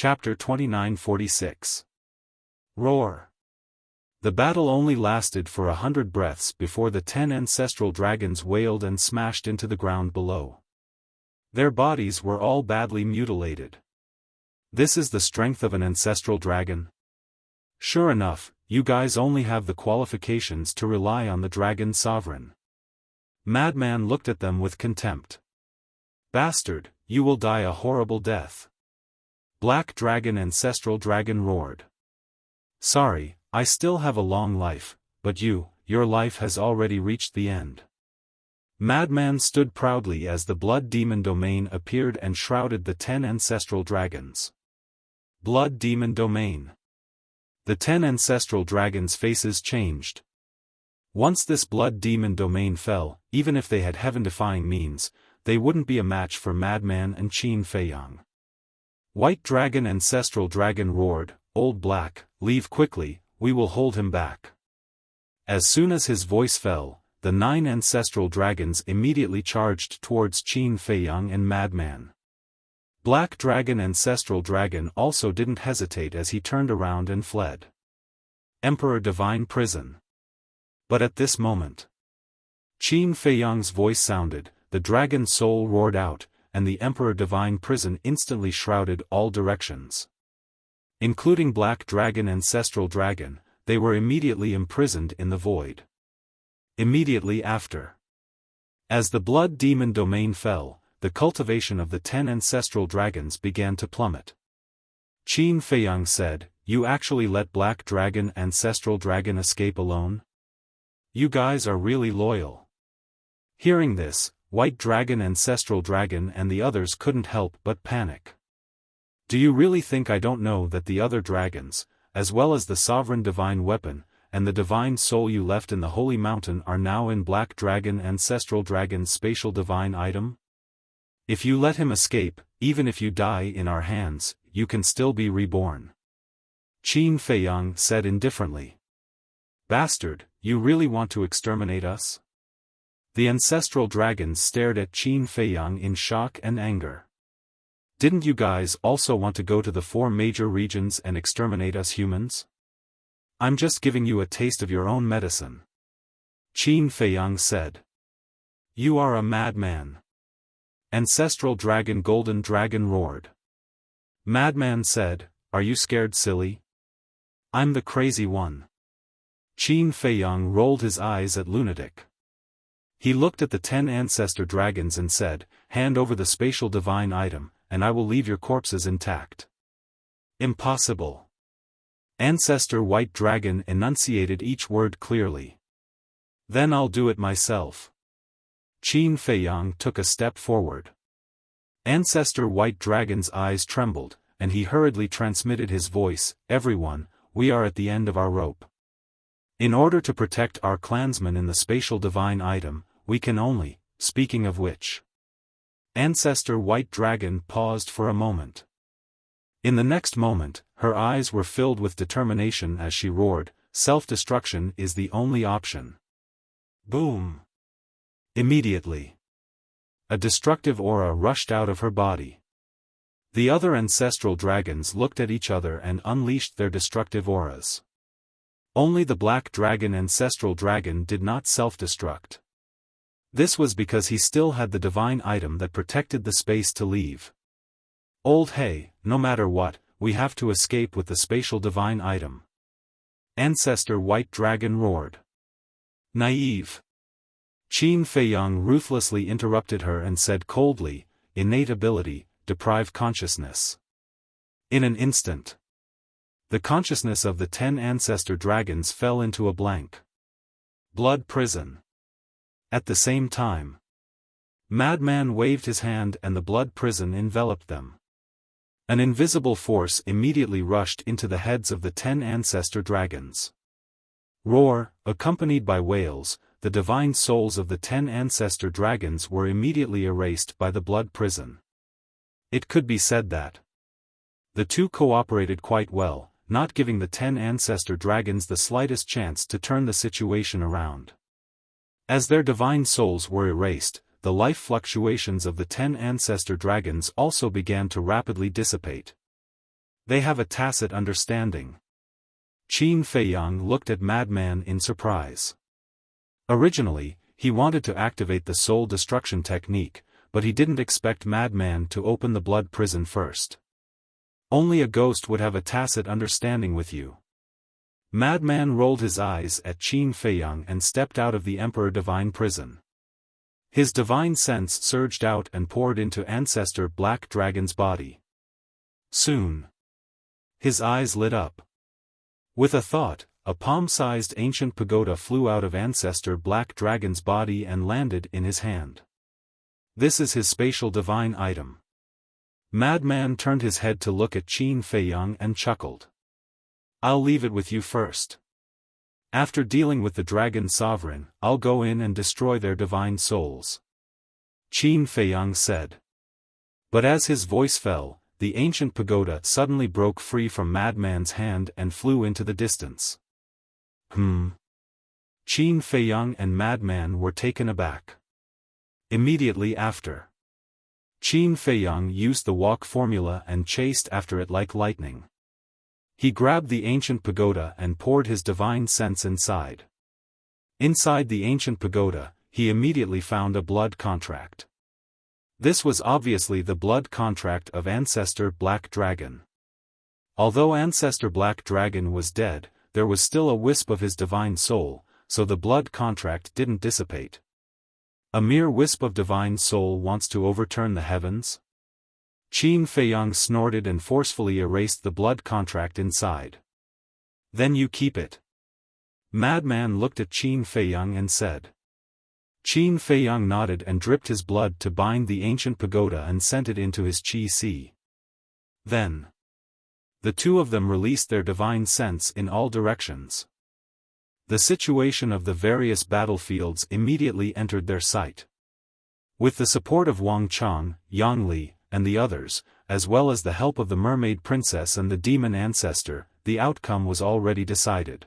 Chapter 2946. Roar. The battle only lasted for 100 breaths before the 10 ancestral dragons wailed and smashed into the ground below. Their bodies were all badly mutilated. This is the strength of an ancestral dragon? Sure enough, you guys only have the qualifications to rely on the dragon sovereign. Madman looked at them with contempt. Bastard, you will die a horrible death. Black Dragon Ancestral Dragon roared. Sorry, I still have a long life, but your life has already reached the end. Madman stood proudly as the Blood Demon Domain appeared and shrouded the 10 ancestral dragons. Blood Demon Domain. The 10 ancestral dragons' faces changed. Once this Blood Demon Domain fell, even if they had heaven-defying means, they wouldn't be a match for Madman and Qin Feiyang. White Dragon Ancestral Dragon roared, Old Black, leave quickly, we will hold him back. As soon as his voice fell, the 9 ancestral dragons immediately charged towards Qin Feiyang and Madman. Black Dragon Ancestral Dragon also didn't hesitate as he turned around and fled. Emperor Divine Prison. But at this moment, Qin Feiyang's voice sounded, the dragon soul roared out, and the Emperor Divine Prison instantly shrouded all directions. Including Black Dragon Ancestral Dragon, they were immediately imprisoned in the void. Immediately after, as the Blood Demon Domain fell, the cultivation of the 10 ancestral dragons began to plummet. Qin Feiyang said, You actually let Black Dragon Ancestral Dragon escape alone? You guys are really loyal. Hearing this, White Dragon Ancestral Dragon and the others couldn't help but panic. Do you really think I don't know that the other dragons, as well as the Sovereign Divine Weapon, and the Divine Soul you left in the Holy Mountain are now in Black Dragon Ancestral Dragon's spatial divine item? If you let him escape, even if you die in our hands, you can still be reborn. Qin Feiyang said indifferently. Bastard, you really want to exterminate us? The ancestral dragons stared at Qin Feiyang in shock and anger. Didn't you guys also want to go to the 4 major regions and exterminate us humans? I'm just giving you a taste of your own medicine. Qin Feiyang said. You are a madman. Ancestral Dragon Golden Dragon roared. Madman said, Are you scared, silly? I'm the crazy one. Qin Feiyang rolled his eyes at Lunatic. He looked at the 10 ancestor dragons and said, Hand over the spatial divine item, and I will leave your corpses intact. Impossible. Ancestor White Dragon enunciated each word clearly. Then I'll do it myself. Qin Feiyang took a step forward. Ancestor White Dragon's eyes trembled, and he hurriedly transmitted his voice, Everyone, we are at the end of our rope. In order to protect our clansmen in the spatial divine item, we can only, speaking of which. Ancestor White Dragon paused for a moment. In the next moment, her eyes were filled with determination as she roared, Self-destruction is the only option. Boom! Immediately, a destructive aura rushed out of her body. The other ancestral dragons looked at each other and unleashed their destructive auras. Only the Black Dragon Ancestral Dragon did not self-destruct. This was because he still had the divine item that protected the space to leave. Old hey, no matter what, we have to escape with the spatial divine item. Ancestor White Dragon roared. Naive. Qin Feiyang ruthlessly interrupted her and said coldly, Innate ability, deprive consciousness. In an instant, the consciousness of the 10 ancestor dragons fell into a blank. Blood prison. At the same time, Madman waved his hand and the blood prison enveloped them. An invisible force immediately rushed into the heads of the 10 ancestor dragons. Roar, accompanied by wails, the divine souls of the 10 ancestor dragons were immediately erased by the blood prison. It could be said that the two cooperated quite well, not giving the 10 ancestor dragons the slightest chance to turn the situation around. As their divine souls were erased, the life fluctuations of the 10 ancestor dragons also began to rapidly dissipate. They have a tacit understanding. Qin Feiyang looked at Madman in surprise. Originally, he wanted to activate the soul destruction technique, but he didn't expect Madman to open the blood prison first. Only a ghost would have a tacit understanding with you. Madman rolled his eyes at Qin Feiyang and stepped out of the Emperor Divine prison. His divine sense surged out and poured into Ancestor Black Dragon's body. Soon, his eyes lit up. With a thought, a palm-sized ancient pagoda flew out of Ancestor Black Dragon's body and landed in his hand. This is his spatial divine item. Madman turned his head to look at Qin Feiyang and chuckled. I'll leave it with you first. After dealing with the Dragon Sovereign, I'll go in and destroy their divine souls. Qin Feiyang said. But as his voice fell, the ancient pagoda suddenly broke free from Madman's hand and flew into the distance. Qin Feiyang and Madman were taken aback. Immediately after, Qin Feiyang used the walk formula and chased after it like lightning. He grabbed the ancient pagoda and poured his divine sense inside. Inside the ancient pagoda, he immediately found a blood contract. This was obviously the blood contract of Ancestor Black Dragon. Although Ancestor Black Dragon was dead, there was still a wisp of his divine soul, so the blood contract didn't dissipate. A mere wisp of divine soul wants to overturn the heavens? Qin Feiyang snorted and forcefully erased the blood contract inside. Then you keep it. Madman looked at Qin Feiyang and said. Qin Feiyang nodded and dripped his blood to bind the ancient pagoda and sent it into his Qi Si. Then, the two of them released their divine sense in all directions. The situation of the various battlefields immediately entered their sight. With the support of Wang Chang, Yang Li, and the others, as well as the help of the Mermaid Princess and the Demon Ancestor, the outcome was already decided.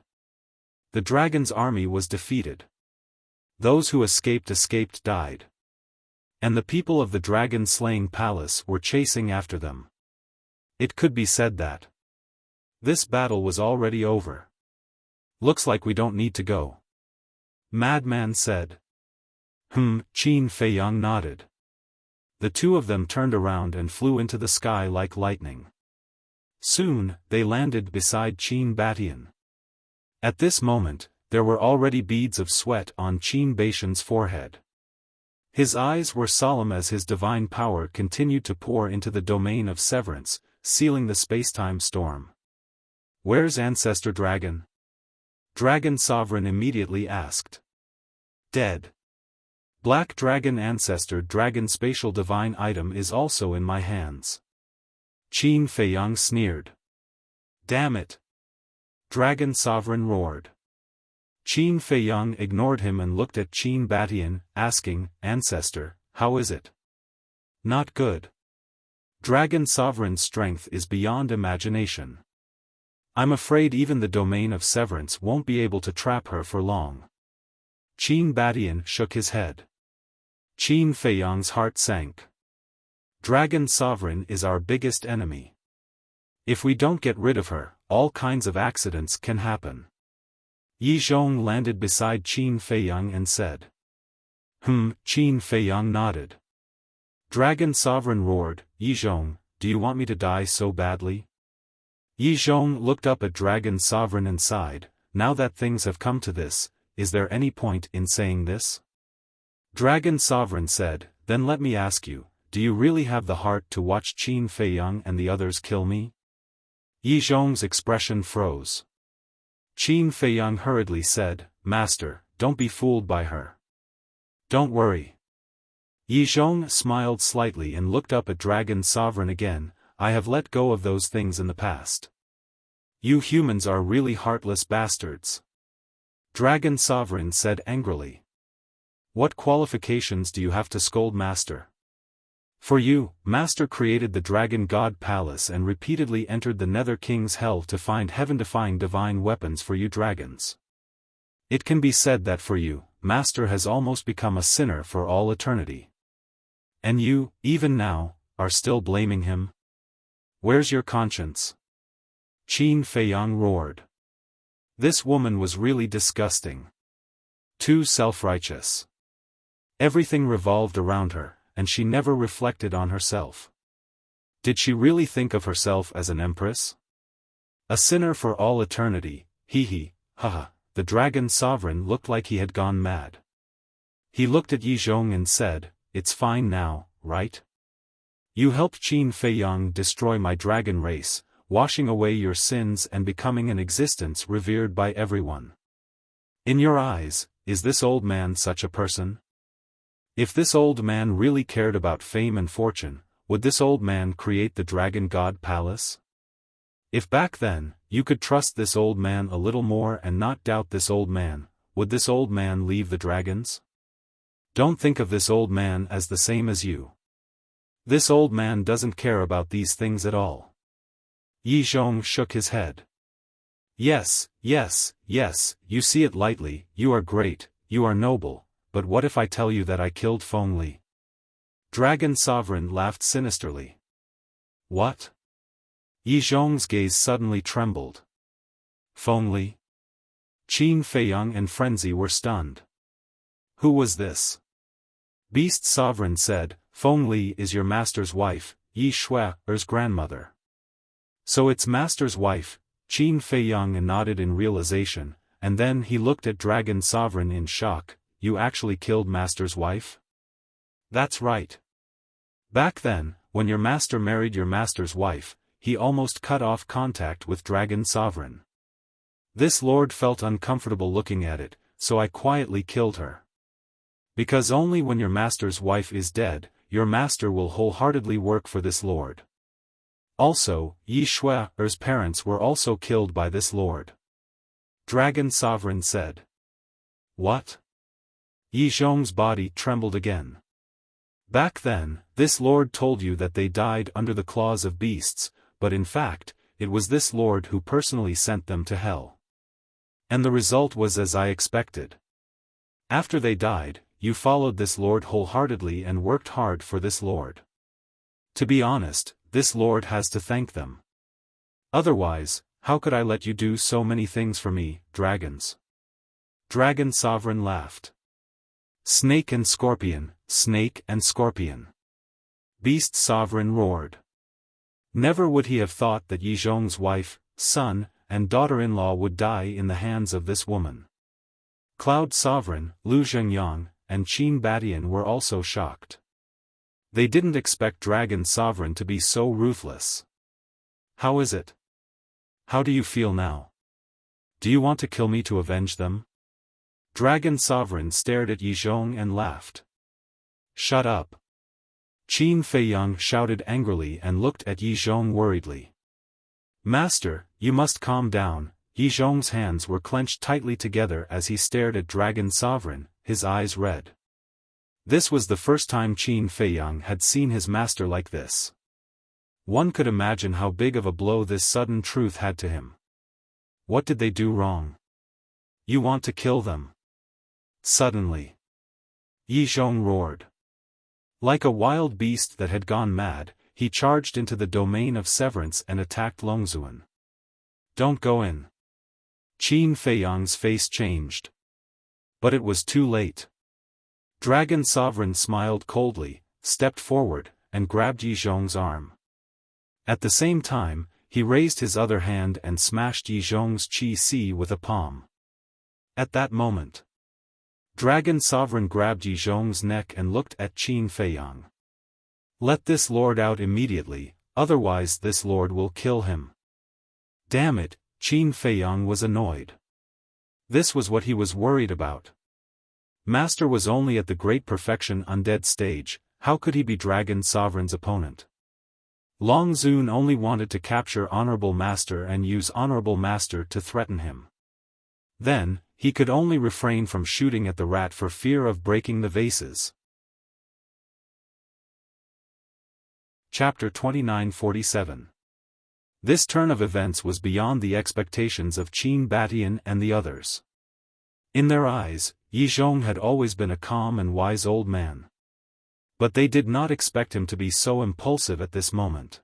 The dragon's army was defeated. Those who escaped died. And the people of the dragon-slaying palace were chasing after them. It could be said that this battle was already over. Looks like we don't need to go. Madman said. Qin Feiyang nodded. The two of them turned around and flew into the sky like lightning. Soon, they landed beside Qin Batian. At this moment, there were already beads of sweat on Qin Batian's forehead. His eyes were solemn as his divine power continued to pour into the domain of severance, sealing the spacetime storm. Where's Ancestor Dragon? Dragon Sovereign immediately asked. Dead. Black Dragon Ancestor Dragon Spatial Divine Item is also in my hands. Qin Feiyang sneered. Damn it! Dragon Sovereign roared. Qin Feiyang ignored him and looked at Qin Batian, asking, Ancestor, how is it? Not good. Dragon Sovereign's strength is beyond imagination. I'm afraid even the domain of severance won't be able to trap her for long. Qin Batian shook his head. Qin Feiyang's heart sank. Dragon Sovereign is our biggest enemy. If we don't get rid of her, all kinds of accidents can happen. Yi Zhong landed beside Qin Feiyang and said. Qin Feiyang nodded. Dragon Sovereign roared, Yi Zhong, do you want me to die so badly? Yi Zhong looked up at Dragon Sovereign and sighed, now that things have come to this, is there any point in saying this? Dragon Sovereign said, then let me ask you, do you really have the heart to watch Qin Feiyang and the others kill me? Yi Zhong's expression froze. Qin Feiyang hurriedly said, Master, don't be fooled by her. Don't worry. Yi Zhong smiled slightly and looked up at Dragon Sovereign again, I have let go of those things in the past. You humans are really heartless bastards. Dragon Sovereign said angrily. What qualifications do you have to scold Master? For you, Master created the Dragon God Palace and repeatedly entered the Nether King's hell to find heaven-defying divine weapons for you dragons. It can be said that for you, Master has almost become a sinner for all eternity. And you, even now, are still blaming him? Where's your conscience? Qin Feiyang roared. This woman was really disgusting. Too self-righteous. Everything revolved around her, and she never reflected on herself. Did she really think of herself as an empress? A sinner for all eternity, hee, haha. The dragon sovereign looked like he had gone mad. He looked at Yi Zhong and said, "It's fine now, right? You helped Qin Feiyang destroy my dragon race, washing away your sins and becoming an existence revered by everyone. In your eyes, is this old man such a person? If this old man really cared about fame and fortune, would this old man create the Dragon God Palace? If back then, you could trust this old man a little more and not doubt this old man, would this old man leave the dragons? Don't think of this old man as the same as you. This old man doesn't care about these things at all." Yi Zhong shook his head. Yes, you see it lightly, you are great, you are noble, but what if I tell you that I killed Feng Li? Dragon Sovereign laughed sinisterly. What? Yi Zhong's gaze suddenly trembled. Feng Li? Qin Feiyang and Frenzy were stunned. Who was this? Beast Sovereign said, Feng Li is your master's wife, Yi Shui's grandmother. So it's master's wife, Qin Feiyang nodded in realization, and then he looked at Dragon Sovereign in shock. You actually killed master's wife? That's right. Back then, when your master married your master's wife, he almost cut off contact with Dragon Sovereign. This lord felt uncomfortable looking at it, so I quietly killed her. Because only when your master's wife is dead, your master will wholeheartedly work for this lord. Also, Yi Shui's parents were also killed by this lord. Dragon Sovereign said. What? Yi Zhong's body trembled again. Back then, this lord told you that they died under the claws of beasts, but in fact, it was this lord who personally sent them to hell. And the result was as I expected. After they died, you followed this lord wholeheartedly and worked hard for this lord. To be honest, this lord has to thank them. Otherwise, how could I let you do so many things for me, dragons? Dragon Sovereign laughed. Snake and Scorpion, Snake and Scorpion. Beast Sovereign roared. Never would he have thought that Yi Zhong's wife, son, and daughter-in-law would die in the hands of this woman. Cloud Sovereign, Lu Zhengyang, and Qin Batian were also shocked. They didn't expect Dragon Sovereign to be so ruthless. How is it? How do you feel now? Do you want to kill me to avenge them? Dragon Sovereign stared at Yi Zhong and laughed. Shut up. Qin Feiyang shouted angrily and looked at Yi Zhong worriedly. Master, you must calm down. Yi Zhong's hands were clenched tightly together as he stared at Dragon Sovereign, his eyes red. This was the first time Qin Feiyang had seen his master like this. One could imagine how big of a blow this sudden truth had to him. What did they do wrong? You want to kill them? Suddenly. Yi Zhong roared. Like a wild beast that had gone mad, he charged into the domain of severance and attacked Longzuan. Don't go in. Qin Feiyang's face changed. But it was too late. Dragon Sovereign smiled coldly, stepped forward, and grabbed Yi Zhong's arm. At the same time, he raised his other hand and smashed Yi Zhong's Qi with a palm. At that moment, Dragon Sovereign grabbed Yi Zhong's neck and looked at Qin Feiyang. Let this lord out immediately, otherwise this lord will kill him. Damn it, Qin Feiyang was annoyed. This was what he was worried about. Master was only at the Great Perfection Undead stage, how could he be Dragon Sovereign's opponent? Longzun only wanted to capture Honorable Master and use Honorable Master to threaten him. Then, he could only refrain from shooting at the rat for fear of breaking the vases. Chapter 2947. This turn of events was beyond the expectations of Qin Batian and the others. In their eyes, Yi Zhong had always been a calm and wise old man. But they did not expect him to be so impulsive at this moment.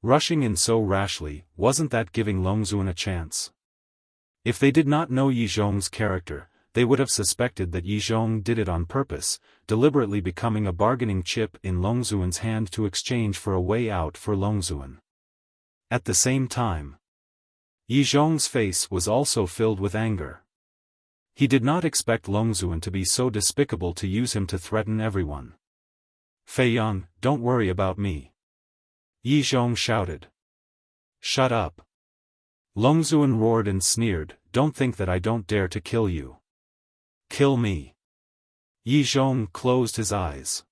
Rushing in so rashly, wasn't that giving Longzun a chance? If they did not know Yi Zhong's character, they would have suspected that Yi Zhong did it on purpose, deliberately becoming a bargaining chip in Longzun's hand to exchange for a way out for Longzun. At the same time, Yi Zhong's face was also filled with anger. He did not expect Longzun to be so despicable to use him to threaten everyone. "Fei Yang, don't worry about me," Yi Zhong shouted. "Shut up." Longzun roared and sneered, "Don't think that I don't dare to kill you. Kill me." Yi Zhong closed his eyes.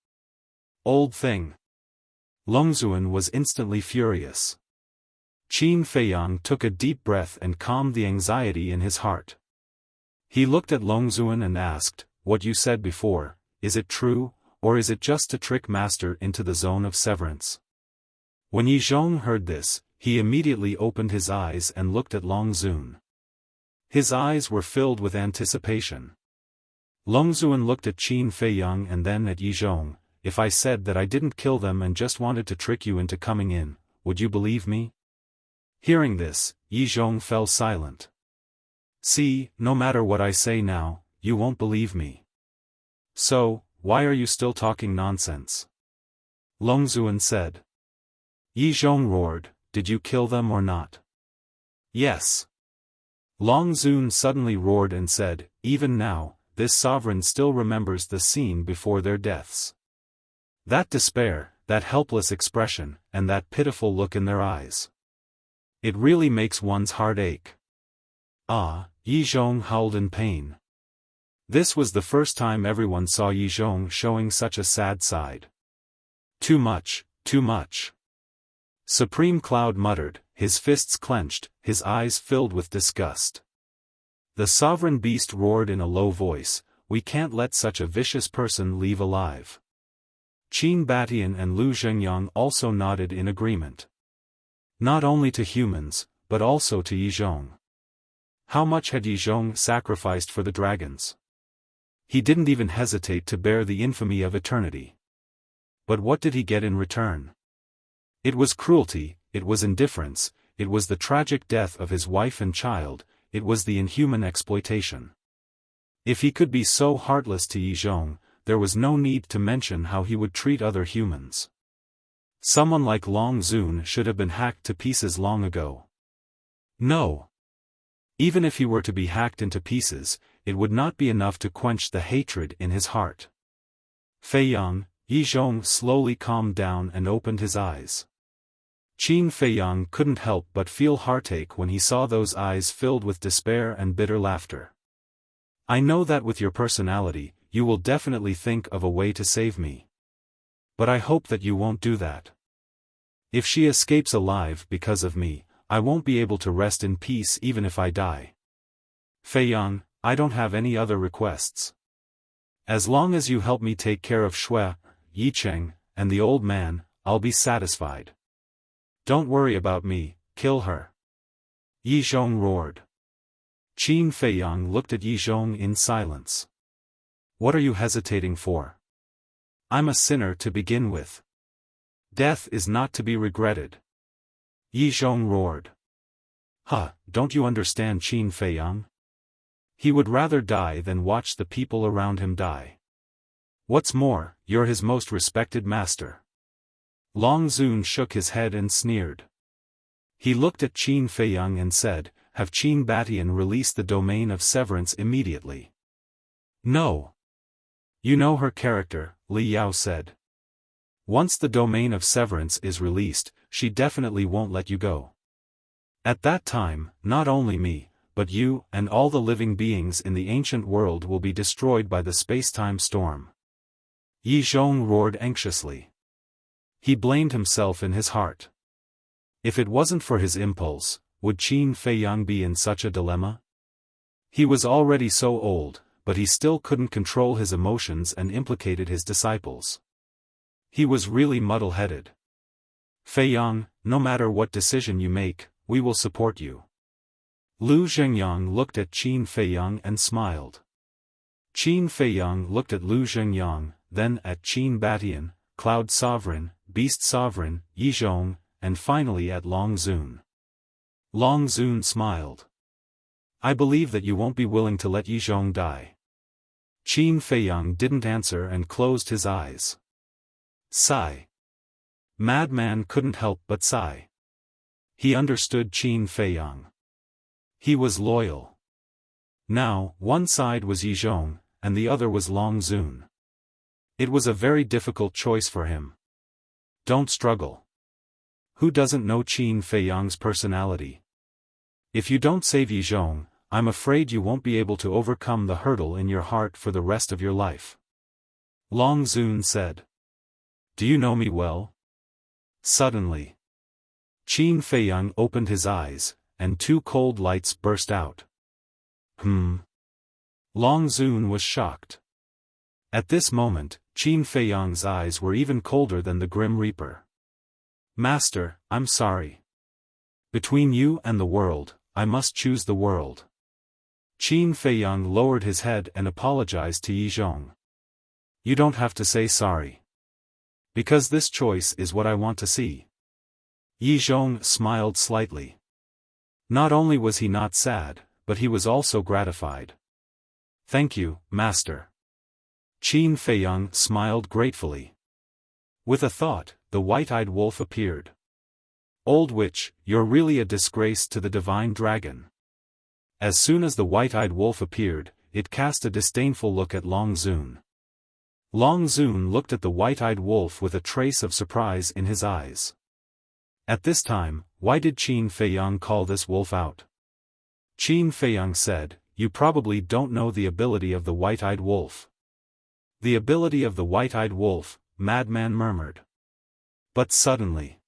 "Old thing." Longzun was instantly furious. Qin Feiyang took a deep breath and calmed the anxiety in his heart. He looked at Longzun and asked, "What you said before, is it true, or is it just to trick Master into the zone of severance?" When Yi Zhong heard this, he immediately opened his eyes and looked at Longzun. His eyes were filled with anticipation. Longzun looked at Qin Feiyang and then at Yi Zhong. "If I said that I didn't kill them and just wanted to trick you into coming in, would you believe me?" Hearing this, Yi Zhong fell silent. "See, no matter what I say now, you won't believe me. So, why are you still talking nonsense?" Longzun said. Yi Zhong roared, "Did you kill them or not?" "Yes." Longzun suddenly roared and said, "Even now, this sovereign still remembers the scene before their deaths. That despair, that helpless expression, and that pitiful look in their eyes. It really makes one's heart ache." "Ah," Yi Zhong howled in pain. This was the first time everyone saw Yi Zhong showing such a sad side. "Too much, too much." Supreme Cloud muttered, his fists clenched, his eyes filled with disgust. The sovereign beast roared in a low voice, "We can't let such a vicious person leave alive." Qin Batian and Lu Zhengyang also nodded in agreement. Not only to humans, but also to Yi Zhong. How much had Yi Zhong sacrificed for the dragons? He didn't even hesitate to bear the infamy of eternity. But what did he get in return? It was cruelty, it was indifference, it was the tragic death of his wife and child, it was the inhuman exploitation. If he could be so heartless to Yi Zhong, there was no need to mention how he would treat other humans. Someone like Longzun should have been hacked to pieces long ago. No. Even if he were to be hacked into pieces, it would not be enough to quench the hatred in his heart. "Feiyang," Yi Zhong slowly calmed down and opened his eyes. Qin Feiyang couldn't help but feel heartache when he saw those eyes filled with despair and bitter laughter. "I know that with your personality, you will definitely think of a way to save me. But I hope that you won't do that. If she escapes alive because of me, I won't be able to rest in peace even if I die. Feiyang, I don't have any other requests. As long as you help me take care of Shui, Yicheng, and the old man, I'll be satisfied. Don't worry about me, kill her." Yi Zhong roared. Qin Feiyang looked at Yi Zhong in silence. "What are you hesitating for? I'm a sinner to begin with. Death is not to be regretted." Yi Zhong roared. "Huh, don't you understand Qin Feiyang? He would rather die than watch the people around him die. What's more, you're his most respected master." Longzun shook his head and sneered. He looked at Qin Feiyang and said, "Have Qin Batian release the domain of severance immediately." "No. You know her character," Li Yao said. "Once the domain of severance is released, she definitely won't let you go. At that time, not only me, but you and all the living beings in the ancient world will be destroyed by the space-time storm." Yi Zhong roared anxiously. He blamed himself in his heart. If it wasn't for his impulse, would Qin Feiyang be in such a dilemma? He was already so old, but he still couldn't control his emotions and implicated his disciples. He was really muddle-headed. "Feiyang, no matter what decision you make, we will support you." Lu Zhengyang looked at Qin Feiyang and smiled. Qin Feiyang looked at Lu Zhengyang, then at Qin Batian, Cloud Sovereign, Beast Sovereign, Yi Zhong, and finally at Long Zun. Long Zun smiled. I believe that you won't be willing to let Yizhong die. Qin Feiyang didn't answer and closed his eyes. Sigh. Madman couldn't help but sigh. He understood Qin Feiyang. He was loyal. Now, one side was Yizhong, and the other was Long Zun. It was a very difficult choice for him. Don't struggle. Who doesn't know Qin Feiyang's personality? If you don't save Yizhong, I'm afraid you won't be able to overcome the hurdle in your heart for the rest of your life. Long Zun said. Do you know me well? Suddenly, Qin Feiyang opened his eyes, and two cold lights burst out. Long Zun was shocked. At this moment, Qin Feiyang's eyes were even colder than the Grim Reaper. Master, I'm sorry. Between you and the world, I must choose the world. Qin Feiyang lowered his head and apologized to Yizhong. You don't have to say sorry. Because this choice is what I want to see. Yizhong smiled slightly. Not only was he not sad, but he was also gratified. Thank you, Master. Qin Feiyang smiled gratefully. With a thought, the white-eyed wolf appeared. Old witch, you're really a disgrace to the divine dragon. As soon as the white-eyed wolf appeared, it cast a disdainful look at Long Zun. Long Zun looked at the white-eyed wolf with a trace of surprise in his eyes. At this time, why did Qin Feiyang call this wolf out? Qin Feiyang said, you probably don't know the ability of the white-eyed wolf. The ability of the white-eyed wolf, Madman murmured. But suddenly,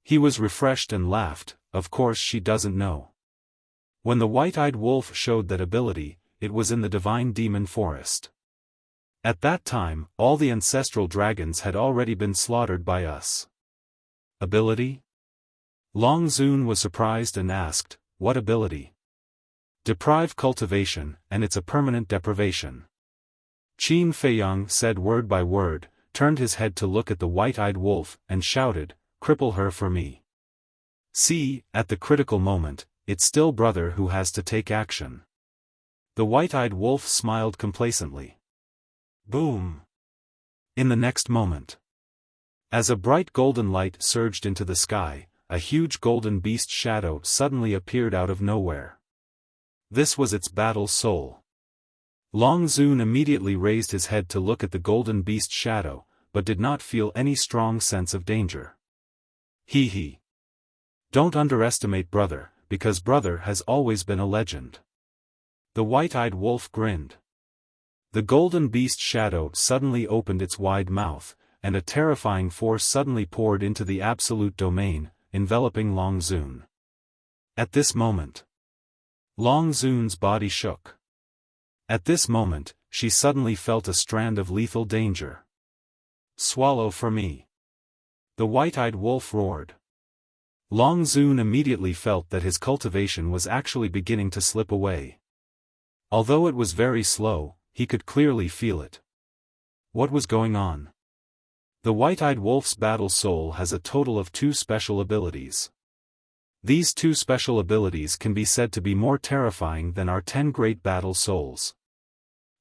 he was refreshed and laughed, of course she doesn't know. When the white-eyed wolf showed that ability, it was in the divine demon forest. At that time, all the ancestral dragons had already been slaughtered by us. Ability? Long Zun was surprised and asked, what ability? Deprive cultivation, and it's a permanent deprivation. Qin Feiyang said word by word, turned his head to look at the white-eyed wolf, and shouted, cripple her for me. See, at the critical moment, it's still brother who has to take action. The white-eyed wolf smiled complacently. Boom! In the next moment, as a bright golden light surged into the sky, a huge golden beast shadow suddenly appeared out of nowhere. This was its battle soul. Long Zun immediately raised his head to look at the golden beast shadow, but did not feel any strong sense of danger. Hee. Don't underestimate brother, because brother has always been a legend. The white-eyed wolf grinned. The golden beast shadow suddenly opened its wide mouth, and a terrifying force suddenly poured into the absolute domain, enveloping Long Zun. At this moment, Long Zun's body shook. At this moment, she suddenly felt a strand of lethal danger. Swallow for me. The white-eyed wolf roared. Long Zun immediately felt that his cultivation was actually beginning to slip away. Although it was very slow, he could clearly feel it. What was going on? The white-eyed wolf's battle soul has a total of 2 special abilities. These 2 special abilities can be said to be more terrifying than our 10 great battle souls.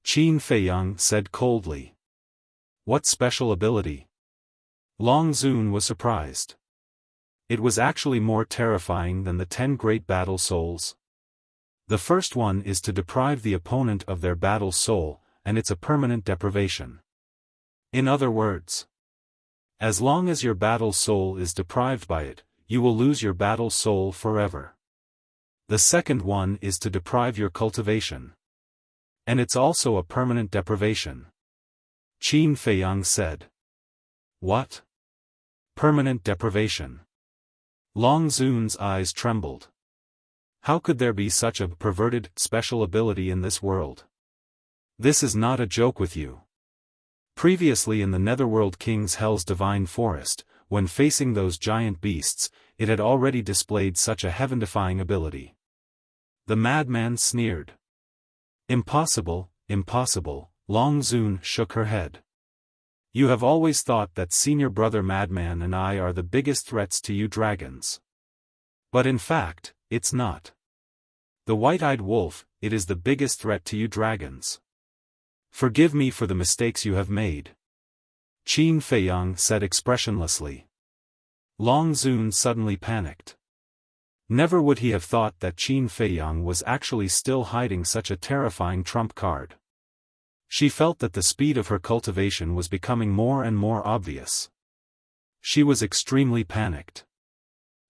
Qin Feiyang said coldly. What special ability? Long Zun was surprised. It was actually more terrifying than the 10 great battle souls. The first one is to deprive the opponent of their battle soul, and it's a permanent deprivation. In other words, as long as your battle soul is deprived by it, you will lose your battle soul forever. The second one is to deprive your cultivation. And it's also a permanent deprivation. Qin Feiyang said. What? Permanent deprivation. Long Zun's eyes trembled. How could there be such a perverted, special ability in this world? This is not a joke with you. Previously in the Netherworld King's Hell's Divine Forest, when facing those giant beasts, it had already displayed such a heaven-defying ability. The madman sneered. Impossible, impossible, Long Zun shook her head. You have always thought that Senior Brother Madman and I are the biggest threats to you dragons. But in fact, it's not. The White-Eyed Wolf, it is the biggest threat to you dragons. Forgive me for the mistakes you have made. Qin Feiyang said expressionlessly. Long Zun suddenly panicked. Never would he have thought that Qin Feiyang was actually still hiding such a terrifying trump card. She felt that the speed of her cultivation was becoming more and more obvious. She was extremely panicked.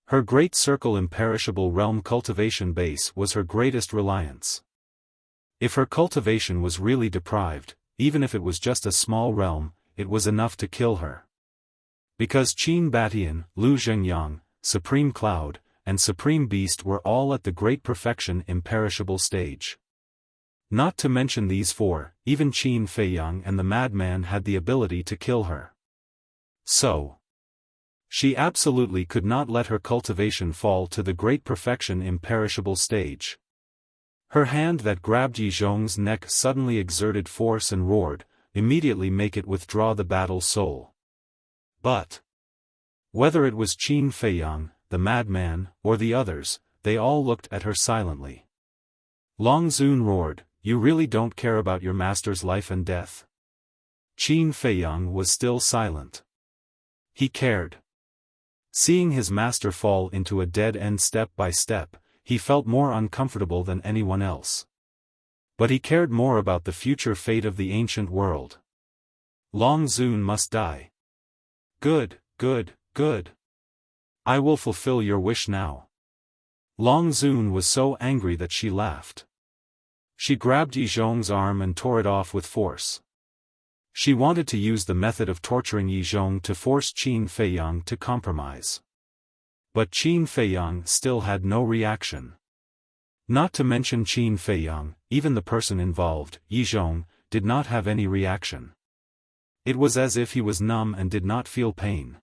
Her Great Circle Imperishable Realm cultivation base was her greatest reliance. If her cultivation was really deprived, even if it was just a small realm, it was enough to kill her. Because Qin Batian, Lu Zhengyang, Supreme Cloud, and Supreme Beast were all at the Great Perfection Imperishable stage. Not to mention these four, even Qin Feiyang and the Madman had the ability to kill her. So, she absolutely could not let her cultivation fall to the Great Perfection Imperishable stage. Her hand that grabbed Yi Zhong's neck suddenly exerted force and roared, immediately make it withdraw the battle soul. But whether it was Qin Feiyang, the Madman, or the others, they all looked at her silently. Long Zun roared, "You really don't care about your master's life and death?" Qin Feiyang was still silent. He cared. Seeing his master fall into a dead end step by step, he felt more uncomfortable than anyone else. But he cared more about the future fate of the ancient world. Long Zun must die. Good, good, good. I will fulfill your wish now. Long Zun was so angry that she laughed. She grabbed Yi Zhong's arm and tore it off with force. She wanted to use the method of torturing Yi Zhong to force Qin Feiyang to compromise. But Qin Feiyang still had no reaction. Not to mention Qin Feiyang, even the person involved, Yi Zhong, did not have any reaction. It was as if he was numb and did not feel pain.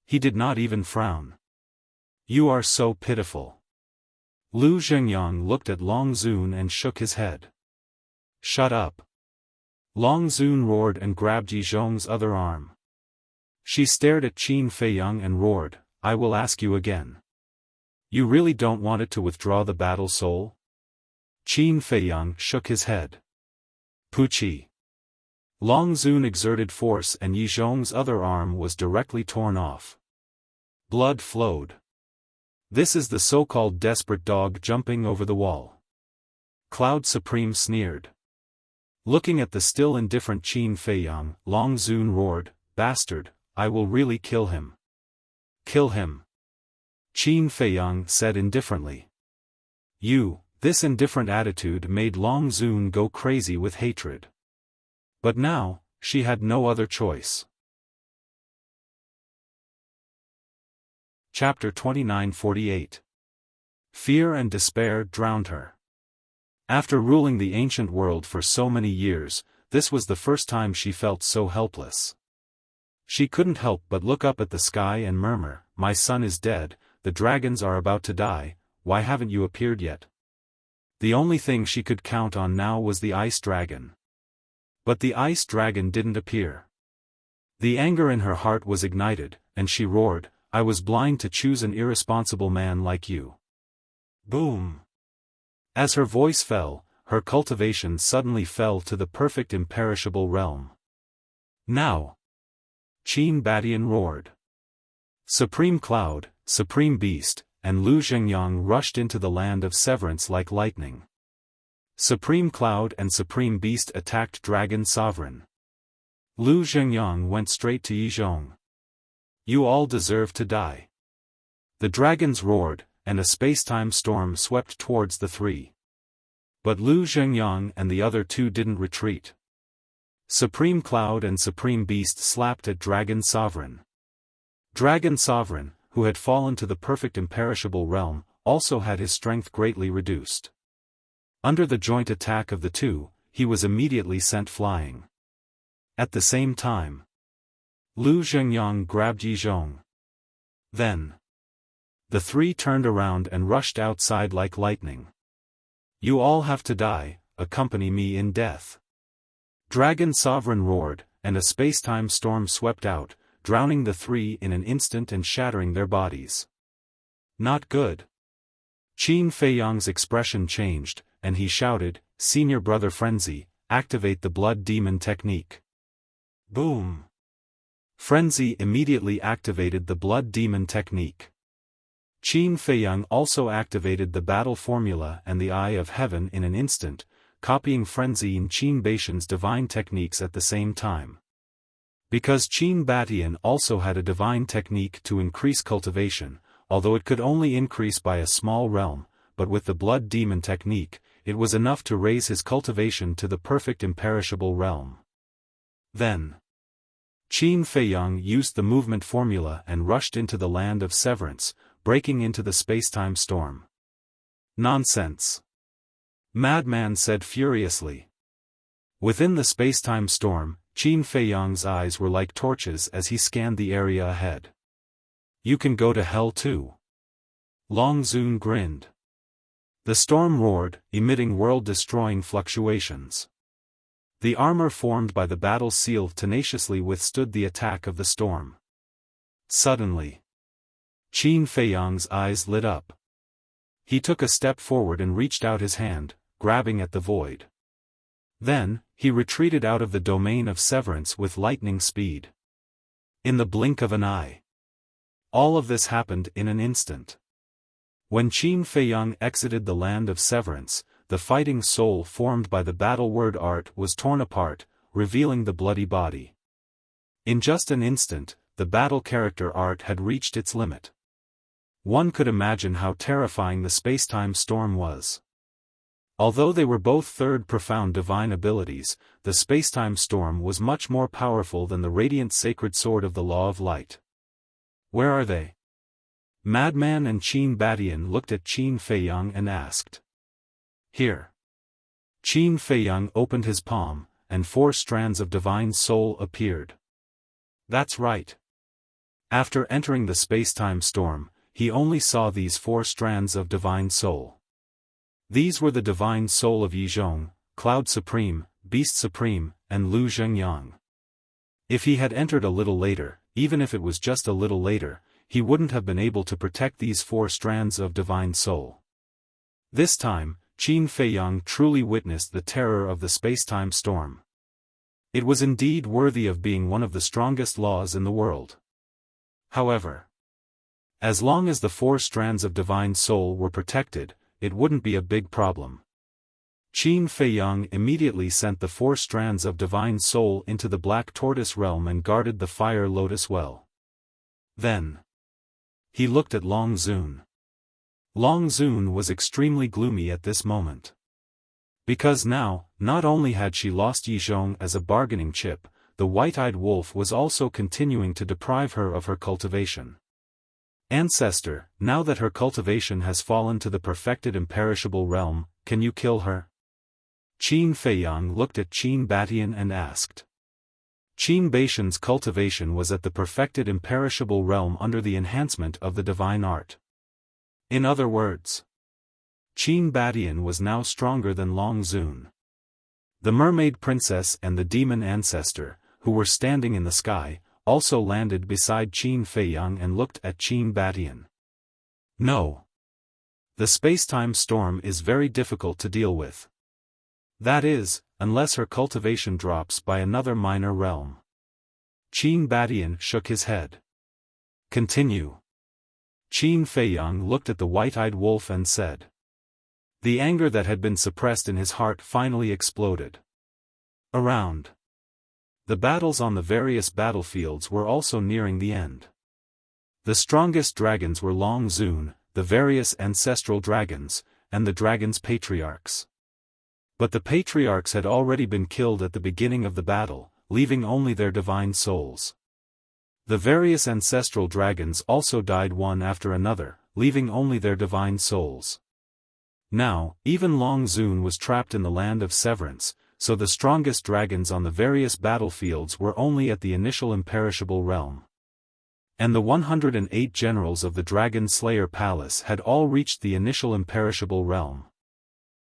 He did not even frown. You are so pitiful. Lu Zhengyang looked at Long Zun and shook his head. Shut up. Long Zun roared and grabbed Yi Zhong's other arm. She stared at Qin Feiyang and roared, I will ask you again. You really don't want it to withdraw the battle soul? Qin Feiyang shook his head. Puchi. Long Zun exerted force and Yi Zhong's other arm was directly torn off. Blood flowed. This is the so-called desperate dog jumping over the wall. Cloud Supreme sneered. Looking at the still indifferent Qin Feiyang, Long Zun roared, Bastard, I will really kill him. Kill him. Qin Feiyang said indifferently. This indifferent attitude made Long Zun go crazy with hatred. But now, she had no other choice. Chapter 2948. Fear and despair drowned her. After ruling the ancient world for so many years, this was the first time she felt so helpless. She couldn't help but look up at the sky and murmur, My son is dead, the dragons are about to die, why haven't you appeared yet? The only thing she could count on now was the ice dragon. But the ice dragon didn't appear. The anger in her heart was ignited, and she roared, I was blind to choose an irresponsible man like you. Boom! As her voice fell, her cultivation suddenly fell to the perfect imperishable realm. Now! Qin Batian roared. Supreme Cloud, Supreme Beast, and Lu Zhengyang rushed into the land of severance like lightning. Supreme Cloud and Supreme Beast attacked Dragon Sovereign. Lu Zhengyang went straight to Yi Zhong. You all deserve to die. The dragons roared, and a space-time storm swept towards the three. But Lu Zhengyang and the other two didn't retreat. Supreme Cloud and Supreme Beast slapped at Dragon Sovereign. Dragon Sovereign, who had fallen to the perfect imperishable realm, also had his strength greatly reduced. Under the joint attack of the two, he was immediately sent flying. At the same time, Lu Zhengyang grabbed Yi Zhong. Then, the three turned around and rushed outside like lightning. You all have to die, accompany me in death. Dragon Sovereign roared, and a space-time storm swept out, drowning the three in an instant and shattering their bodies. Not good. Qin Feiyang's expression changed, and he shouted, "Senior Brother Frenzy, activate the Blood Demon technique." Boom! Frenzy immediately activated the Blood Demon technique. Qin Feiyang also activated the battle formula and the Eye of Heaven in an instant, copying Frenzy and Qin Batian's divine techniques at the same time. Because Qin Batian also had a divine technique to increase cultivation, although it could only increase by a small realm, but with the Blood Demon technique, it was enough to raise his cultivation to the perfect imperishable realm. Then, Qin Feiyang used the movement formula and rushed into the land of severance, breaking into the space-time storm. Nonsense! Madman said furiously. Within the space-time storm, Qin Feiyang's eyes were like torches as he scanned the area ahead. "You can go to hell too." Long Zun grinned. The storm roared, emitting world-destroying fluctuations. The armor formed by the battle seal tenaciously withstood the attack of the storm. Suddenly, Qin Feiyang's eyes lit up. He took a step forward and reached out his hand, grabbing at the void. Then, he retreated out of the domain of severance with lightning speed. In the blink of an eye. All of this happened in an instant. When Qin Feiyang exited the land of severance, the fighting soul formed by the battle word art was torn apart, revealing the bloody body. In just an instant, the battle character art had reached its limit. One could imagine how terrifying the space-time storm was. Although they were both third profound divine abilities, the space-time storm was much more powerful than the radiant sacred sword of the Law of Light. "Where are they?" Madman and Qin Batian looked at Qin Feiyang and asked. "Here." Qin Feiyang opened his palm, and 4 strands of divine soul appeared. That's right. After entering the space-time storm, he only saw these 4 strands of divine soul. These were the divine soul of Yizhong, Cloud Supreme, Beast Supreme, and Lu Zhengyang. If he had entered a little later, even if it was just a little later, he wouldn't have been able to protect these 4 strands of divine soul. This time, Qin Feiyang truly witnessed the terror of the space-time storm. It was indeed worthy of being one of the strongest laws in the world. However, as long as the 4 strands of divine soul were protected, it wouldn't be a big problem. Qin Feiyang immediately sent the 4 strands of divine soul into the Black Tortoise realm and guarded the Fire Lotus well. Then, he looked at Long Zun. Long Zun was extremely gloomy at this moment. Because now, not only had she lost Yizhong as a bargaining chip, the white-eyed wolf was also continuing to deprive her of her cultivation. "Ancestor, now that her cultivation has fallen to the perfected imperishable realm, can you kill her?" Qin Feiyang looked at Qin Batian and asked. Qin Batian's cultivation was at the perfected imperishable realm under the enhancement of the divine art. In other words, Qin Batian was now stronger than Long Zun. The mermaid princess and the demon ancestor, who were standing in the sky, also landed beside Qin Feiyang and looked at Qin Batian. "No. The space-time storm is very difficult to deal with. That is, unless her cultivation drops by another minor realm." Qin Batian shook his head. "Continue." Qin Feiyang looked at the white-eyed wolf and said. The anger that had been suppressed in his heart finally exploded. Around. The battles on the various battlefields were also nearing the end. The strongest dragons were Long Zun, the various ancestral dragons, and the dragons' patriarchs. But the patriarchs had already been killed at the beginning of the battle, leaving only their divine souls. The various ancestral dragons also died one after another, leaving only their divine souls. Now, even Long Zun was trapped in the land of severance, so the strongest dragons on the various battlefields were only at the initial imperishable realm. And the 108 generals of the Dragon Slayer Palace had all reached the initial imperishable realm.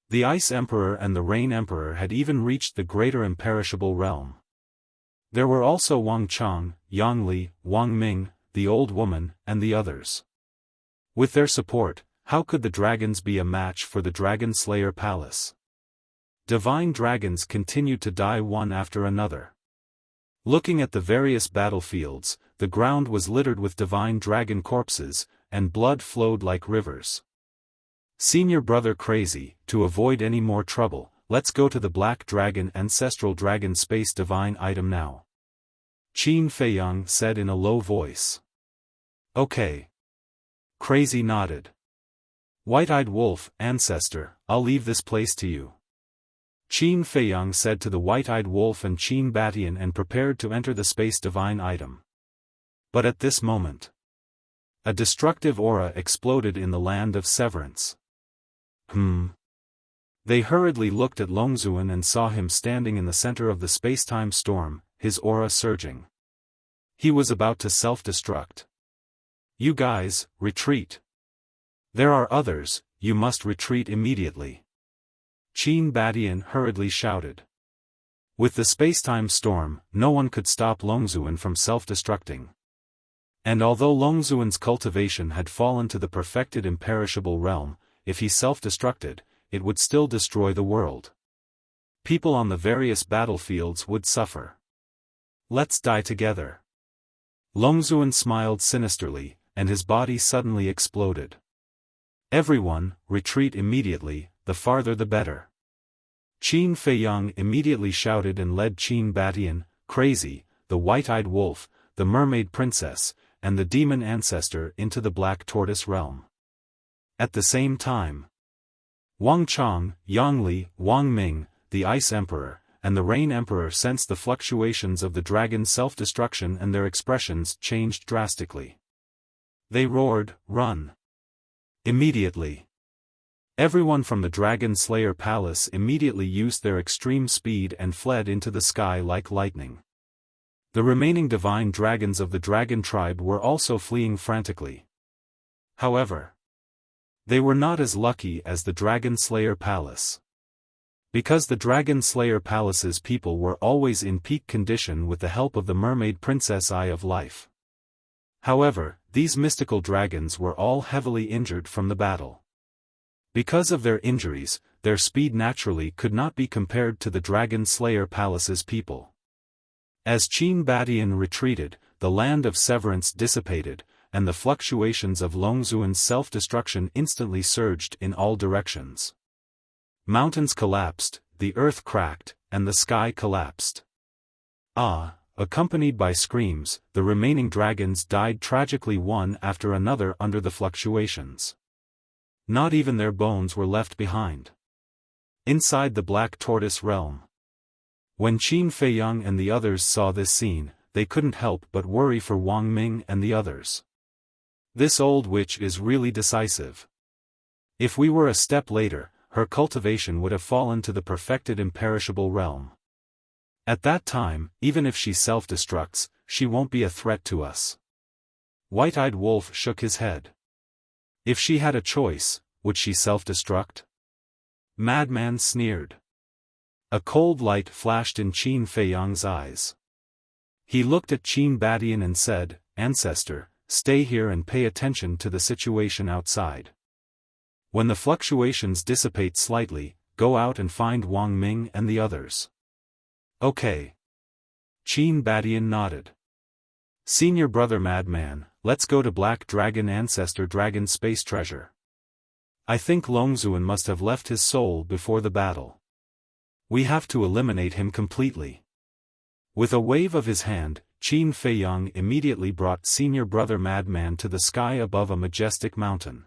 The Ice Emperor and the Rain Emperor had even reached the greater imperishable realm. There were also Wang Chang, Yang Li, Wang Ming, the old woman, and the others. With their support, how could the dragons be a match for the Dragon Slayer Palace? Divine dragons continued to die one after another. Looking at the various battlefields, the ground was littered with divine dragon corpses, and blood flowed like rivers. Senior brother Crazy, to avoid any more trouble, let's go to the Black Dragon Ancestral Dragon Space Divine item now. Qin Feiyang said in a low voice. Okay. Crazy nodded. White-eyed Wolf, Ancestor, I'll leave this place to you. Qin Feiyang said to the White-eyed Wolf and Qin Batian and prepared to enter the Space Divine item. But at this moment, a destructive aura exploded in the land of Severance. They hurriedly looked at Longzuan and saw him standing in the center of the space-time storm, his aura surging. He was about to self-destruct. You guys, retreat. There are others, you must retreat immediately. Qin Batian hurriedly shouted. With the space-time storm, no one could stop Longzuan from self-destructing. And although Longzuan's cultivation had fallen to the perfected imperishable realm, if he self-destructed, it would still destroy the world. People on the various battlefields would suffer. Let's die together. Longzuan smiled sinisterly, and his body suddenly exploded. Everyone, retreat immediately, the farther the better. Qin Feiyang immediately shouted and led Qin Batian, Crazy, the White-eyed Wolf, the Mermaid Princess, and the Demon Ancestor into the Black Tortoise realm. At the same time, Wang Chang, Yang Li, Wang Ming, the Ice Emperor, and the Rain Emperor sensed the fluctuations of the dragon's self-destruction and their expressions changed drastically. They roared, Run! Immediately. Everyone from the Dragon Slayer Palace immediately used their extreme speed and fled into the sky like lightning. The remaining divine dragons of the dragon tribe were also fleeing frantically. However, they were not as lucky as the Dragon Slayer Palace. Because the Dragon Slayer Palace's people were always in peak condition with the help of the Mermaid Princess Eye of Life. However, these mystical dragons were all heavily injured from the battle. Because of their injuries, their speed naturally could not be compared to the Dragon Slayer Palace's people. As Qin Batian retreated, the land of Severance dissipated, and the fluctuations of Longzuan's self-destruction instantly surged in all directions. Mountains collapsed, the earth cracked, and the sky collapsed. Accompanied by screams, the remaining dragons died tragically one after another under the fluctuations. Not even their bones were left behind. Inside the Black Tortoise realm. When Qin Feiyang and the others saw this scene, they couldn't help but worry for Wang Ming and the others. This old witch is really decisive. If we were a step later, her cultivation would have fallen to the perfected imperishable realm. At that time, even if she self-destructs, she won't be a threat to us. White-eyed Wolf shook his head. If she had a choice, would she self-destruct? Madman sneered. A cold light flashed in Qin Feiyang's eyes. He looked at Qin Batian and said, Ancestor, stay here and pay attention to the situation outside. When the fluctuations dissipate slightly, go out and find Wang Ming and the others. Okay. Qin Batian nodded. Senior brother Madman, let's go to Black Dragon Ancestor Dragon Space Treasure. I think Longzuan must have left his soul before the battle. We have to eliminate him completely. With a wave of his hand, Qin Feiyang immediately brought senior brother Madman to the sky above a majestic mountain.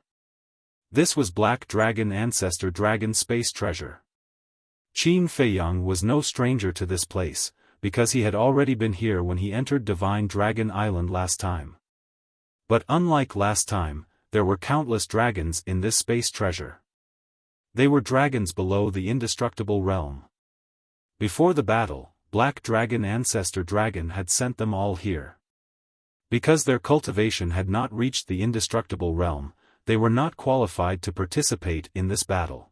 This was Black Dragon Ancestor Dragon Space Treasure. Qin Feiyang was no stranger to this place, because he had already been here when he entered Divine Dragon Island last time. But unlike last time, there were countless dragons in this space treasure. They were dragons below the indestructible realm. Before the battle, Black Dragon Ancestor Dragon had sent them all here. Because their cultivation had not reached the indestructible realm, they were not qualified to participate in this battle.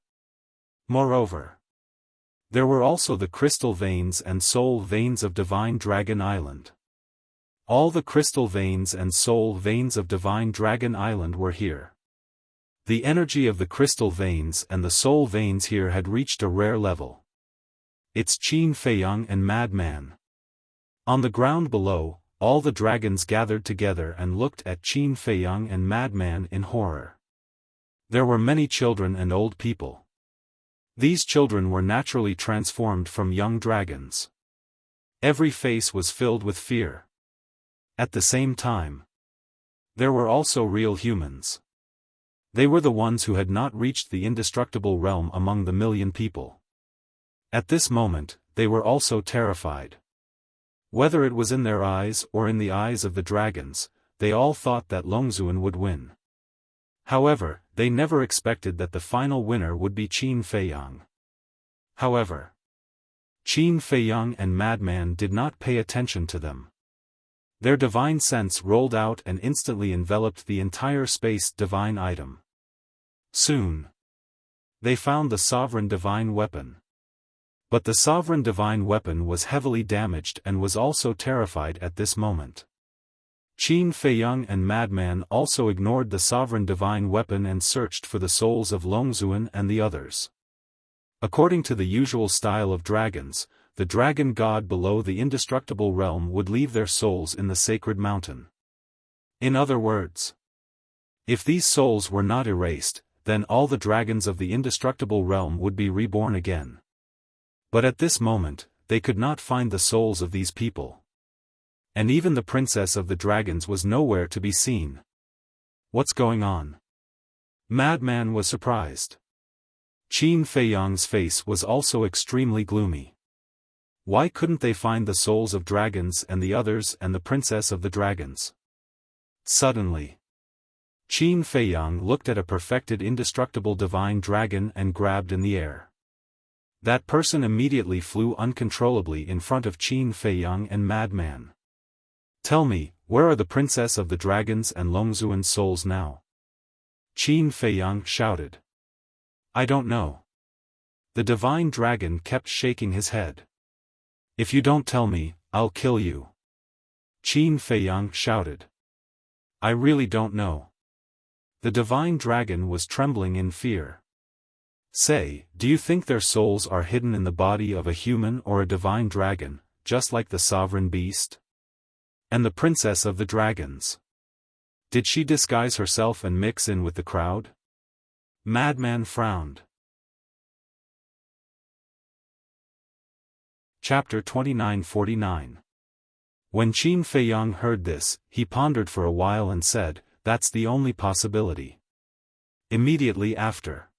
Moreover, There were also the crystal veins and soul veins of Divine Dragon Island. All the crystal veins and soul veins of Divine Dragon Island were here. The energy of the crystal veins and the soul veins here had reached a rare level. It's Qin Feiyang and Madman. On the ground below, all the dragons gathered together and looked at Qin Feiyang and Madman in horror. There were many children and old people. These children were naturally transformed from young dragons. Every face was filled with fear. At the same time, there were also real humans. They were the ones who had not reached the indestructible realm among the million people. At this moment, they were also terrified. Whether it was in their eyes or in the eyes of the dragons, they all thought that Longzuan would win. However, they never expected that the final winner would be Qin Feiyang. However, Qin Feiyang and Madman did not pay attention to them. Their divine sense rolled out and instantly enveloped the entire space divine item. Soon, they found the sovereign divine weapon. But the sovereign divine weapon was heavily damaged and was also terrified at this moment. Qin Feiyang and Madman also ignored the sovereign divine weapon and searched for the souls of Longzuan and the others. According to the usual style of dragons, the dragon god below the indestructible realm would leave their souls in the sacred mountain. In other words, if these souls were not erased, then all the dragons of the indestructible realm would be reborn again. But at this moment, they could not find the souls of these people. And even the princess of the dragons was nowhere to be seen. What's going on? Madman was surprised. Qin Feiyang's face was also extremely gloomy. Why couldn't they find the souls of dragons and the others and the princess of the dragons? Suddenly, Qin Feiyang looked at a perfected indestructible divine dragon and grabbed in the air. That person immediately flew uncontrollably in front of Qin Feiyang and Madman. Tell me, where are the princess of the dragons and Longzuan's souls now? Qin Feiyang shouted. I don't know. The divine dragon kept shaking his head. If you don't tell me, I'll kill you. Qin Feiyang shouted. I really don't know. The divine dragon was trembling in fear. Say, do you think their souls are hidden in the body of a human or a divine dragon, just like the sovereign beast? And the princess of the dragons? Did she disguise herself and mix in with the crowd? Madman frowned. Chapter 2949. When Qin Feiyang heard this, he pondered for a while and said, that's the only possibility. Immediately after,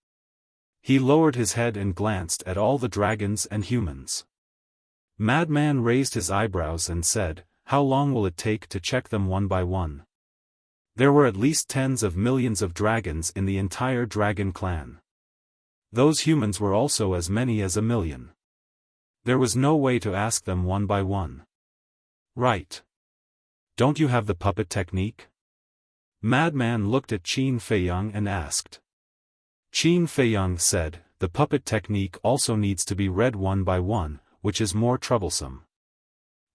he lowered his head and glanced at all the dragons and humans. Madman raised his eyebrows and said, how long will it take to check them one by one? There were at least tens of millions of dragons in the entire dragon clan. Those humans were also as many as 1,000,000. There was no way to ask them one by one. Right. Don't you have the puppet technique? Madman looked at Qin Feiyang and asked. Qin Feiyang said, the puppet technique also needs to be read one by one, which is more troublesome.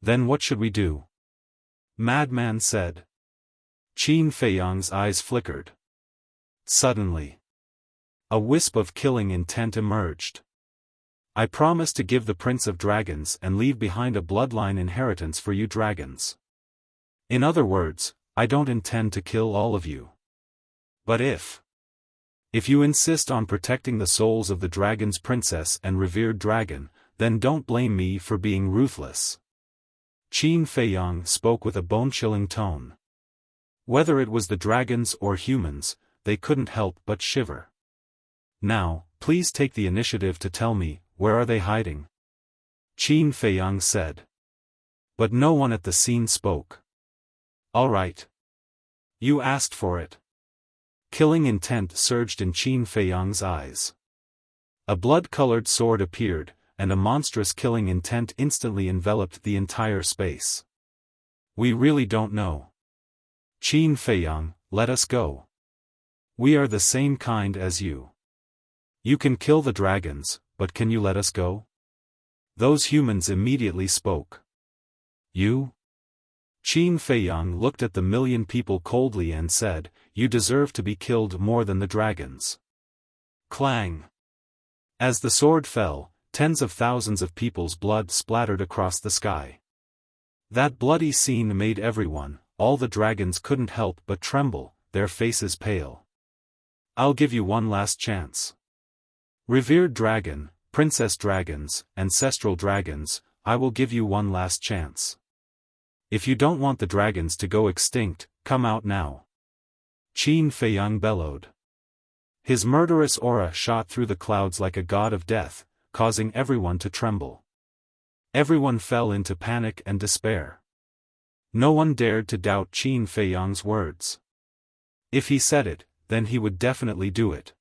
Then what should we do? Madman said. Qin Feiyang's eyes flickered. Suddenly, a wisp of killing intent emerged. I promise to give the Prince of Dragons and leave behind a bloodline inheritance for you dragons. In other words, I don't intend to kill all of you. But if you insist on protecting the souls of the dragon's princess and revered dragon, then don't blame me for being ruthless. Qin Feiyang spoke with a bone-chilling tone. Whether it was the dragons or humans, they couldn't help but shiver. Now, please take the initiative to tell me, where are they hiding? Qin Feiyang said. But no one at the scene spoke. All right. You asked for it. Killing intent surged in Qin Feiyang's eyes. A blood-colored sword appeared, and a monstrous killing intent instantly enveloped the entire space. We really don't know. Qin Feiyang, let us go. We are the same kind as you. You can kill the dragons, but can you let us go? Those humans immediately spoke. You? Qin Feiyang looked at the million people coldly and said, "You deserve to be killed more than the dragons." Clang! As the sword fell, tens of thousands of people's blood splattered across the sky. That bloody scene made everyone, all the dragons couldn't help but tremble, their faces pale. "I'll give you one last chance. Revered dragon, princess dragons, ancestral dragons, I will give you one last chance. If you don't want the dragons to go extinct, come out now." Qin Feiyang bellowed. His murderous aura shot through the clouds like a god of death, causing everyone to tremble. Everyone fell into panic and despair. No one dared to doubt Qin Feiyang's words. If he said it, then he would definitely do it.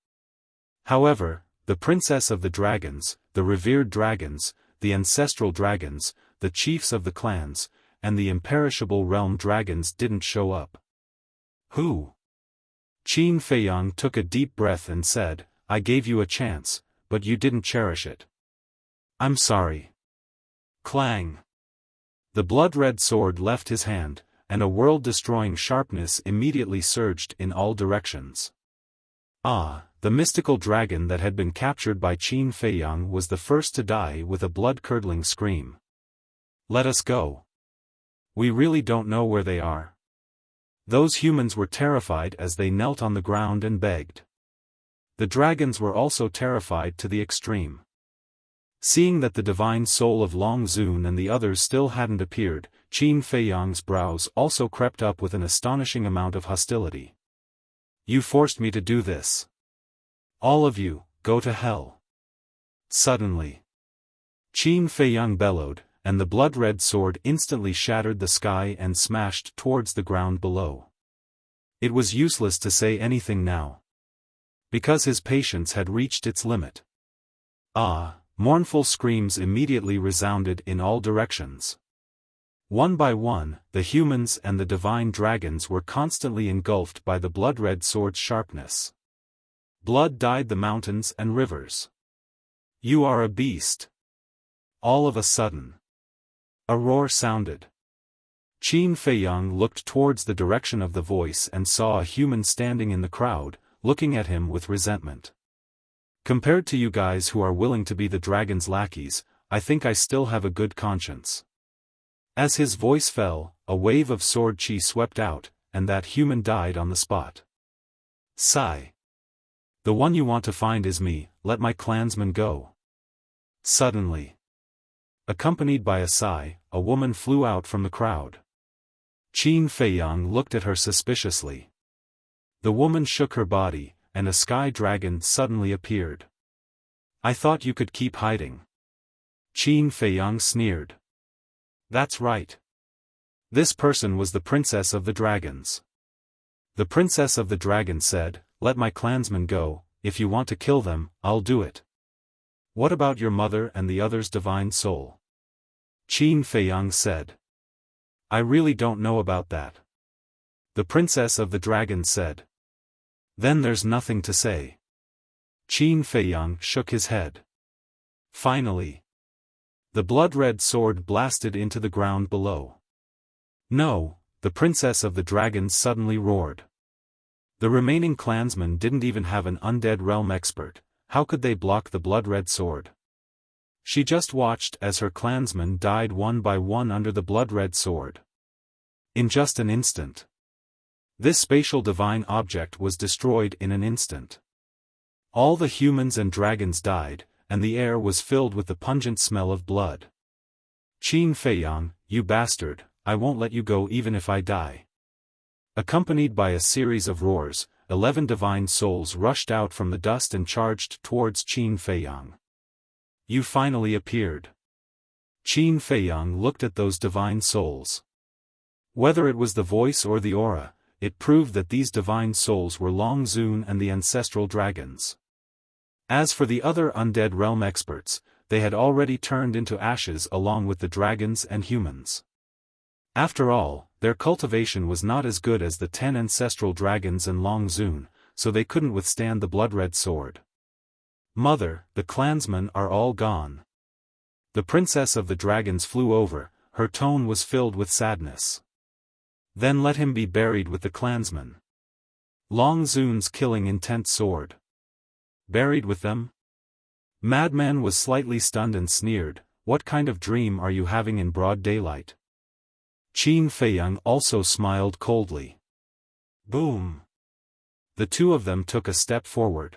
However, the princess of the dragons, the revered dragons, the ancestral dragons, the chiefs of the clans, and the imperishable realm dragons didn't show up. Who? Qin Feiyang took a deep breath and said, "I gave you a chance, but you didn't cherish it. I'm sorry." Clang! The blood-red sword left his hand, and a world-destroying sharpness immediately surged in all directions. The mystical dragon that had been captured by Qin Feiyang was the first to die with a blood-curdling scream. "Let us go. We really don't know where they are." Those humans were terrified as they knelt on the ground and begged. The dragons were also terrified to the extreme. Seeing that the divine soul of Long Zun and the others still hadn't appeared, Qin Feiyang's brows also crept up with an astonishing amount of hostility. "You forced me to do this. All of you, go to hell." Suddenly, Qin Feiyang bellowed, and the blood-red sword instantly shattered the sky and smashed towards the ground below. It was useless to say anything now, because his patience had reached its limit. Mournful screams immediately resounded in all directions. One by one, the humans and the divine dragons were constantly engulfed by the blood-red sword's sharpness. Blood dyed the mountains and rivers. "You are a beast." All of a sudden, a roar sounded. Qin Feiyang looked towards the direction of the voice and saw a human standing in the crowd, looking at him with resentment. "Compared to you guys who are willing to be the dragon's lackeys, I think I still have a good conscience." As his voice fell, a wave of sword chi swept out, and that human died on the spot. Sigh. "The one you want to find is me, let my clansmen go." Suddenly, accompanied by a sigh, a woman flew out from the crowd. Qin Feiyang looked at her suspiciously. The woman shook her body, and a sky dragon suddenly appeared. "I thought you could keep hiding." Qin Feiyang sneered. "That's right. This person was the princess of the dragons." The princess of the dragons said, "Let my clansmen go, if you want to kill them, I'll do it." "What about your mother and the other's divine soul?" Qin Feiyang said. "I really don't know about that." The princess of the dragons said. "Then there's nothing to say." Qin Feiyang shook his head. Finally, the blood-red sword blasted into the ground below. "No," the princess of the dragons suddenly roared. The remaining clansmen didn't even have an undead realm expert, how could they block the blood-red sword? She just watched as her clansmen died one by one under the blood-red sword. In just an instant, this spatial divine object was destroyed in an instant. All the humans and dragons died, and the air was filled with the pungent smell of blood. "Qin Feiyang, you bastard, I won't let you go even if I die." Accompanied by a series of roars, 11 divine souls rushed out from the dust and charged towards Qin Feiyang. "You finally appeared." Qin Feiyang looked at those divine souls. Whether it was the voice or the aura, it proved that these divine souls were Long Zun and the ancestral dragons. As for the other undead realm experts, they had already turned into ashes along with the dragons and humans. After all, their cultivation was not as good as the 10 ancestral dragons and Long Zun, so they couldn't withstand the blood-red sword. "Mother, the clansmen are all gone." The princess of the dragons flew over, her tone was filled with sadness. Then let him be buried with the clansmen. Long Zun's killing intent soared. Buried with them? Madman was slightly stunned and sneered, what kind of dream are you having in broad daylight? Qin Feiyang also smiled coldly. Boom! The two of them took a step forward.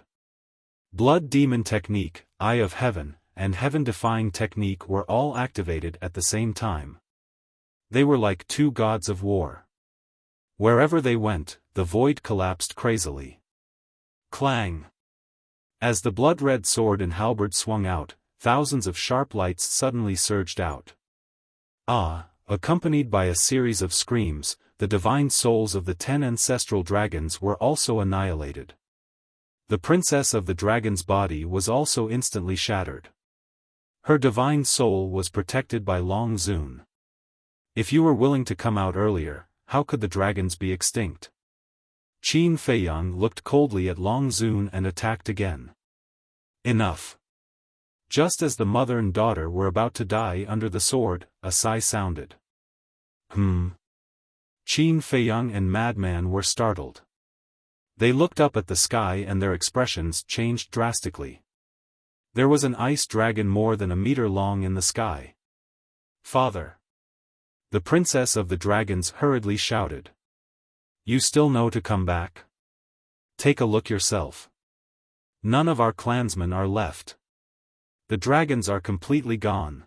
Blood Demon Technique, Eye of Heaven, and Heaven-Defying Technique were all activated at the same time. They were like two gods of war. Wherever they went, the void collapsed crazily. Clang! As the blood-red sword and halberd swung out, thousands of sharp lights suddenly surged out. Accompanied by a series of screams, the divine souls of the 10 ancestral dragons were also annihilated. The princess of the dragon's body was also instantly shattered. Her divine soul was protected by Long Zun. If you were willing to come out earlier, how could the dragons be extinct? Qin Feiyang looked coldly at Long Zun and attacked again. Enough. Just as the mother and daughter were about to die under the sword, a sigh sounded. Qin Feiyang and Madman were startled. They looked up at the sky and their expressions changed drastically. There was an ice dragon more than a meter long in the sky. Father! The princess of the dragons hurriedly shouted. You still know to come back? Take a look yourself. None of our clansmen are left. The dragons are completely gone.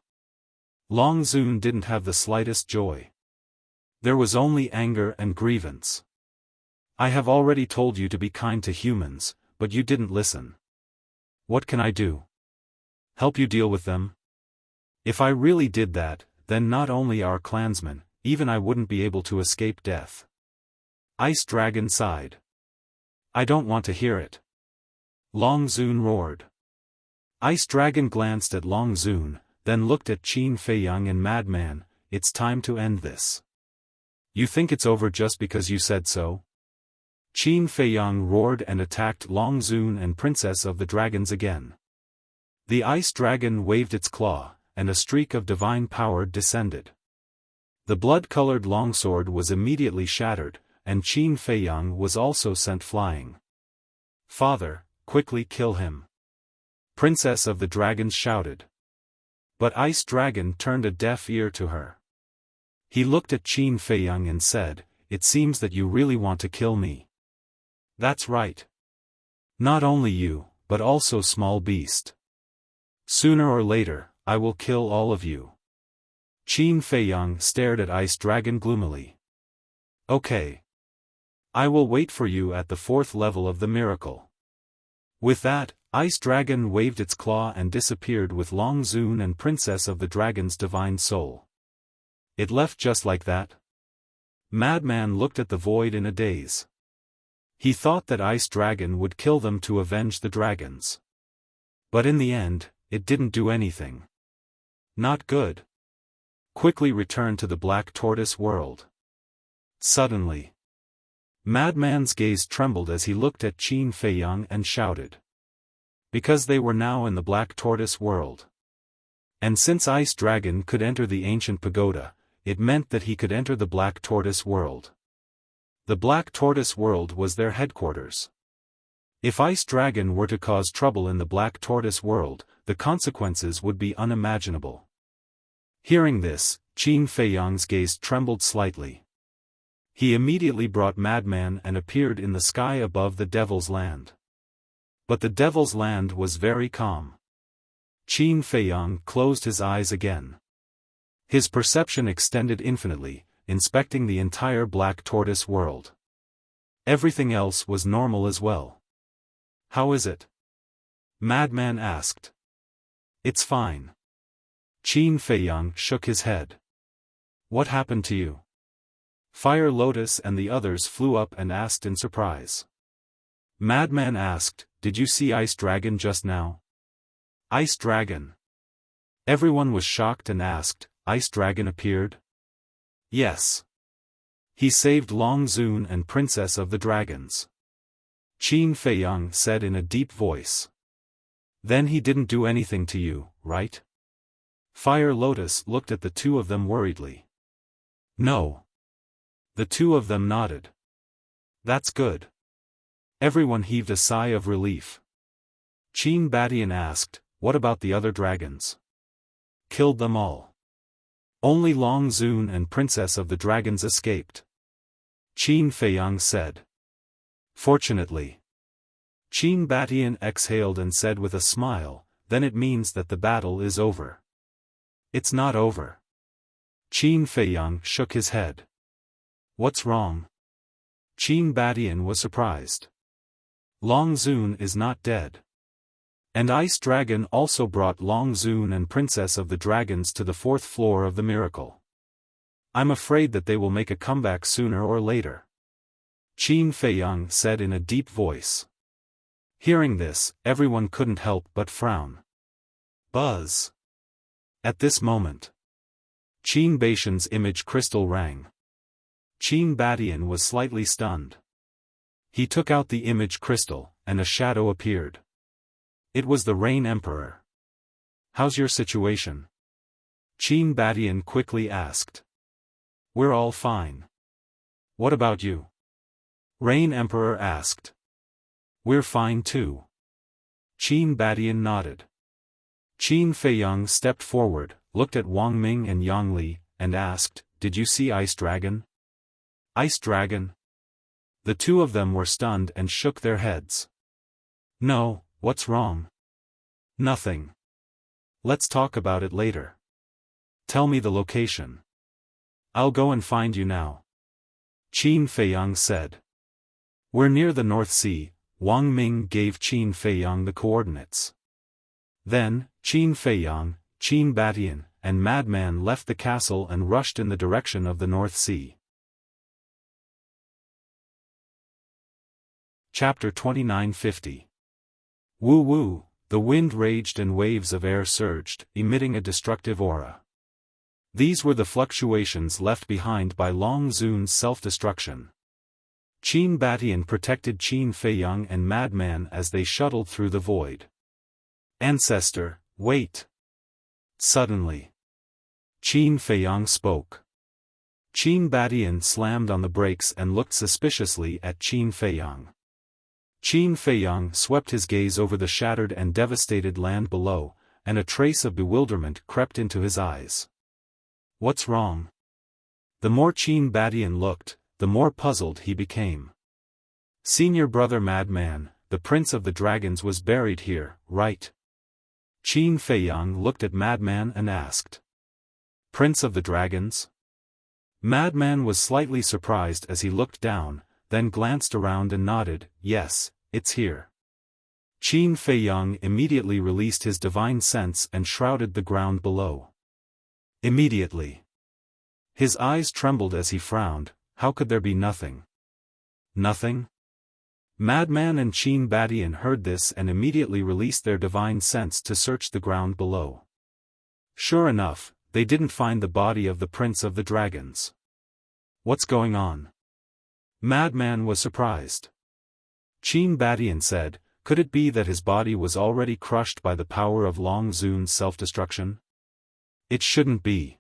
Long Zun didn't have the slightest joy. There was only anger and grievance. I have already told you to be kind to humans, but you didn't listen. What can I do? Help you deal with them? If I really did that, then not only our clansmen, even I wouldn't be able to escape death. Ice Dragon sighed. I don't want to hear it. Long Zun roared. Ice Dragon glanced at Long Zun, then looked at Qin Feiyang and Madman. It's time to end this. You think it's over just because you said so? Qin Feiyang roared and attacked Long Zun and Princess of the Dragons again. The Ice Dragon waved its claw, and a streak of divine power descended. The blood-colored longsword was immediately shattered, and Qin Feiyang was also sent flying. Father, quickly kill him! Princess of the Dragons shouted. But Ice Dragon turned a deaf ear to her. He looked at Qin Feiyang and said, It seems that you really want to kill me. That's right. Not only you, but also small beast. Sooner or later, I will kill all of you. Qin Feiyang stared at Ice Dragon gloomily. Okay. I will wait for you at the 4th level of the miracle. With that, Ice Dragon waved its claw and disappeared with Long Zun and Princess of the Dragon's divine soul. It left just like that? Madman looked at the void in a daze. He thought that Ice Dragon would kill them to avenge the dragons. But in the end, it didn't do anything. Not good. Quickly return to the Black Tortoise world. Suddenly, Madman's gaze trembled as he looked at Qin Feiyang and shouted. Because they were now in the Black Tortoise world. And since Ice Dragon could enter the ancient pagoda, it meant that he could enter the Black Tortoise world. The Black Tortoise world was their headquarters. If Ice Dragon were to cause trouble in the Black Tortoise world, the consequences would be unimaginable. Hearing this, Qin Feiyang's gaze trembled slightly. He immediately brought Madman and appeared in the sky above the Devil's Land. But the Devil's Land was very calm. Qin Feiyang closed his eyes again. His perception extended infinitely, inspecting the entire Black Tortoise world. Everything else was normal as well. How is it? Madman asked. It's fine. Qin Feiyang shook his head. What happened to you? Fire Lotus and the others flew up and asked in surprise. Madman asked, Did you see Ice Dragon just now? Ice Dragon. Everyone was shocked and asked, Ice Dragon appeared? Yes. He saved Long Zun and Princess of the Dragons. Qin Feiyang said in a deep voice. Then he didn't do anything to you, right? Fire Lotus looked at the two of them worriedly. No. The two of them nodded. That's good. Everyone heaved a sigh of relief. Qin Badian asked, what about the other dragons? Killed them all. Only Long Zun and Princess of the Dragons escaped. Qin Feiyang said. Fortunately. Qin Badian exhaled and said with a smile, then it means that the battle is over. It's not over. Qin Feiyang shook his head. What's wrong? Qin Badian was surprised. Long Zun is not dead. And Ice Dragon also brought Long Zun and Princess of the Dragons to the 4th floor of the miracle. I'm afraid that they will make a comeback sooner or later. Qin Feiyang said in a deep voice. Hearing this, everyone couldn't help but frown. Buzz. At this moment, Qin Baishan's image crystal rang. Qin Badian was slightly stunned. He took out the image crystal, and a shadow appeared. It was the Rain Emperor. How's your situation? Qin Badian quickly asked. We're all fine. What about you? Rain Emperor asked. We're fine too. Qin Badian nodded. Qin Feiyang stepped forward, looked at Wang Ming and Yang Li, and asked, Did you see Ice Dragon? Ice Dragon? The two of them were stunned and shook their heads. No, what's wrong? Nothing. Let's talk about it later. Tell me the location. I'll go and find you now. Qin Feiyang said. We're near the North Sea. Wang Ming gave Qin Feiyang the coordinates. Then, Qin Feiyang, Qin Badian, and Madman left the castle and rushed in the direction of the North Sea. Chapter 2950. Woo woo, the wind raged and waves of air surged, emitting a destructive aura. These were the fluctuations left behind by Long Zun's self-destruction. Qin Badian protected Qin Feiyang and Madman as they shuttled through the void. Ancestor, wait. Suddenly, Qin Feiyang spoke. Qin Badian slammed on the brakes and looked suspiciously at Qin Feiyang. Qin Feiyang swept his gaze over the shattered and devastated land below, and a trace of bewilderment crept into his eyes. What's wrong? The more Qin Badian looked, the more puzzled he became. Senior brother Madman, the Prince of the Dragons was buried here, right? Qin Feiyang looked at Madman and asked. Prince of the Dragons? Madman was slightly surprised as he looked down, then glanced around and nodded, yes, it's here. Qin Feiyang immediately released his divine sense and shrouded the ground below. Immediately. His eyes trembled as he frowned. How could there be nothing? Nothing? Madman and Qin Badian heard this and immediately released their divine sense to search the ground below. Sure enough, they didn't find the body of the Prince of the Dragons. What's going on? Madman was surprised. Qin Badian said, could it be that his body was already crushed by the power of Long Zun's self-destruction? It shouldn't be.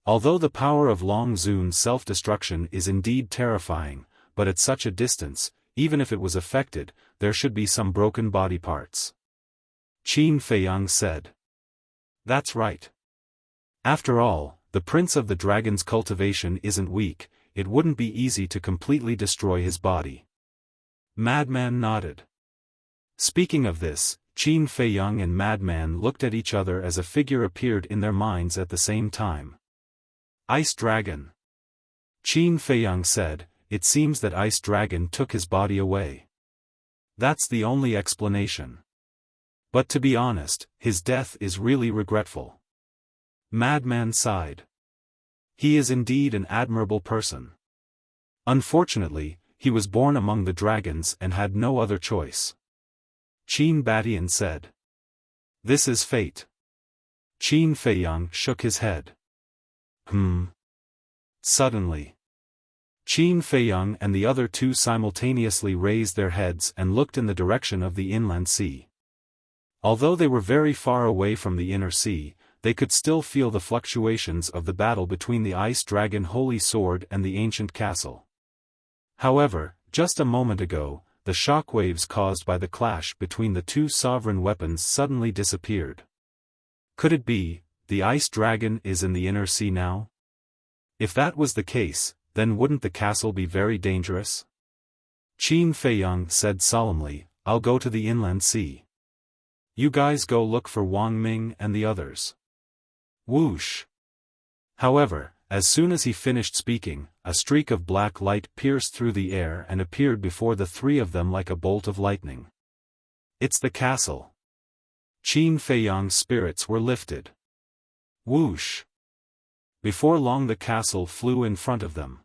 Although the power of Long Zun's self-destruction is indeed terrifying, but at such a distance, even if it was affected, there should be some broken body parts. Qin Feiyang said. That's right. After all, the Prince of the Dragons' cultivation isn't weak, it wouldn't be easy to completely destroy his body. Madman nodded. Speaking of this, Qin Feiyang and Madman looked at each other as a figure appeared in their minds at the same time. Ice Dragon. Qin Feiyang said, it seems that Ice Dragon took his body away. That's the only explanation. But to be honest, his death is really regretful. Madman sighed. He is indeed an admirable person. Unfortunately, he was born among the dragons and had no other choice. Qin Badian said. This is fate. Qin Feiyang shook his head. Suddenly, Qin Feiyang and the other two simultaneously raised their heads and looked in the direction of the inland sea. Although they were very far away from the inner sea, they could still feel the fluctuations of the battle between the Ice Dragon Holy Sword and the ancient castle. However, just a moment ago, the shockwaves caused by the clash between the two sovereign weapons suddenly disappeared. Could it be, the Ice Dragon is in the inner sea now? If that was the case, then wouldn't the castle be very dangerous? Qin Feiyang said solemnly, I'll go to the inland sea. You guys go look for Wang Ming and the others. Whoosh! However, as soon as he finished speaking, a streak of black light pierced through the air and appeared before the three of them like a bolt of lightning. It's the castle. Qin Feiyang's spirits were lifted. Whoosh! Before long the castle flew in front of them.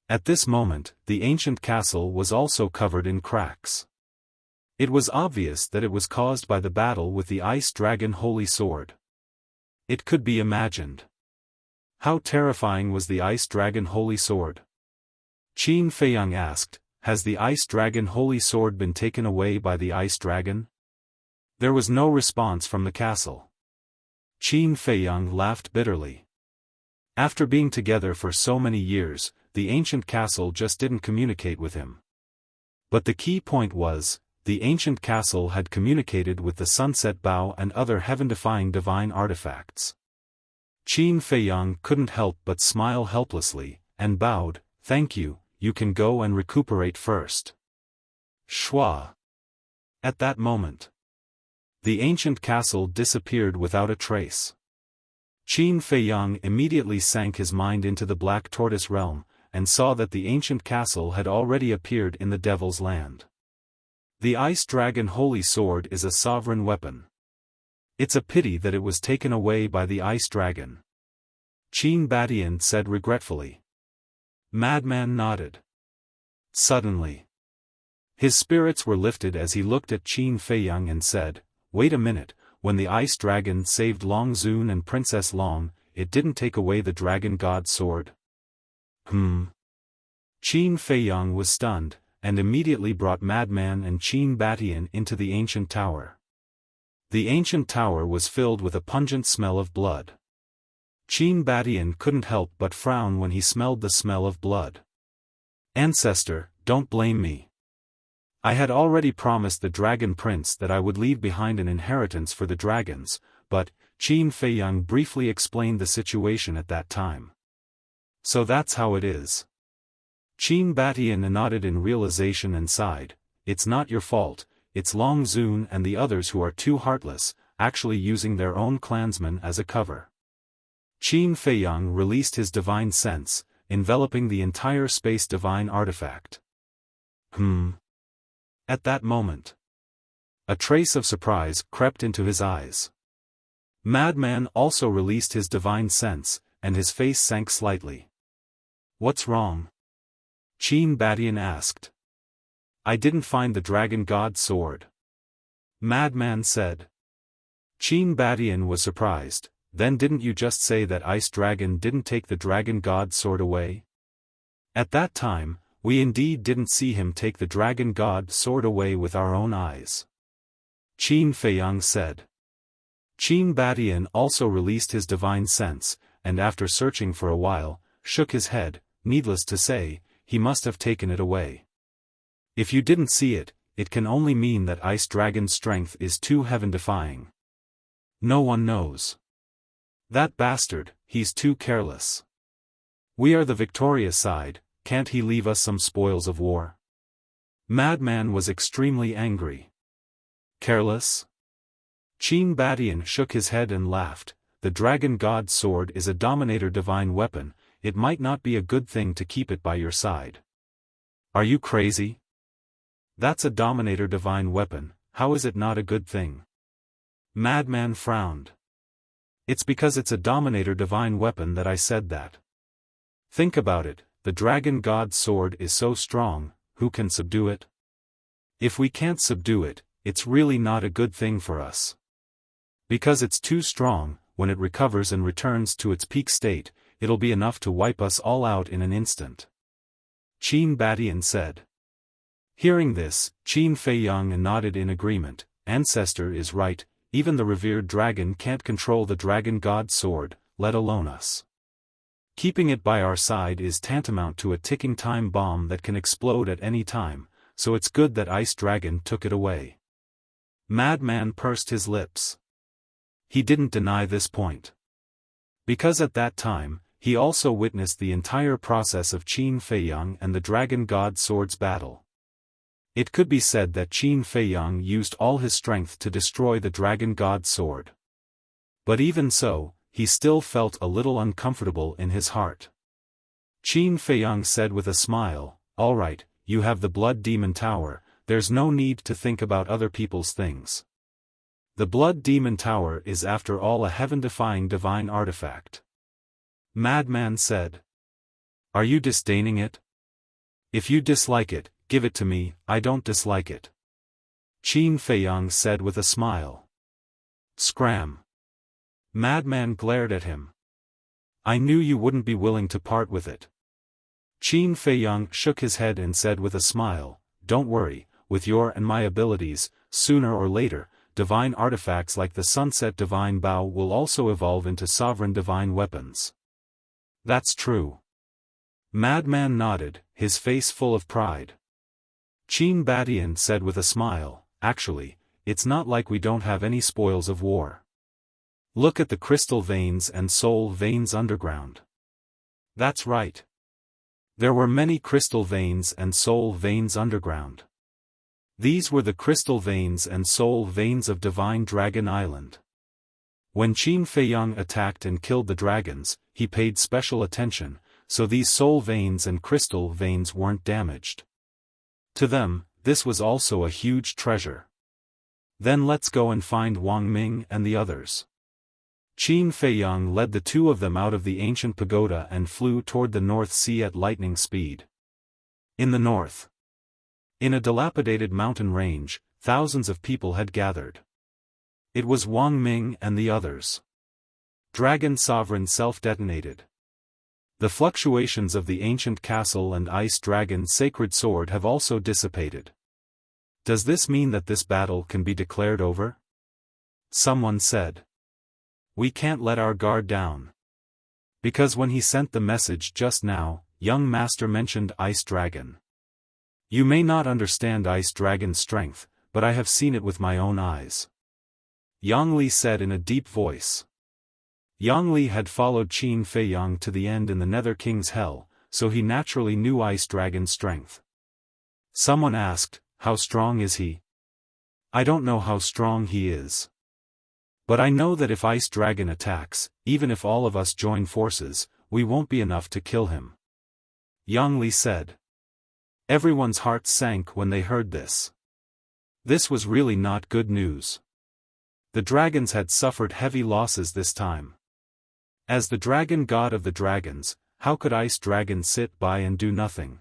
At this moment, the ancient castle was also covered in cracks. It was obvious that it was caused by the battle with the Ice Dragon Holy Sword. It could be imagined. How terrifying was the Ice Dragon Holy Sword? Qin Feiyang asked, has the Ice Dragon Holy Sword been taken away by the Ice Dragon? There was no response from the castle. Qin Feiyang laughed bitterly. After being together for so many years, the ancient castle just didn't communicate with him. But the key point was, the ancient castle had communicated with the Sunset Bow and other heaven-defying divine artifacts. Qin Feiyang couldn't help but smile helplessly, and bowed, thank you, you can go and recuperate first. Shua. At that moment, the ancient castle disappeared without a trace. Qin Feiyang immediately sank his mind into the Black Tortoise realm, and saw that the ancient castle had already appeared in the Devil's Land. The Ice Dragon Holy Sword is a sovereign weapon. It's a pity that it was taken away by the Ice Dragon. Qin Badian said regretfully. Madman nodded. Suddenly, his spirits were lifted as he looked at Qin Feiyang and said, wait a minute, when the Ice Dragon saved Long Zun and Princess Long, it didn't take away the Dragon God Sword? Qin Feiyang was stunned, and immediately brought Madman and Qin Badian into the ancient tower. The ancient tower was filled with a pungent smell of blood. Qin Badian couldn't help but frown when he smelled the smell of blood. Ancestor, don't blame me. I had already promised the Dragon Prince that I would leave behind an inheritance for the dragons, but, Qin Feiyang briefly explained the situation at that time. So that's how it is. Qin Badian nodded in realization and sighed, it's not your fault, it's Long Zun and the others who are too heartless, actually using their own clansmen as a cover. Qin Feiyang released his divine sense, enveloping the entire space divine artifact. At that moment, a trace of surprise crept into his eyes. Madman also released his divine sense, and his face sank slightly. What's wrong? Qin Badian asked. I didn't find the Dragon God Sword. Madman said. Qin Badian was surprised, then didn't you just say that Ice Dragon didn't take the Dragon God Sword away? At that time, we indeed didn't see him take the Dragon God Sword away with our own eyes. Qin Feiyang said. Qin Badian also released his divine sense, and after searching for a while, shook his head, needless to say, he must have taken it away. If you didn't see it, it can only mean that Ice Dragon's strength is too heaven-defying. No one knows. That bastard, he's too careless. We are the victorious side, can't he leave us some spoils of war? Madman was extremely angry. Careless? Qin Badian shook his head and laughed, the Dragon God Sword is a Dominator divine weapon, it might not be a good thing to keep it by your side. Are you crazy? That's a Dominator divine weapon, how is it not a good thing? Madman frowned. It's because it's a Dominator divine weapon that I said that. Think about it, the Dragon God Sword is so strong, who can subdue it? If we can't subdue it, it's really not a good thing for us. Because it's too strong, when it recovers and returns to its peak state, it'll be enough to wipe us all out in an instant. Qin Badian said. Hearing this, Qin Feiyang nodded in agreement, Ancestor is right, even the revered dragon can't control the dragon god's sword, let alone us. Keeping it by our side is tantamount to a ticking time bomb that can explode at any time, so it's good that Ice Dragon took it away. Madman pursed his lips. He didn't deny this point. Because at that time, he also witnessed the entire process of Qin Feiyang and the Dragon God Sword's battle. It could be said that Qin Feiyang used all his strength to destroy the Dragon God Sword. But even so, he still felt a little uncomfortable in his heart. Qin Feiyang said with a smile, "All right, you have the Blood Demon Tower, there's no need to think about other people's things. The Blood Demon Tower is after all a heaven-defying divine artifact." Madman said. "Are you disdaining it? If you dislike it, give it to me, I don't dislike it." Qin Feiyang said with a smile. Scram. Madman glared at him. "I knew you wouldn't be willing to part with it." Qin Feiyang shook his head and said with a smile, "Don't worry, with your and my abilities, sooner or later, divine artifacts like the Sunset Divine Bow will also evolve into sovereign divine weapons." "That's true." Madman nodded, his face full of pride. Qin Badian said with a smile, "Actually, it's not like we don't have any spoils of war. Look at the crystal veins and soul veins underground." "That's right. There were many crystal veins and soul veins underground. These were the crystal veins and soul veins of Divine Dragon Island. When Qin Feiyang attacked and killed the dragons, he paid special attention, so these soul veins and crystal veins weren't damaged. To them, this was also a huge treasure. Then let's go and find Wang Ming and the others." Qin Feiyang led the two of them out of the ancient pagoda and flew toward the North Sea at lightning speed. In the north, in a dilapidated mountain range, thousands of people had gathered. It was Wang Ming and the others. Dragon Sovereign self-detonated. The fluctuations of the ancient castle and Ice Dragon's sacred sword have also dissipated. "Does this mean that this battle can be declared over?" someone said. "We can't let our guard down." Because when he sent the message just now, young master mentioned Ice Dragon. "You may not understand Ice Dragon's strength, but I have seen it with my own eyes," Yang Li said in a deep voice. Yang Li had followed Qin Feiyang to the end in the Nether King's Hell, so he naturally knew Ice Dragon's strength. Someone asked, "How strong is he?" "I don't know how strong he is. But I know that if Ice Dragon attacks, even if all of us join forces, we won't be enough to kill him," Yang Li said. Everyone's hearts sank when they heard this. This was really not good news. The dragons had suffered heavy losses this time. As the dragon god of the dragons, how could Ice Dragon sit by and do nothing?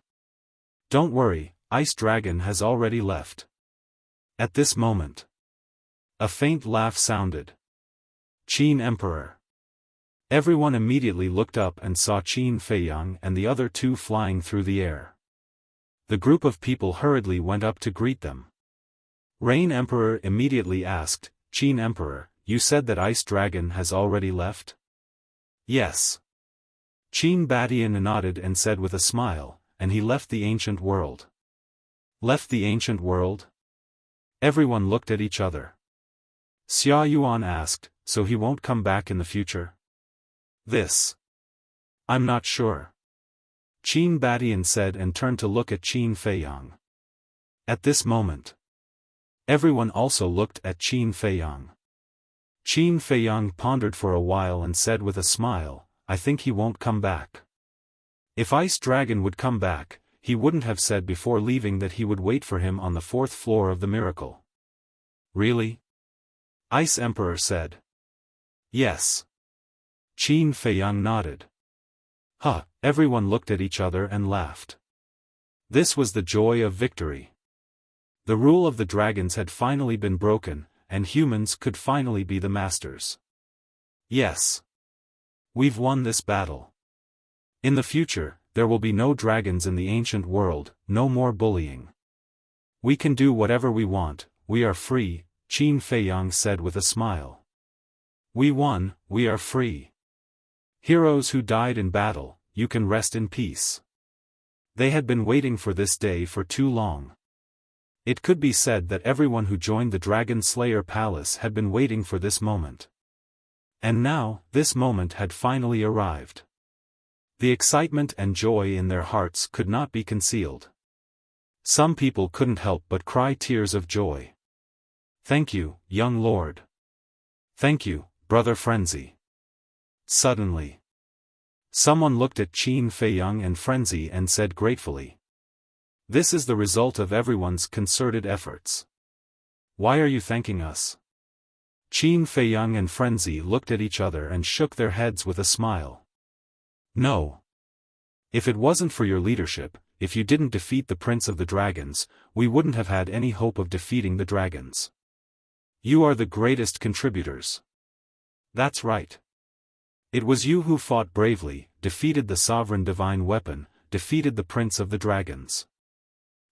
"Don't worry, Ice Dragon has already left." At this moment, a faint laugh sounded. Qin Emperor. Everyone immediately looked up and saw Qin Feiyang and the other two flying through the air. The group of people hurriedly went up to greet them. Rain Emperor immediately asked, "Qin Emperor, you said that Ice Dragon has already left?" "Yes." Qin Badian nodded and said with a smile, "And he left the ancient world." "Left the ancient world?" Everyone looked at each other. Xia Yuan asked, "So he won't come back in the future?" "This. I'm not sure." Qin Badian said and turned to look at Qin Feiyang. At this moment, everyone also looked at Qin Feiyang. Qin Feiyang pondered for a while and said with a smile, "I think he won't come back. If Ice Dragon would come back, he wouldn't have said before leaving that he would wait for him on the 4th floor of the miracle." "Really?" Ice Emperor said. "Yes." Qin Feiyang nodded. "Huh," everyone looked at each other and laughed. This was the joy of victory. The rule of the dragons had finally been broken, and humans could finally be the masters. "Yes. We've won this battle. In the future, there will be no dragons in the ancient world, no more bullying. We can do whatever we want, we are free," Qin Feiyang said with a smile. We won, we are free. Heroes who died in battle, you can rest in peace. They had been waiting for this day for too long. It could be said that everyone who joined the Dragon Slayer Palace had been waiting for this moment. And now, this moment had finally arrived. The excitement and joy in their hearts could not be concealed. Some people couldn't help but cry tears of joy. Thank you, young lord. Thank you, brother Frenzy. Suddenly, someone looked at Qin Feiyang and Frenzy and said gratefully. This is the result of everyone's concerted efforts. Why are you thanking us? Qin Feiyang and Frenzy looked at each other and shook their heads with a smile. No. If it wasn't for your leadership, if you didn't defeat the Prince of the Dragons, we wouldn't have had any hope of defeating the dragons. You are the greatest contributors. That's right. It was you who fought bravely, defeated the sovereign divine weapon, defeated the Prince of the Dragons.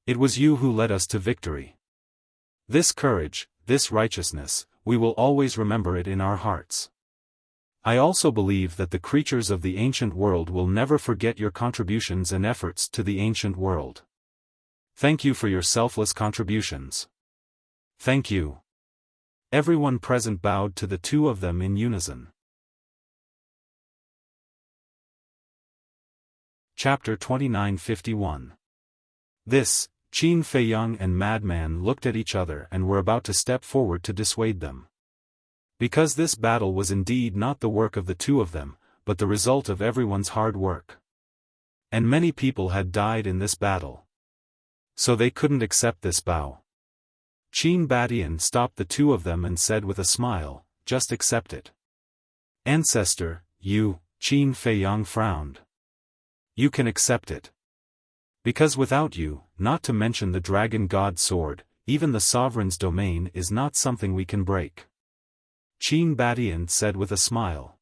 It was you who led us to victory. This courage, this righteousness, we will always remember it in our hearts. I also believe that the creatures of the ancient world will never forget your contributions and efforts to the ancient world. Thank you for your selfless contributions. Thank you. Everyone present bowed to the two of them in unison. Chapter 29:51. This, Qin Feiyang and Madman looked at each other and were about to step forward to dissuade them. Because this battle was indeed not the work of the two of them, but the result of everyone's hard work. And many people had died in this battle. So they couldn't accept this bow. Qin Badian stopped the two of them and said with a smile, just accept it. Ancestor, you, Qin Feiyang frowned. You can accept it. Because without you, not to mention the Dragon God Sword, even the Sovereign's domain is not something we can break. Qin Badian said with a smile.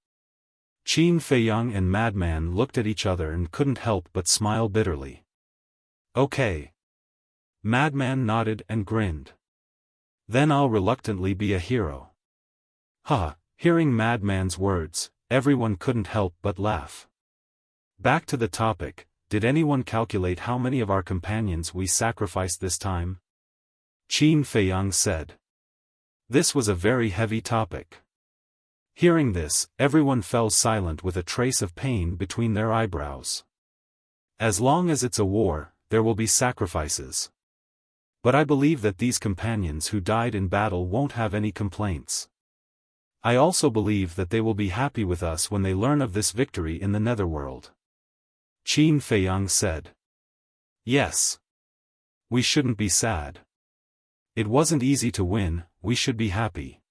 Qin Feiyang and Madman looked at each other and couldn't help but smile bitterly. Okay. Madman nodded and grinned. Then I'll reluctantly be a hero. Ha! Hearing Madman's words, everyone couldn't help but laugh. Back to the topic, did anyone calculate how many of our companions we sacrificed this time? Qin Feiyang said. This was a very heavy topic. Hearing this, everyone fell silent with a trace of pain between their eyebrows. As long as it's a war, there will be sacrifices. But I believe that these companions who died in battle won't have any complaints. I also believe that they will be happy with us when they learn of this victory in the netherworld. Qin Feiyang said. Yes. We shouldn't be sad. It wasn't easy to win, we should be happy.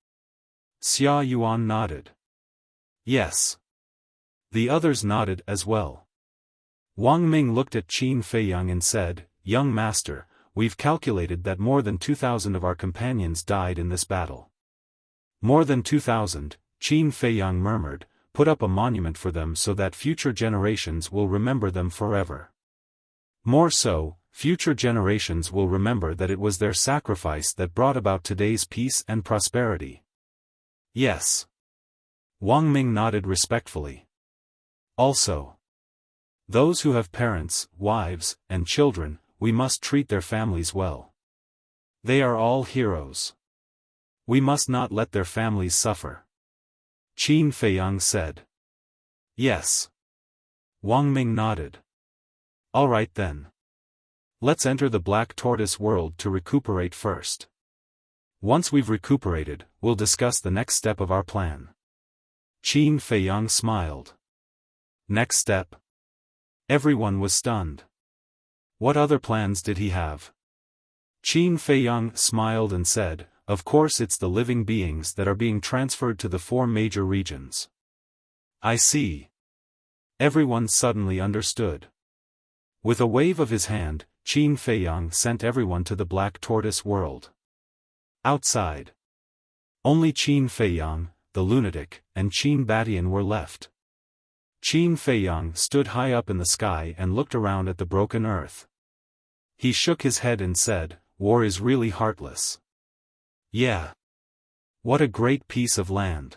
Xia Yuan nodded. Yes. The others nodded as well. Wang Ming looked at Qin Feiyang and said, Young master, we've calculated that more than 2,000 of our companions died in this battle. More than 2,000, Qin Feiyang murmured, put up a monument for them so that future generations will remember them forever. More so, future generations will remember that it was their sacrifice that brought about today's peace and prosperity. Yes. Wang Ming nodded respectfully. Also, those who have parents, wives, and children, we must treat their families well. They are all heroes. We must not let their families suffer. Qin Feiyang said. Yes. Wang Ming nodded. All right then. Let's enter the Black Tortoise world to recuperate first. Once we've recuperated, we'll discuss the next step of our plan. Qin Feiyang smiled. Next step? Everyone was stunned. What other plans did he have? Qin Feiyang smiled and said, of course it's the living beings that are being transferred to the 4 major regions. I see. Everyone suddenly understood. With a wave of his hand, Qin Feiyang sent everyone to the Black Tortoise world. Outside, only Qin Feiyang, the lunatic, and Qin Badian were left. Qin Feiyang stood high up in the sky and looked around at the broken earth. He shook his head and said, war is really heartless. Yeah. What a great piece of land.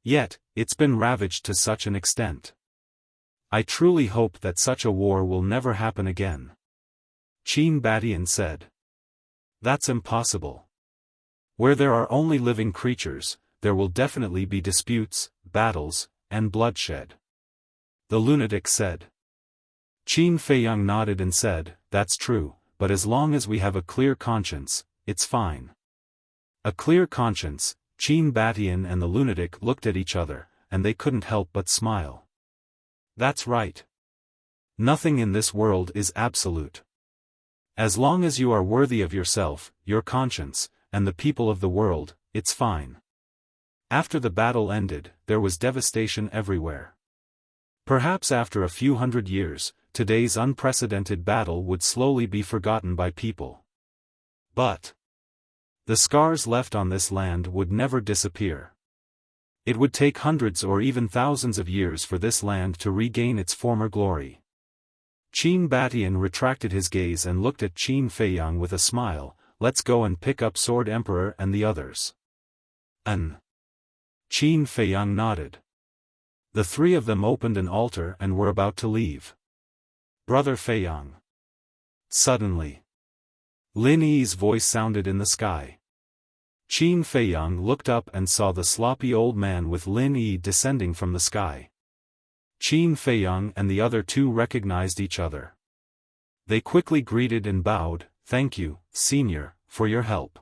Yet, it's been ravaged to such an extent. I truly hope that such a war will never happen again. Qin Batian said. That's impossible. Where there are only living creatures, there will definitely be disputes, battles, and bloodshed. The lunatic said. Qin Feiyang nodded and said, that's true, but as long as we have a clear conscience, it's fine. A clear conscience. Qin Batian and the lunatic looked at each other, and they couldn't help but smile. That's right. Nothing in this world is absolute. As long as you are worthy of yourself, your conscience, and the people of the world, it's fine. After the battle ended, there was devastation everywhere. Perhaps after a few hundred years, today's unprecedented battle would slowly be forgotten by people. But the scars left on this land would never disappear. It would take hundreds or even thousands of years for this land to regain its former glory. Qin Batian retracted his gaze and looked at Qin Feiyang with a smile. Let's go and pick up Sword Emperor and the others. Qin Feiyang nodded. The three of them opened an altar and were about to leave. Brother Feiyang. Suddenly, Lin Yi's voice sounded in the sky. Qin Feiyang looked up and saw the sloppy old man with Lin Yi descending from the sky. Qin Feiyang and the other two recognized each other. They quickly greeted and bowed. Thank you, Senior, for your help.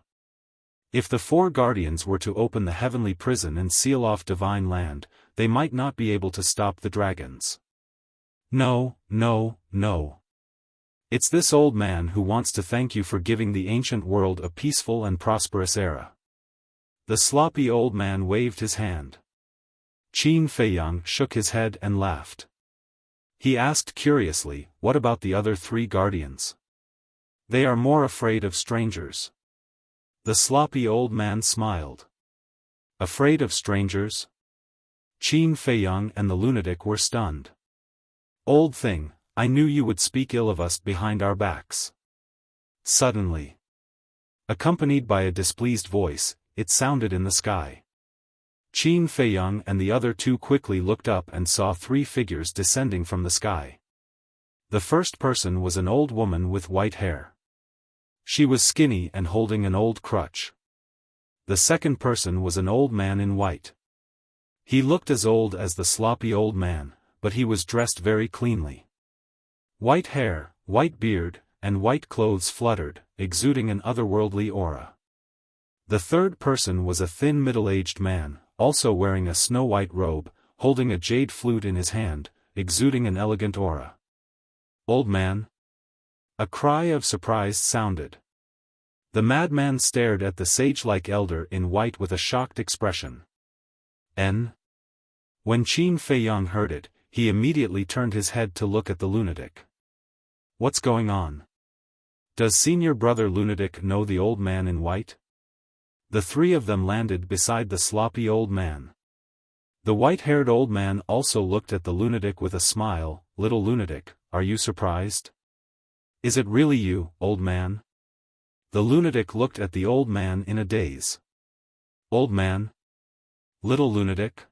If the four guardians were to open the heavenly prison and seal off divine land, they might not be able to stop the dragons. No, no, no. It's this old man who wants to thank you for giving the ancient world a peaceful and prosperous era. The sloppy old man waved his hand. Qin Feiyang shook his head and laughed. He asked curiously, what about the other three guardians? They are more afraid of strangers. The sloppy old man smiled. Afraid of strangers? Qin Feiyang and the lunatic were stunned. Old thing, I knew you would speak ill of us behind our backs. Suddenly, accompanied by a displeased voice, it sounded in the sky. Qin Feiyang and the other two quickly looked up and saw three figures descending from the sky. The first person was an old woman with white hair. She was skinny and holding an old crutch. The second person was an old man in white. He looked as old as the sloppy old man, but he was dressed very cleanly. White hair, white beard, and white clothes fluttered, exuding an otherworldly aura. The third person was a thin middle-aged man, also wearing a snow-white robe, holding a jade flute in his hand, exuding an elegant aura. Old man? A cry of surprise sounded. The madman stared at the sage-like elder in white with a shocked expression. When Qin Feiyang heard it, he immediately turned his head to look at the lunatic. What's going on? Does senior brother lunatic know the old man in white? The three of them landed beside the sloppy old man. The white-haired old man also looked at the lunatic with a smile. Little lunatic, are you surprised? Is it really you, old man? The lunatic looked at the old man in a daze. Old man? Little lunatic?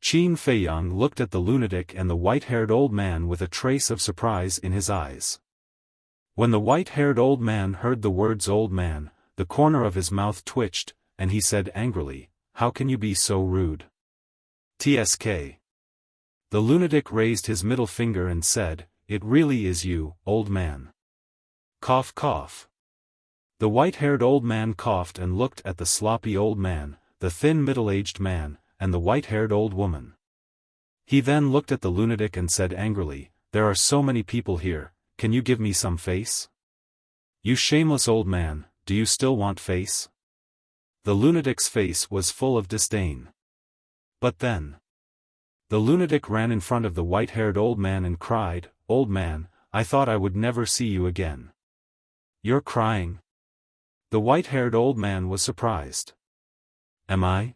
Qin Feiyang looked at the lunatic and the white-haired old man with a trace of surprise in his eyes. When the white-haired old man heard the words old man, the corner of his mouth twitched, and he said angrily, how can you be so rude? TSK. The lunatic raised his middle finger and said, it really is you, old man. Cough cough. The white-haired old man coughed and looked at the sloppy old man, the thin middle-aged man, and the white-haired old woman. He then looked at the lunatic and said angrily, there are so many people here, can you give me some face? You shameless old man, do you still want face? The lunatic's face was full of disdain. But then, the lunatic ran in front of the white-haired old man and cried, old man, I thought I would never see you again. You're crying? The white-haired old man was surprised. Am I?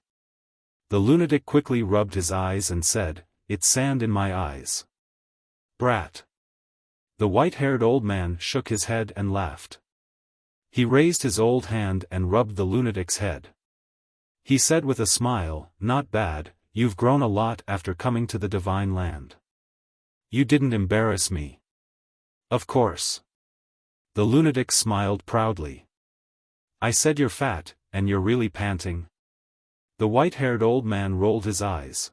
The lunatic quickly rubbed his eyes and said, it's sand in my eyes. Brat. The white-haired old man shook his head and laughed. He raised his old hand and rubbed the lunatic's head. He said with a smile, "Not bad, you've grown a lot after coming to the divine land. You didn't embarrass me." "Of course." The lunatic smiled proudly. "I said you're fat, and you're really panting." The white-haired old man rolled his eyes.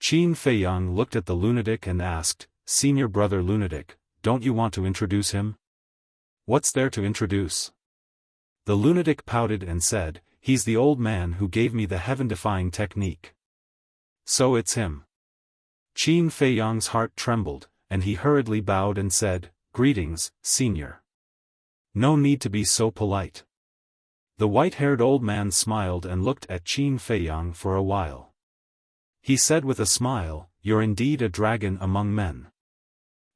Qin Feiyang looked at the lunatic and asked, "Senior brother lunatic, don't you want to introduce him?" "What's there to introduce?" The lunatic pouted and said, "He's the old man who gave me the heaven-defying technique." "So it's him." Qin Feiyang's heart trembled, and he hurriedly bowed and said, "Greetings, senior. No need to be so polite." The white-haired old man smiled and looked at Qin Feiyang for a while. He said with a smile, "You're indeed a dragon among men.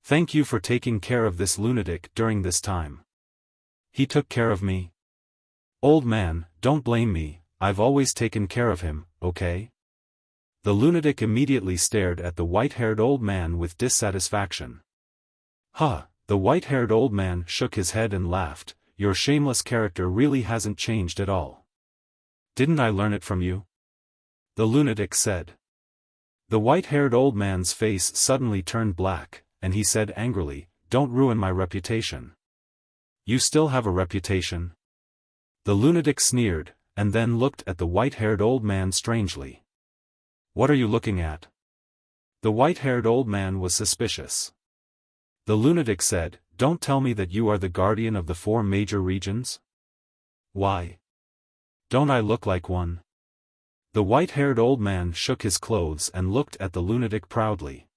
Thank you for taking care of this lunatic during this time." "He took care of me?" "Old man, don't blame me, I've always taken care of him, okay?" The lunatic immediately stared at the white-haired old man with dissatisfaction. "Huh," the white-haired old man shook his head and laughed, "your shameless character really hasn't changed at all." "Didn't I learn it from you?" the lunatic said. The white-haired old man's face suddenly turned black, and he said angrily, "Don't ruin my reputation." "You still have a reputation?" The lunatic sneered, and then looked at the white-haired old man strangely. "What are you looking at?" The white-haired old man was suspicious. The lunatic said, "Don't tell me that you are the guardian of the 4 major regions?" "Why? Don't I look like one?" The white-haired old man shook his clothes and looked at the lunatic proudly.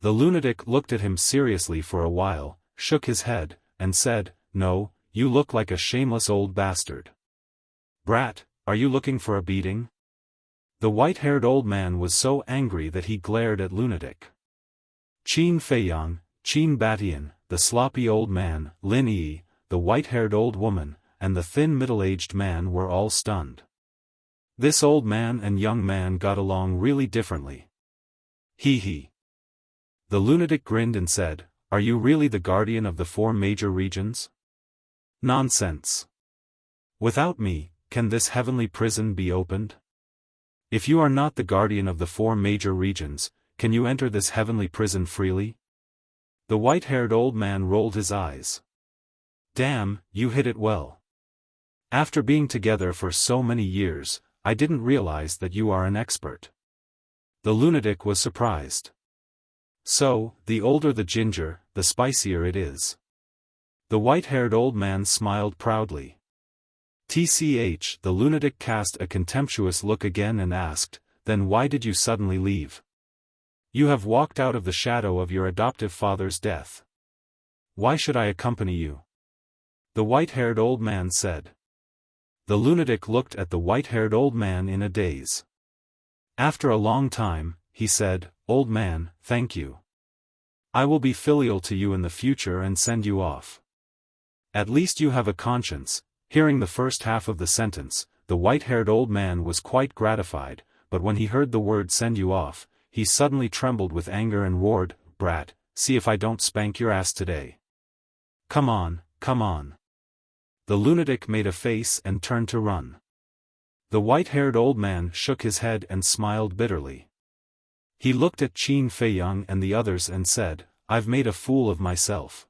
The lunatic looked at him seriously for a while, shook his head, and said, "No, you look like a shameless old bastard." "Brat, are you looking for a beating?" The white-haired old man was so angry that he glared at lunatic. Qin Feiyang, Qin Batian, the sloppy old man, Lin Yi, the white-haired old woman, and the thin middle-aged man were all stunned. This old man and young man got along really differently. He. The lunatic grinned and said, "Are you really the guardian of the 4 major regions?" "Nonsense. Without me, can this heavenly prison be opened? If you are not the guardian of the 4 major regions, can you enter this heavenly prison freely?" The white-haired old man rolled his eyes. "Damn, you hit it well. After being together for so many years, I didn't realize that you are an expert." The lunatic was surprised. "So, the older the ginger, the spicier it is." The white-haired old man smiled proudly. The lunatic cast a contemptuous look again and asked, "Then why did you suddenly leave? You have walked out of the shadow of your adoptive father's death. Why should I accompany you?" The white-haired old man said. The lunatic looked at the white-haired old man in a daze. After a long time, he said, "Old man, thank you. I will be filial to you in the future and send you off. At least you have a conscience." Hearing the first half of the sentence, the white-haired old man was quite gratified, but when he heard the word "send you off," he suddenly trembled with anger and roared, "Brat, see if I don't spank your ass today. Come on, come on." The lunatic made a face and turned to run. The white-haired old man shook his head and smiled bitterly. He looked at Qin Feiyang and the others and said, "I've made a fool of myself.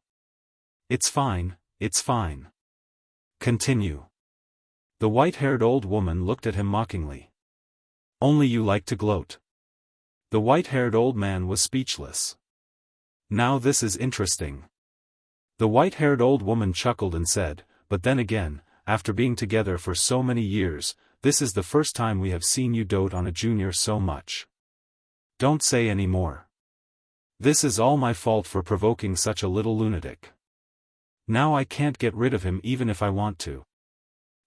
It's fine, it's fine. Continue." The white-haired old woman looked at him mockingly. "Only you like to gloat." The white-haired old man was speechless. "Now this is interesting." The white-haired old woman chuckled and said, "But then again, after being together for so many years, this is the first time we have seen you dote on a junior so much. Don't say any more. This is all my fault for provoking such a little lunatic. Now I can't get rid of him even if I want to."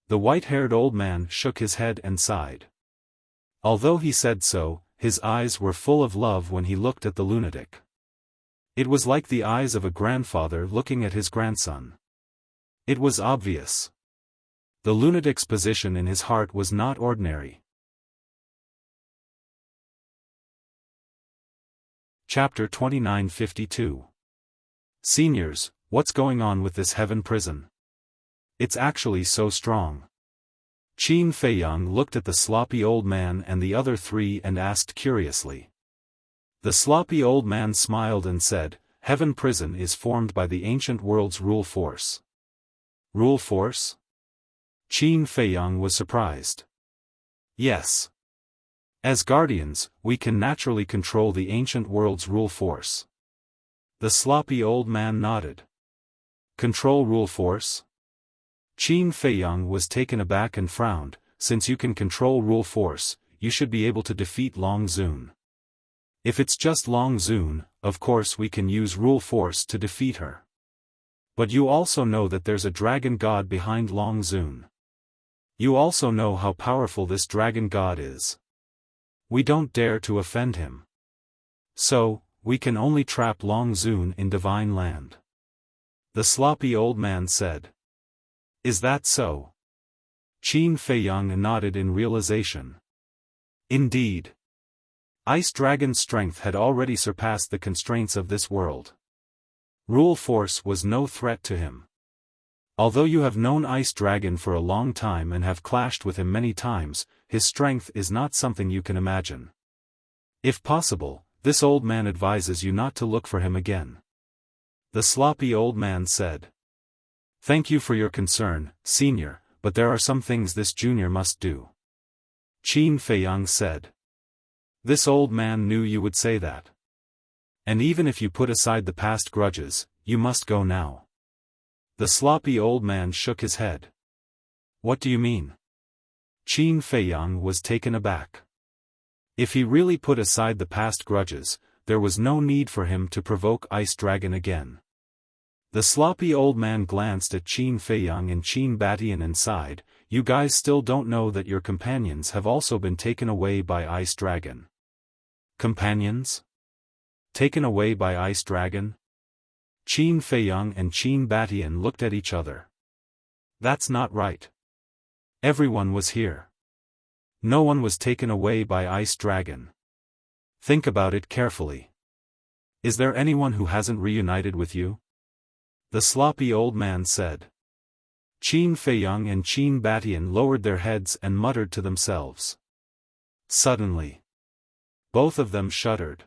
The white-haired old man shook his head and sighed. Although he said so, his eyes were full of love when he looked at the lunatic. It was like the eyes of a grandfather looking at his grandson. It was obvious. The lunatic's position in his heart was not ordinary. Chapter 2952. Seniors, what's going on with this heaven prison? It's actually so strong. Qin Feiyang looked at the sloppy old man and the other three and asked curiously. The sloppy old man smiled and said, Heaven Prison is formed by the ancient world's rule force. Rule force? Qin Feiyang was surprised. Yes. As guardians, we can naturally control the ancient world's rule force. The sloppy old man nodded. Control rule force? Qin Feiyang was taken aback and frowned. Since you can control rule force, you should be able to defeat Long Zun. If it's just Long Zun, of course we can use rule force to defeat her. But you also know that there's a dragon god behind Long Zun. You also know how powerful this dragon god is. We don't dare to offend him. So, we can only trap Long Zun in Divine Land. The sloppy old man said. Is that so? Qin Feiyang nodded in realization. Indeed. Ice Dragon's strength had already surpassed the constraints of this world. Rule force was no threat to him. Although you have known Ice Dragon for a long time and have clashed with him many times, his strength is not something you can imagine. If possible, this old man advises you not to look for him again. The sloppy old man said. Thank you for your concern, senior, but there are some things this junior must do. Qin Feiyang said. This old man knew you would say that. And even if you put aside the past grudges, you must go now. The sloppy old man shook his head. What do you mean? Qin Feiyang was taken aback. If he really put aside the past grudges, there was no need for him to provoke Ice Dragon again. The sloppy old man glanced at Qin Feiyang and Qin Batian and sighed, You guys still don't know that your companions have also been taken away by Ice Dragon. Companions? Taken away by Ice Dragon? Qin Feiyang and Qin Batian looked at each other. That's not right. Everyone was here. No one was taken away by Ice Dragon. Think about it carefully. Is there anyone who hasn't reunited with you? The sloppy old man said. Qin Feiyang and Qin Batian lowered their heads and muttered to themselves. Suddenly, both of them shuddered.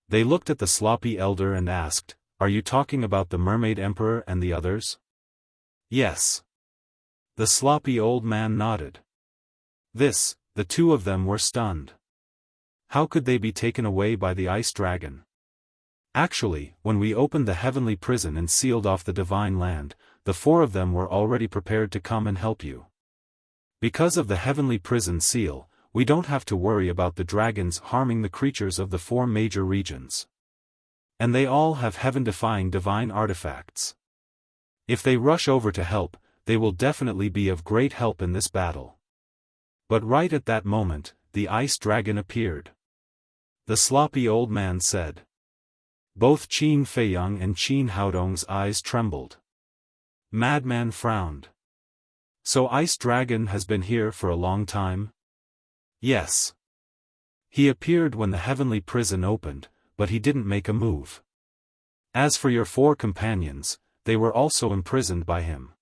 They looked at the sloppy elder and asked, Are you talking about the Mermaid Emperor and the others? Yes. The sloppy old man nodded. The two of them were stunned. How could they be taken away by the Ice Dragon? Actually, when we opened the heavenly prison and sealed off the Divine Land, the four of them were already prepared to come and help you. Because of the heavenly prison seal, we don't have to worry about the dragons harming the creatures of the four major regions. And they all have heaven-defying divine artifacts. If they rush over to help, they will definitely be of great help in this battle. But right at that moment, the Ice Dragon appeared. The sloppy old man said. Both Qin Feiyang and Qin Haodong's eyes trembled. Madman frowned. So Ice Dragon has been here for a long time? Yes. He appeared when the heavenly prison opened, but he didn't make a move. As for your four companions, they were also imprisoned by him.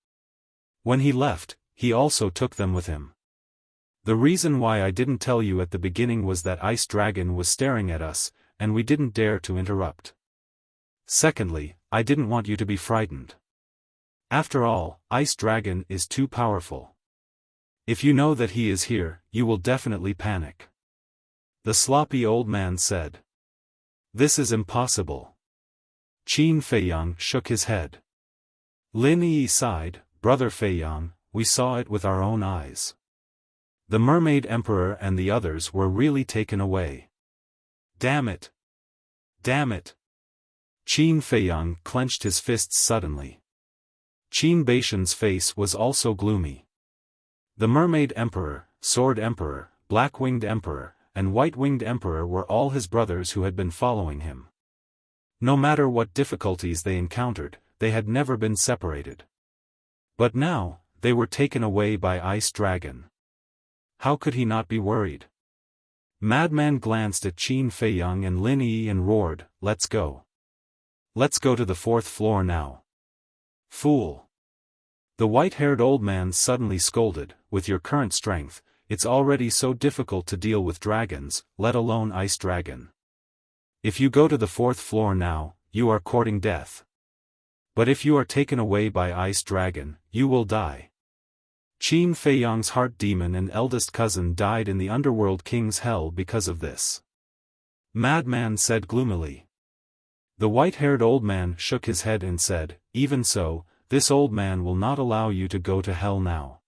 When he left, he also took them with him. The reason why I didn't tell you at the beginning was that Ice Dragon was staring at us, and we didn't dare to interrupt. Secondly, I didn't want you to be frightened. After all, Ice Dragon is too powerful. If you know that he is here, you will definitely panic. The sloppy old man said. This is impossible. Qin Feiyang shook his head. Lin Yi sighed, Brother Feiyang, we saw it with our own eyes. The Mermaid Emperor and the others were really taken away. Damn it! Damn it! Qin Feiyang clenched his fists suddenly. Qin Baishan's face was also gloomy. The Mermaid Emperor, Sword Emperor, Black-Winged Emperor, and White-Winged Emperor were all his brothers who had been following him. No matter what difficulties they encountered, they had never been separated. But now, they were taken away by Ice Dragon. How could he not be worried? Madman glanced at Qin Feiyang and Lin Yi and roared, Let's go. Let's go to the 4th floor now. Fool. The white-haired old man suddenly scolded, with your current strength, it's already so difficult to deal with dragons, let alone ice dragon. If you go to the 4th floor now, you are courting death. But if you are taken away by ice dragon, you will die. Qin Feiyang's heart demon and eldest cousin died in the underworld king's hell because of this. Madman said gloomily. The white-haired old man shook his head and said, even so, this old man will not allow you to go to hell now.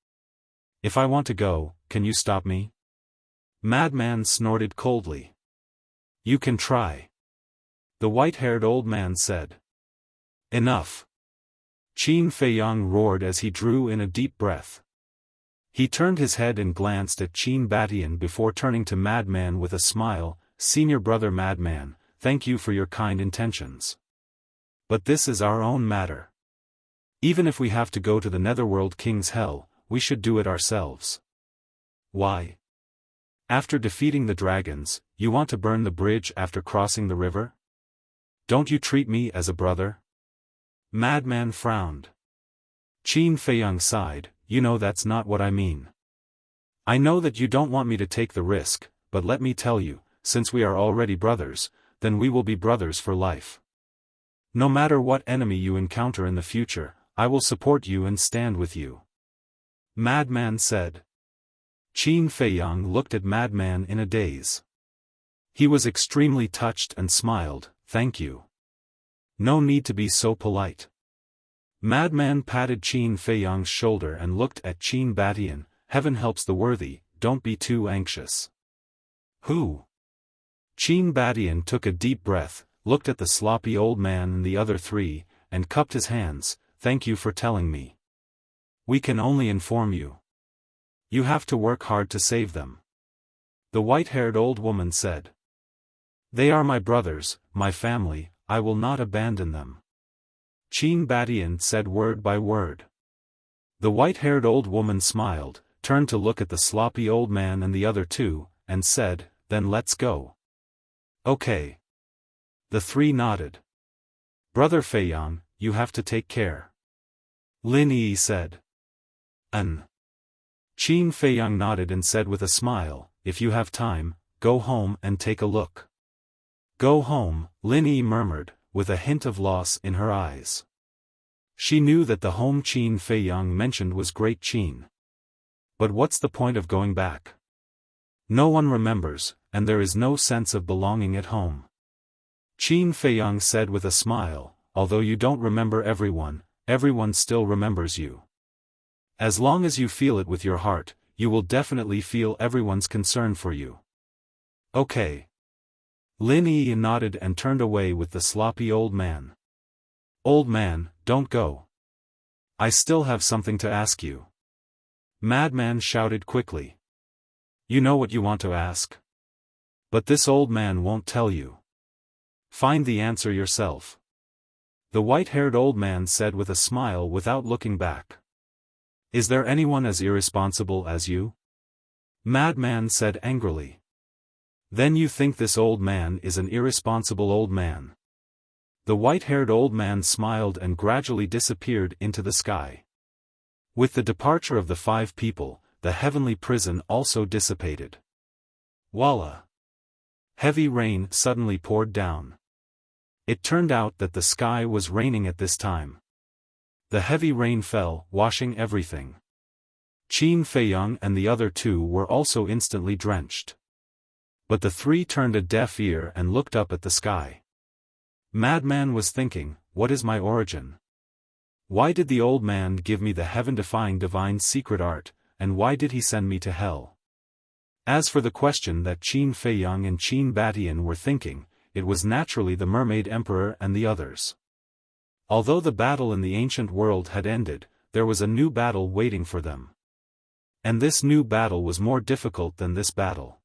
If I want to go, can you stop me? Madman snorted coldly. You can try. The white-haired old man said. Enough. Qin Feiyang roared as he drew in a deep breath. He turned his head and glanced at Qin Batian before turning to Madman with a smile, Senior brother Madman, thank you for your kind intentions. But this is our own matter. Even if we have to go to the Netherworld King's hell, we should do it ourselves. Why? After defeating the dragons, you want to burn the bridge after crossing the river? Don't you treat me as a brother? Madman frowned. Qin Feiyang sighed, you know that's not what I mean. I know that you don't want me to take the risk, but let me tell you, since we are already brothers, then we will be brothers for life. No matter what enemy you encounter in the future, I will support you and stand with you. Madman said. Qin Feiyang looked at Madman in a daze. He was extremely touched and smiled, thank you. No need to be so polite. Madman patted Qin Feiyang's shoulder and looked at Qin Batian, heaven helps the worthy, don't be too anxious. Who? Qin Batian took a deep breath, looked at the sloppy old man and the other three, and cupped his hands, thank you for telling me. We can only inform you. You have to work hard to save them. The white-haired old woman said. They are my brothers, my family, I will not abandon them. Qin Batian said word by word. The white-haired old woman smiled, turned to look at the sloppy old man and the other two, and said, then let's go. Okay. The three nodded. Brother Feiyang, you have to take care. Lin Yi said. Qin Feiyang nodded and said with a smile, if you have time, go home and take a look. Go home, Lin Yi murmured, with a hint of loss in her eyes. She knew that the home Qin Feiyang mentioned was Great Qin. But what's the point of going back? No one remembers, and there is no sense of belonging at home. Qin Feiyang said with a smile, although you don't remember everyone, everyone still remembers you. As long as you feel it with your heart, you will definitely feel everyone's concern for you. Okay. Lin Yi nodded and turned away with the sloppy old man. Old man, don't go. I still have something to ask you. Madman shouted quickly. You know what you want to ask? But this old man won't tell you. Find the answer yourself. The white-haired old man said with a smile without looking back. Is there anyone as irresponsible as you? Madman said angrily. Then you think this old man is an irresponsible old man? The white-haired old man smiled and gradually disappeared into the sky. With the departure of the 5 people, the heavenly prison also dissipated. Voila! Heavy rain suddenly poured down. It turned out that the sky was raining at this time. The heavy rain fell, washing everything. Qin Feiyang and the other 2 were also instantly drenched. But the 3 turned a deaf ear and looked up at the sky. Madman was thinking, what is my origin? Why did the old man give me the heaven-defying divine secret art, and why did he send me to hell? As for the question that Qin Feiyang and Qin Batian were thinking, it was naturally the Mermaid Emperor and the others. Although the battle in the ancient world had ended, there was a new battle waiting for them. And this new battle was more difficult than this battle.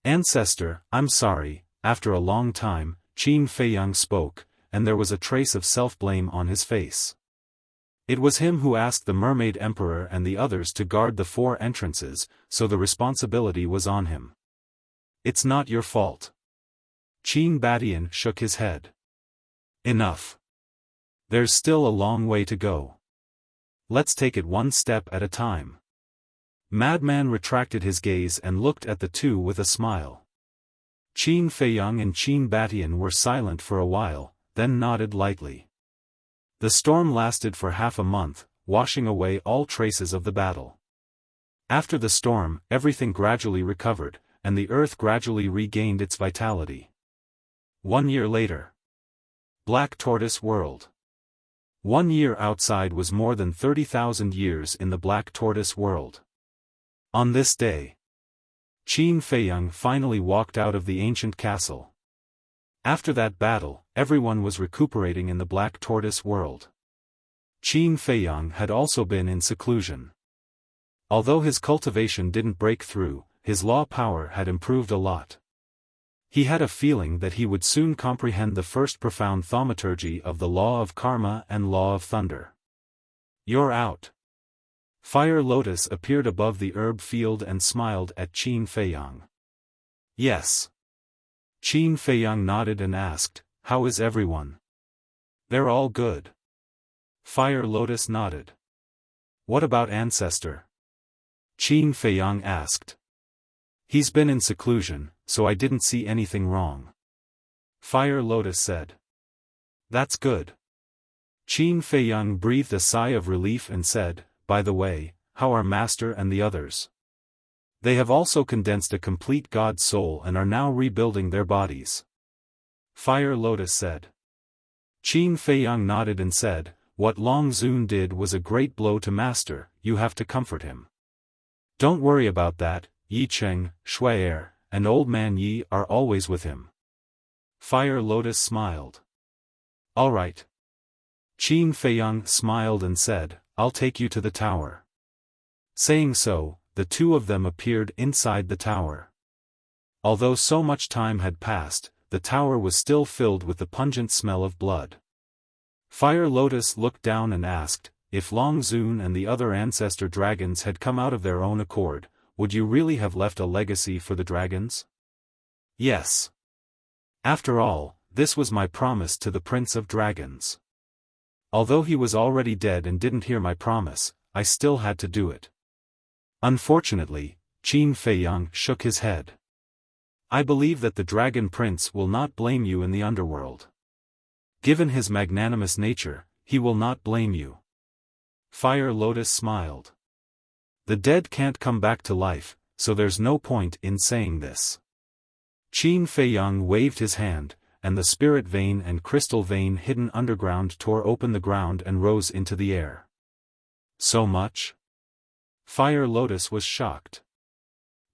Ancestor, I'm sorry, after a long time, Qin Feiyang spoke, and there was a trace of self-blame on his face. It was him who asked the Mermaid Emperor and the others to guard the 4 entrances, so the responsibility was on him. It's not your fault. Qin Batian shook his head. Enough. There's still a long way to go. Let's take it one step at a time. Madman retracted his gaze and looked at the two with a smile. Qin Feiyang and Qin Batian were silent for a while, then nodded lightly. The storm lasted for half a month, washing away all traces of the battle. After the storm, everything gradually recovered, and the earth gradually regained its vitality. 1 year later. Black Tortoise World. 1 year outside was more than 30,000 years in the Black Tortoise World. On this day, Qin Feiyang finally walked out of the ancient castle. After that battle, everyone was recuperating in the Black Tortoise World. Qin Feiyang had also been in seclusion. Although his cultivation didn't break through, his law power had improved a lot. He had a feeling that he would soon comprehend the first profound thaumaturgy of the law of karma and law of thunder. You're out. Fire Lotus appeared above the herb field and smiled at Qin Feiyang. Yes. Qin Feiyang nodded and asked, how is everyone? They're all good. Fire Lotus nodded. What about Ancestor? Qin Feiyang asked. He's been in seclusion, so I didn't see anything wrong. Fire Lotus said. That's good. Qin Feiyang breathed a sigh of relief and said, by the way, how are Master and the others? They have also condensed a complete God soul and are now rebuilding their bodies. Fire Lotus said. Qin Feiyang nodded and said, what Long Zun did was a great blow to Master, you have to comfort him. Don't worry about that, Yi Cheng, Shui'er, and Old Man Yi are always with him. Fire Lotus smiled. All right. Qin Feiyang smiled and said, I'll take you to the tower. Saying so, the two of them appeared inside the tower. Although so much time had passed, the tower was still filled with the pungent smell of blood. Fire Lotus looked down and asked, if Long Zun and the other ancestor dragons had come out of their own accord, would you really have left a legacy for the dragons? Yes. After all, this was my promise to the Prince of Dragons. Although he was already dead and didn't hear my promise, I still had to do it. Unfortunately, Qin Feiyang shook his head. I believe that the Dragon Prince will not blame you in the underworld. Given his magnanimous nature, he will not blame you. Fire Lotus smiled. The dead can't come back to life, so there's no point in saying this. Qin Feiyang waved his hand, and the spirit vein and crystal vein hidden underground tore open the ground and rose into the air. So much? Fire Lotus was shocked.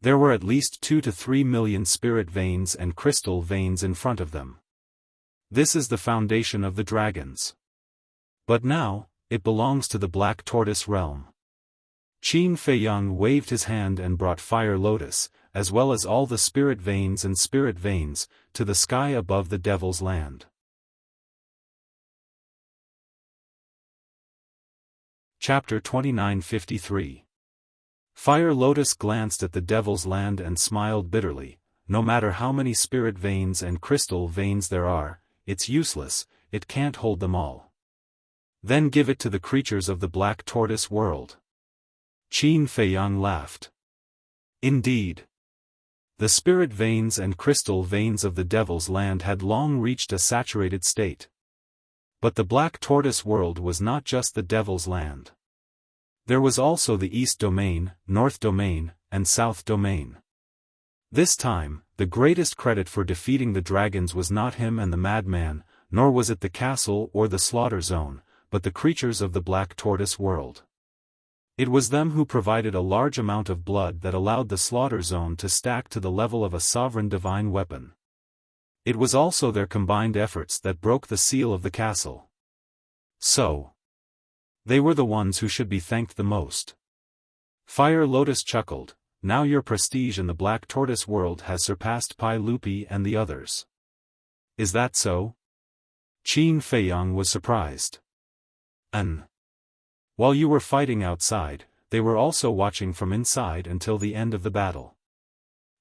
There were at least 2 to 3 million spirit veins and crystal veins in front of them. This is the foundation of the dragons. But now, it belongs to the Black Tortoise realm. Qin Feiyang waved his hand and brought Fire Lotus, as well as all the spirit veins and spirit veins, to the sky above the Devil's Land. Chapter 2953. Fire Lotus glanced at the Devil's Land and smiled bitterly. No matter how many spirit veins and crystal veins there are, it's useless, it can't hold them all. Then give it to the creatures of the Black Tortoise World. Qin Feiyang laughed. Indeed. The spirit veins and crystal veins of the Devil's Land had long reached a saturated state. But the Black Tortoise World was not just the Devil's Land. There was also the East Domain, North Domain, and South Domain. This time, the greatest credit for defeating the dragons was not him and the madman, nor was it the castle or the slaughter zone, but the creatures of the Black Tortoise World. It was them who provided a large amount of blood that allowed the slaughter zone to stack to the level of a sovereign divine weapon. It was also their combined efforts that broke the seal of the castle. So, they were the ones who should be thanked the most. Fire Lotus chuckled, now your prestige in the Black Tortoise World has surpassed Pai Lupi and the others. Is that so? Qin Feiyang was surprised. While you were fighting outside, they were also watching from inside until the end of the battle.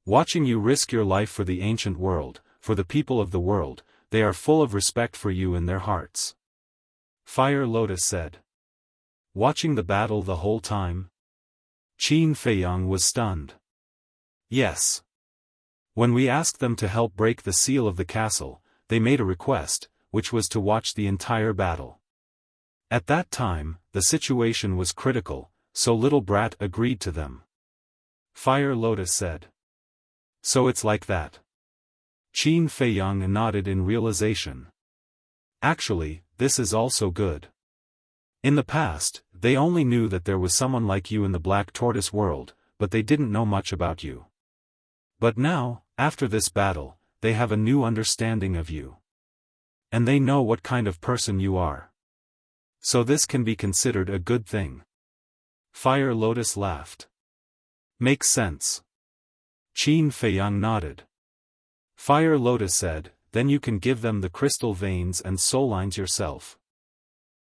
Watching you risk your life for the ancient world, for the people of the world, they are full of respect for you in their hearts. Fire Lotus said. watching the battle the whole time? Qin Feiyang was stunned. Yes. When we asked them to help break the seal of the castle, they made a request, which was to watch the entire battle. At that time, the situation was critical, so little brat agreed to them. Fire Lotus said. So it's like that. Qin Feiyang nodded in realization. Actually, this is also good. In the past, they only knew that there was someone like you in the Black Tortoise world, but they didn't know much about you. But now, after this battle, they have a new understanding of you. And they know what kind of person you are. So this can be considered a good thing. Fire Lotus laughed. Makes sense. Qin Feiyang nodded. Fire Lotus said, then you can give them the crystal veins and soul lines yourself.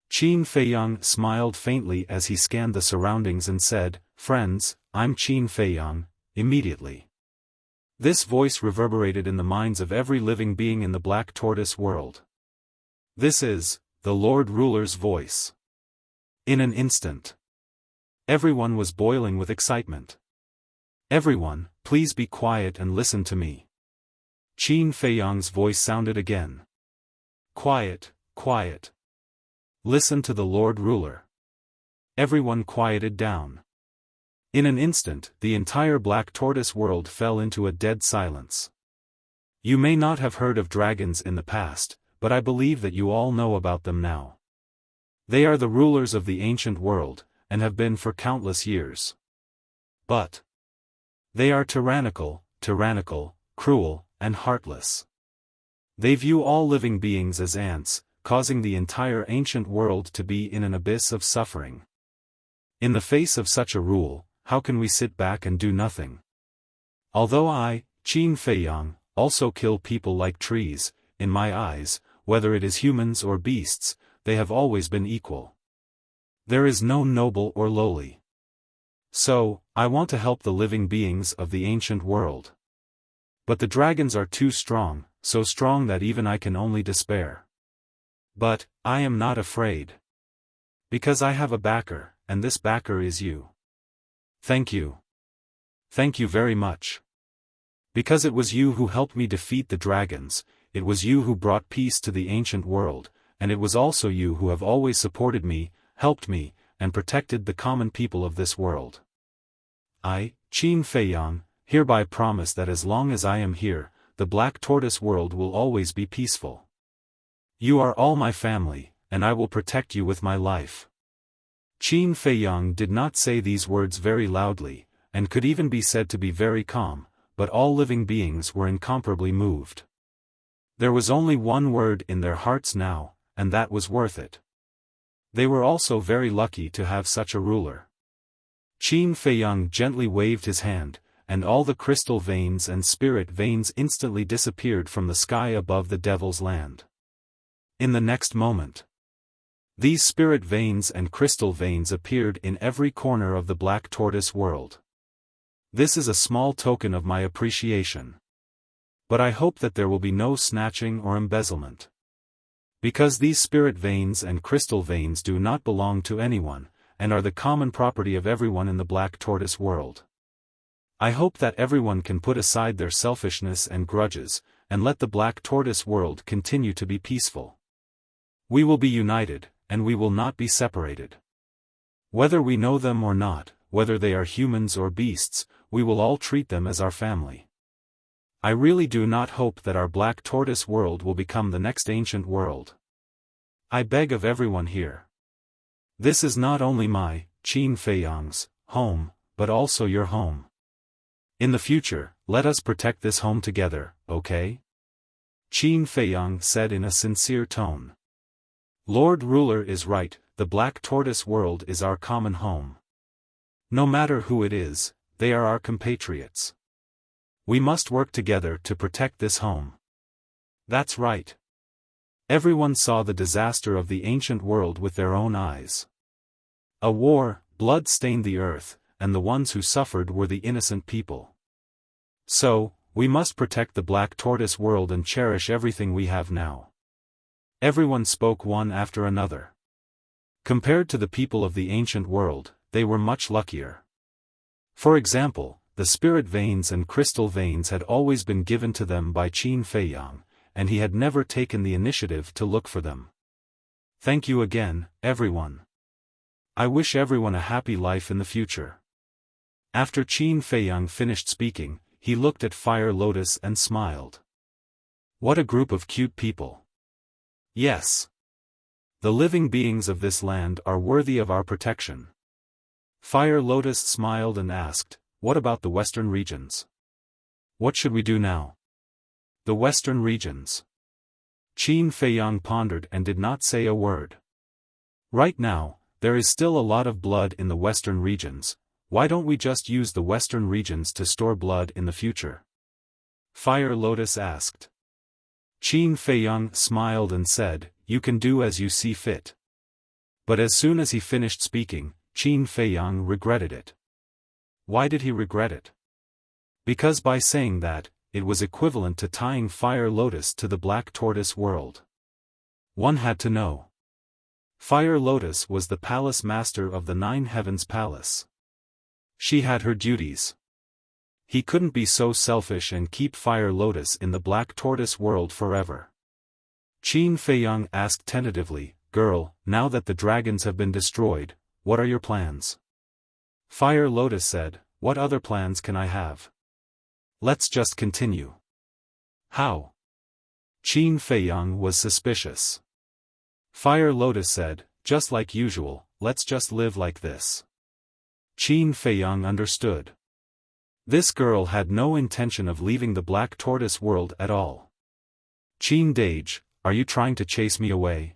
Qin Feiyang smiled faintly as he scanned the surroundings and said, friends, I'm Qin Feiyang, immediately. This voice reverberated in the minds of every living being in the Black Tortoise world. This is the Lord Ruler's voice. In an instant, everyone was boiling with excitement. Everyone, please be quiet and listen to me. Qin Feiyang's voice sounded again. Quiet, quiet. Listen to the Lord Ruler. Everyone quieted down. In an instant, the entire Black Tortoise world fell into a dead silence. You may not have heard of dragons in the past, but I believe that you all know about them now. They are the rulers of the ancient world, and have been for countless years. But they are tyrannical, cruel, and heartless. They view all living beings as ants, causing the entire ancient world to be in an abyss of suffering. In the face of such a rule, how can we sit back and do nothing? Although I, Qin Feiyang, also kill people like trees, in my eyes, whether it is humans or beasts, they have always been equal. There is no noble or lowly. So, I want to help the living beings of the ancient world. But the dragons are too strong, so strong that even I can only despair. But, I am not afraid. Because I have a backer, and this backer is you. Thank you. Thank you very much. Because it was you who helped me defeat the dragons, it was you who brought peace to the ancient world, and it was also you who have always supported me, helped me, and protected the common people of this world. I, Qin Feiyang, hereby promise that as long as I am here, the Black Tortoise world will always be peaceful. You are all my family, and I will protect you with my life. Qin Feiyang did not say these words very loudly, and could even be said to be very calm, but all living beings were incomparably moved. There was only one word in their hearts now, and that was worth it. They were also very lucky to have such a ruler. Qin Feiyang gently waved his hand, and all the crystal veins and spirit veins instantly disappeared from the sky above the Devil's Land. In the next moment, these spirit veins and crystal veins appeared in every corner of the Black Tortoise world. This is a small token of my appreciation. But I hope that there will be no snatching or embezzlement. Because these spirit veins and crystal veins do not belong to anyone, and are the common property of everyone in the Black Tortoise world. I hope that everyone can put aside their selfishness and grudges, and let the Black Tortoise world continue to be peaceful. We will be united, and we will not be separated. Whether we know them or not, whether they are humans or beasts, we will all treat them as our family. I really do not hope that our Black Tortoise world will become the next ancient world. I beg of everyone here. This is not only my, Qin Feiyang's, home, but also your home. In the future, let us protect this home together, okay? Qin Feiyang said in a sincere tone. Lord Ruler is right, the Black Tortoise world is our common home. No matter who it is, they are our compatriots. We must work together to protect this home. That's right. Everyone saw the disaster of the ancient world with their own eyes. A war, blood stained the earth, and the ones who suffered were the innocent people. So, we must protect the Black Tortoise world and cherish everything we have now. Everyone spoke one after another. Compared to the people of the ancient world, they were much luckier. For example, the spirit veins and crystal veins had always been given to them by Qin Feiyang, and he had never taken the initiative to look for them. Thank you again, everyone. I wish everyone a happy life in the future. After Qin Feiyang finished speaking, he looked at Fire Lotus and smiled. What a group of cute people. Yes. The living beings of this land are worthy of our protection. Fire Lotus smiled and asked, what about the western regions? What should we do now? The western regions. Qin Feiyang pondered and did not say a word. Right now, there is still a lot of blood in the western regions. Why don't we just use the western regions to store blood in the future? Fire Lotus asked. Qin Feiyang smiled and said, you can do as you see fit. But as soon as he finished speaking, Qin Feiyang regretted it. Why did he regret it? Because by saying that, it was equivalent to tying Fire Lotus to the Black Tortoise world. One had to know. Fire Lotus was the palace master of the Nine Heavens Palace. She had her duties. He couldn't be so selfish and keep Fire Lotus in the Black Tortoise world forever. Qin Feiyang asked tentatively, girl, now that the dragons have been destroyed, what are your plans? Fire Lotus said, what other plans can I have? Let's just continue. How? Qin Feiyang was suspicious. Fire Lotus said, just like usual, let's just live like this. Qin Feiyang understood. This girl had no intention of leaving the Black Tortoise world at all. Qin Dage, are you trying to chase me away?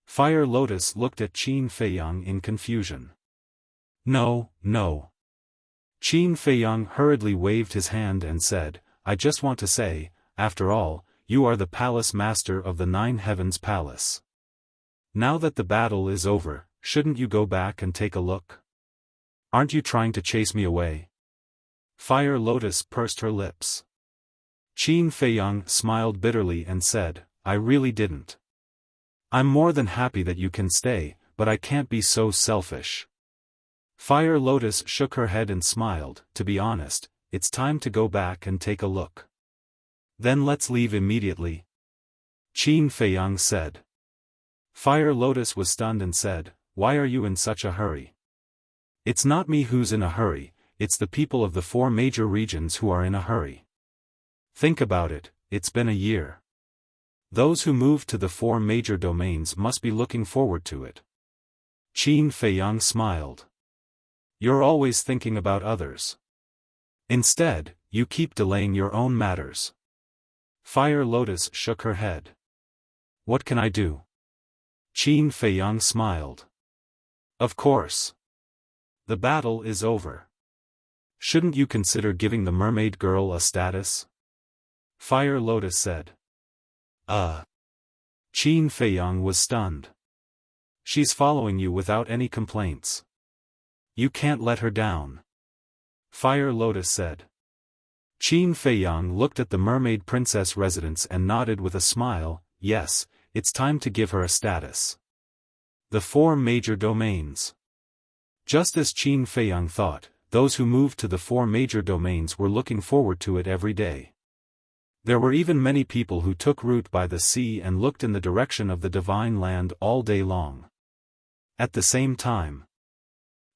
Fire Lotus looked at Qin Feiyang in confusion. No, no. Qin Feiyang hurriedly waved his hand and said, I just want to say, after all, you are the palace master of the Nine Heavens Palace. Now that the battle is over, shouldn't you go back and take a look? Aren't you trying to chase me away? Fire Lotus pursed her lips. Qin Feiyang smiled bitterly and said, I really didn't. I'm more than happy that you can stay, but I can't be so selfish. Fire Lotus shook her head and smiled, to be honest, it's time to go back and take a look. Then let's leave immediately. Qin Feiyang said. Fire Lotus was stunned and said, why are you in such a hurry? It's not me who's in a hurry, it's the people of the four major regions who are in a hurry. Think about it, it's been a year. Those who moved to the four major domains must be looking forward to it. Qin Feiyang smiled. You're always thinking about others. Instead, you keep delaying your own matters. Fire Lotus shook her head. What can I do? Qin Feiyang smiled. Of course. The battle is over. Shouldn't you consider giving the mermaid girl a status? Fire Lotus said. Qin Feiyang was stunned. She's following you without any complaints. You can't let her down. Fire Lotus said. Qin Feiyang looked at the mermaid princess residence and nodded with a smile, yes, it's time to give her a status. The four major domains. Just as Qin Feiyang thought, those who moved to the four major domains were looking forward to it every day. There were even many people who took root by the sea and looked in the direction of the divine land all day long. At the same time,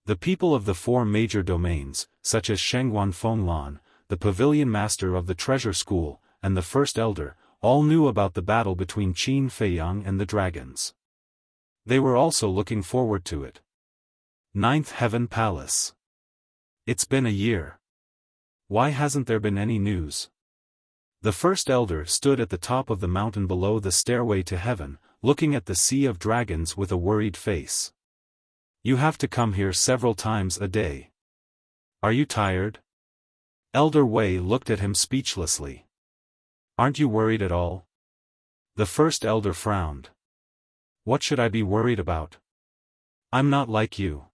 the people of the four major domains, such as Shengguan Fenglan, the pavilion master of the treasure school, and the first elder, all knew about the battle between Qin Feiyang and the dragons. They were also looking forward to it. Ninth Heaven Palace. It's been a year. Why hasn't there been any news? The first elder stood at the top of the mountain below the stairway to heaven, looking at the sea of dragons with a worried face. You have to come here several times a day. Are you tired? Elder Wei looked at him speechlessly. Aren't you worried at all? The first elder frowned. What should I be worried about? I'm not like you.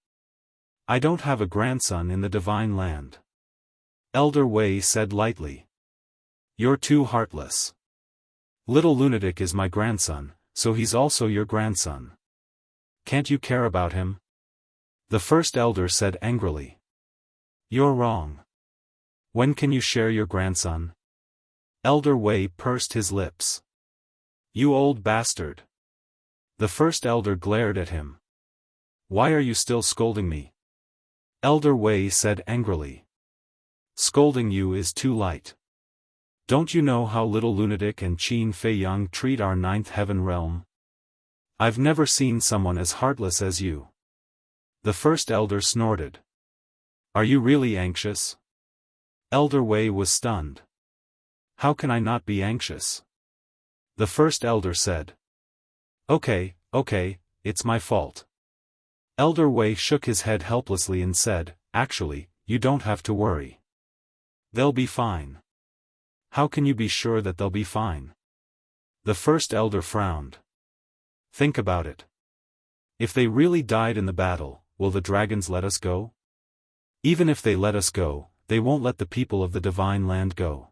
I don't have a grandson in the divine land. Elder Wei said lightly. You're too heartless. Little Lunatic is my grandson, so he's also your grandson. Can't you care about him? The first elder said angrily. You're wrong. When can you share your grandson? Elder Wei pursed his lips. You old bastard. The first elder glared at him. Why are you still scolding me? Elder Wei said angrily. Scolding you is too light. Don't you know how little lunatic and Qin Fei Yang treat our ninth heaven realm? I've never seen someone as heartless as you. The first elder snorted. Are you really anxious? Elder Wei was stunned. How can I not be anxious? The first elder said. Okay, it's my fault. Elder Wei shook his head helplessly and said, actually, you don't have to worry. They'll be fine. How can you be sure that they'll be fine? The first elder frowned. Think about it. If they really died in the battle, will the dragons let us go? Even if they let us go, they won't let the people of the divine land go.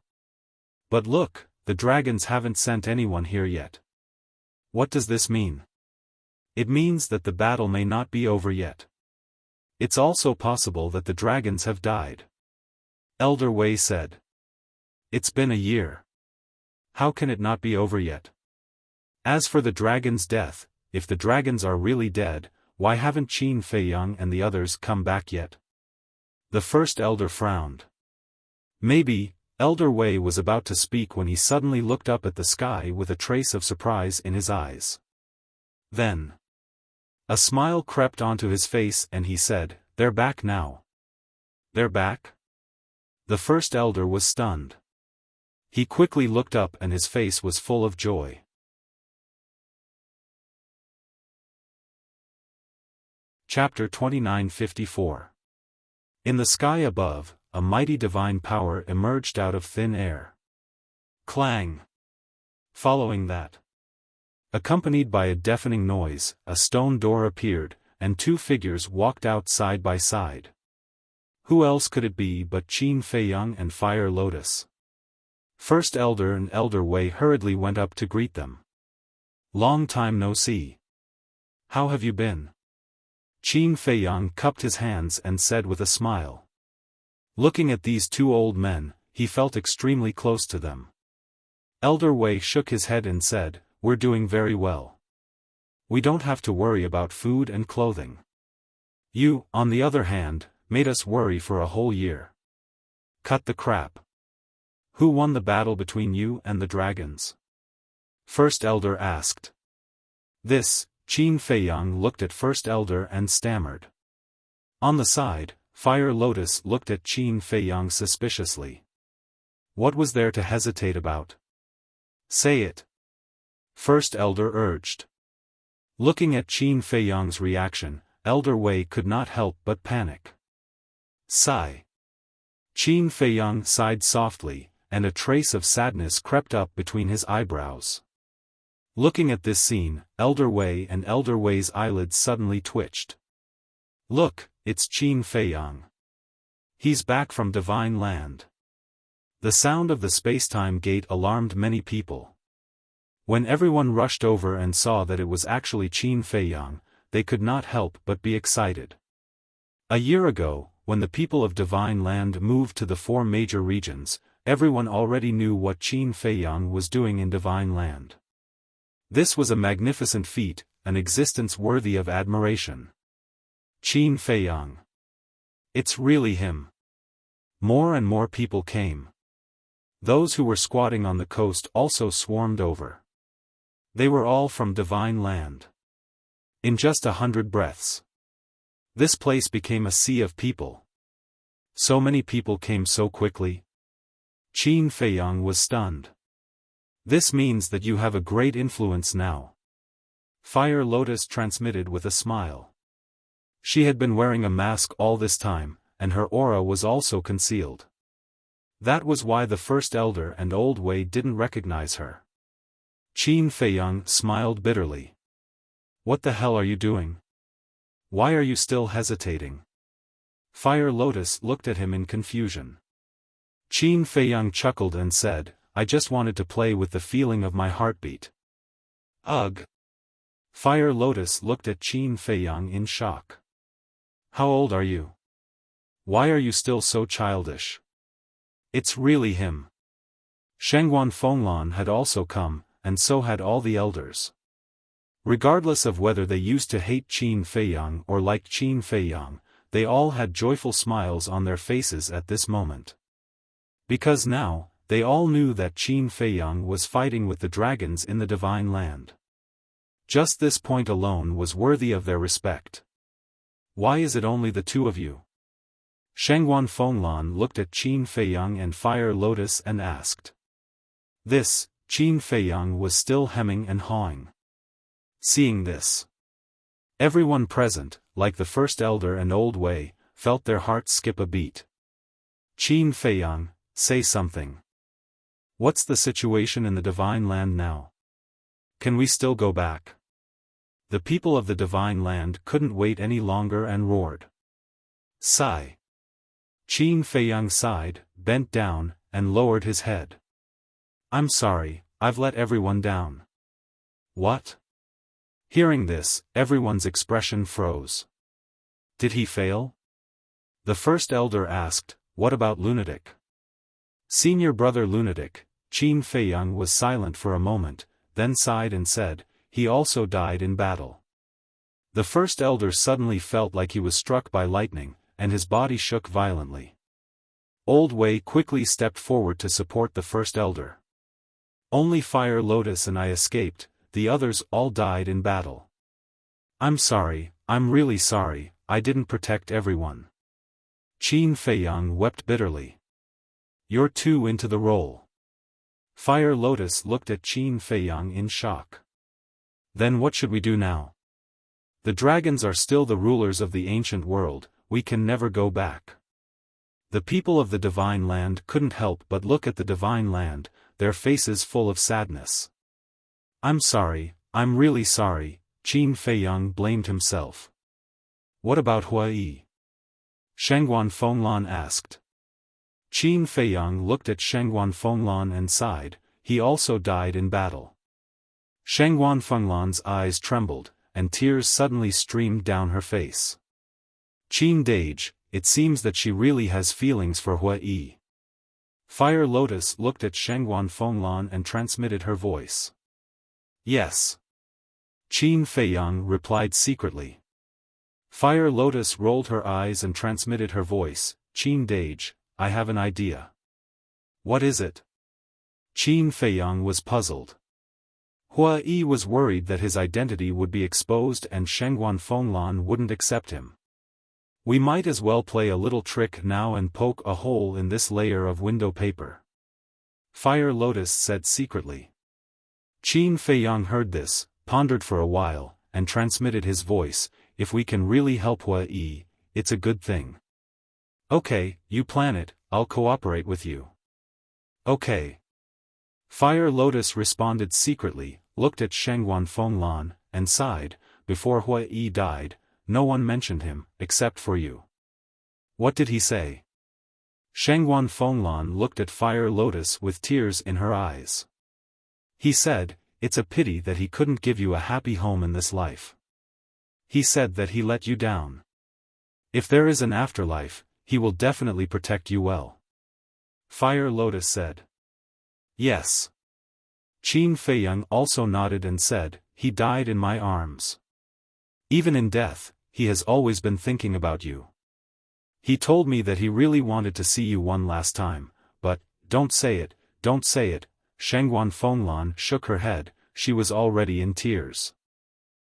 But look, the dragons haven't sent anyone here yet. What does this mean? It means that the battle may not be over yet. It's also possible that the dragons have died. Elder Wei said. It's been a year. How can it not be over yet? As for the dragon's death, if the dragons are really dead, why haven't Qin Fei Yang and the others come back yet? The first elder frowned. Maybe, Elder Wei was about to speak when he suddenly looked up at the sky with a trace of surprise in his eyes. Then, a smile crept onto his face and he said, they're back now. They're back? The first elder was stunned. He quickly looked up and his face was full of joy. Chapter 2954. In the sky above, a mighty divine power emerged out of thin air. Clang! Following that, accompanied by a deafening noise, a stone door appeared, and two figures walked out side by side. Who else could it be but Qin Fei Yang and Fire Lotus? First Elder and Elder Wei hurriedly went up to greet them. Long time no see. How have you been? Qin Fei Yang cupped his hands and said with a smile. Looking at these two old men, he felt extremely close to them. Elder Wei shook his head and said, we're doing very well. We don't have to worry about food and clothing. You, on the other hand, made us worry for a whole year. Cut the crap. Who won the battle between you and the dragons? First Elder asked. This, Qin Fei Yang looked at First Elder and stammered. On the side, Fire Lotus looked at Qin Fei Yang suspiciously. What was there to hesitate about? Say it. First Elder urged. Looking at Qin Fei Yang's reaction, Elder Wei could not help but panic. Sigh. Qin Fei Yang sighed softly, and a trace of sadness crept up between his eyebrows. Looking at this scene, Elder Wei and Elder Wei's eyelids suddenly twitched. Look, it's Qin Fei Yang. He's back from Divine Land. The sound of the space-time gate alarmed many people. When everyone rushed over and saw that it was actually Qin Fei Yang, they could not help but be excited. A year ago, when the people of Divine Land moved to the 4 major regions, everyone already knew what Qin Fei Yang was doing in Divine Land. This was a magnificent feat, an existence worthy of admiration. Qin Fei Yang. It's really him. More and more people came. Those who were squatting on the coast also swarmed over. They were all from Divine Land. In just 100 breaths, this place became a sea of people. So many people came so quickly. Qin Fei Yang was stunned. This means that you have a great influence now. Fire Lotus transmitted with a smile. She had been wearing a mask all this time, and her aura was also concealed. That was why the First Elder and Old Wei didn't recognize her. Qin Fei Yang smiled bitterly. What the hell are you doing? Why are you still hesitating? Fire Lotus looked at him in confusion. Qin Fei Yang chuckled and said, I just wanted to play with the feeling of my heartbeat. Ugh. Fire Lotus looked at Qin Feiyang in shock. How old are you? Why are you still so childish? It's really him. Shangguan Fenglan had also come, and so had all the elders. Regardless of whether they used to hate Qin Feiyang or liked Qin Feiyang, they all had joyful smiles on their faces at this moment. Because now, they all knew that Qin Feiyang was fighting with the dragons in the Divine Land. Just this point alone was worthy of their respect. Why is it only the two of you? Shangguan Fenglan looked at Qin Feiyang and Fire Lotus and asked. This, Qin Feiyang was still hemming and hawing. Seeing this, everyone present, like the First Elder and Old Wei, felt their hearts skip a beat. Qin Feiyang, say something. What's the situation in the Divine Land now? Can we still go back? The people of the Divine Land couldn't wait any longer and roared. Sigh. Qin Feiyang sighed, bent down, and lowered his head. I'm sorry, I've let everyone down. What? Hearing this, everyone's expression froze. Did he fail? The First Elder asked, what about Lunatic? Senior brother Lunatic, Qin Feiyang was silent for a moment, then sighed and said, he also died in battle. The First Elder suddenly felt like he was struck by lightning, and his body shook violently. Old Wei quickly stepped forward to support the First Elder. Only Fire Lotus and I escaped, the others all died in battle. I'm sorry, I'm really sorry, I didn't protect everyone. Qin Feiyang wept bitterly. You're too into the role. Fire Lotus looked at Qin Feiyang in shock. Then what should we do now? The dragons are still the rulers of the ancient world, we can never go back. The people of the Divine Land couldn't help but look at the Divine Land, their faces full of sadness. I'm sorry, I'm really sorry, Qin Feiyang blamed himself. What about Hua Yi? Shangguan Fenglan asked. Qin Feiyang looked at Shangguan Fenglan and sighed, he also died in battle. Shangguan Fenglan's eyes trembled, and tears suddenly streamed down her face. Qin Dage, it seems that she really has feelings for Hua Yi. Fire Lotus looked at Shangguan Fenglan and transmitted her voice. Yes. Qin Feiyang replied secretly. Fire Lotus rolled her eyes and transmitted her voice, Qin Dage, I have an idea. What is it? Qin Feiyang was puzzled. Hua Yi was worried that his identity would be exposed and Shangguan Fenglan wouldn't accept him. We might as well play a little trick now and poke a hole in this layer of window paper. Fire Lotus said secretly. Qin Feiyang heard this, pondered for a while, and transmitted his voice, if we can really help Hua Yi, it's a good thing. Okay, you plan it, I'll cooperate with you. Okay. Fire Lotus responded secretly, looked at Shangguan Fenglan, and sighed, before Hua Yi died, no one mentioned him, except for you. What did he say? Shangguan Fenglan looked at Fire Lotus with tears in her eyes. He said, it's a pity that he couldn't give you a happy home in this life. He said that he let you down. If there is an afterlife, he will definitely protect you well. Fire Lotus said. Yes. Qin Feiyang also nodded and said, he died in my arms. Even in death, he has always been thinking about you. He told me that he really wanted to see you one last time, but, don't say it, don't say it. Shangguan Fenglan shook her head, she was already in tears.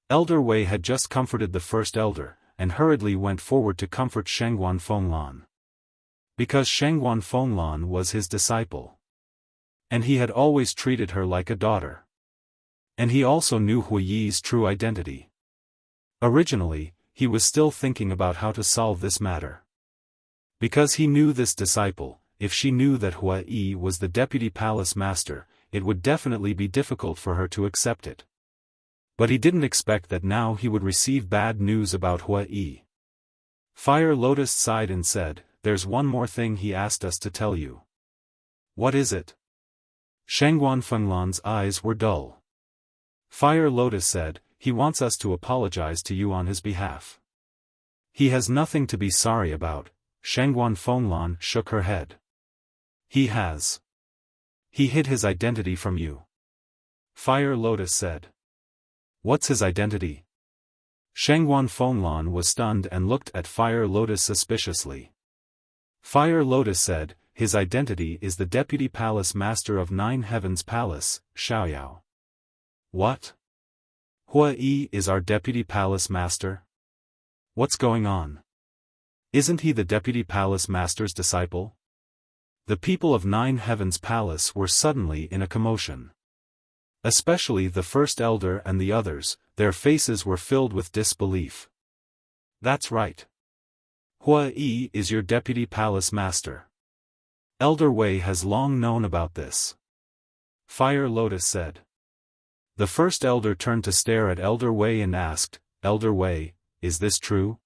Elder Wei had just comforted the First Elder, and hurriedly went forward to comfort Shangguan Fenglan. Because Shangguan Fenglan was his disciple. And he had always treated her like a daughter. And he also knew Hua Yi's true identity. Originally, he was still thinking about how to solve this matter. Because he knew this disciple, if she knew that Hua Yi was the deputy palace master, it would definitely be difficult for her to accept it. But he didn't expect that now he would receive bad news about Hua Yi. Fire Lotus sighed and said, there's one more thing he asked us to tell you. What is it? Shangguan Fenglan's eyes were dull. Fire Lotus said, he wants us to apologize to you on his behalf. He has nothing to be sorry about. Shangguan Fenglan shook her head. He has. He hid his identity from you. Fire Lotus said. What's his identity? Shangguan Fenglan was stunned and looked at Fire Lotus suspiciously. Fire Lotus said, his identity is the Deputy Palace Master of Nine Heavens Palace, Xiaoyao. What? Hua Yi is our Deputy Palace Master? What's going on? Isn't he the Deputy Palace Master's disciple? The people of Nine Heavens Palace were suddenly in a commotion. Especially the first elder and the others, their faces were filled with disbelief. That's right. Hua Yi is your Deputy Palace Master. Elder Wei has long known about this. Fire Lotus said. The first elder turned to stare at Elder Wei and asked, Elder Wei, is this true?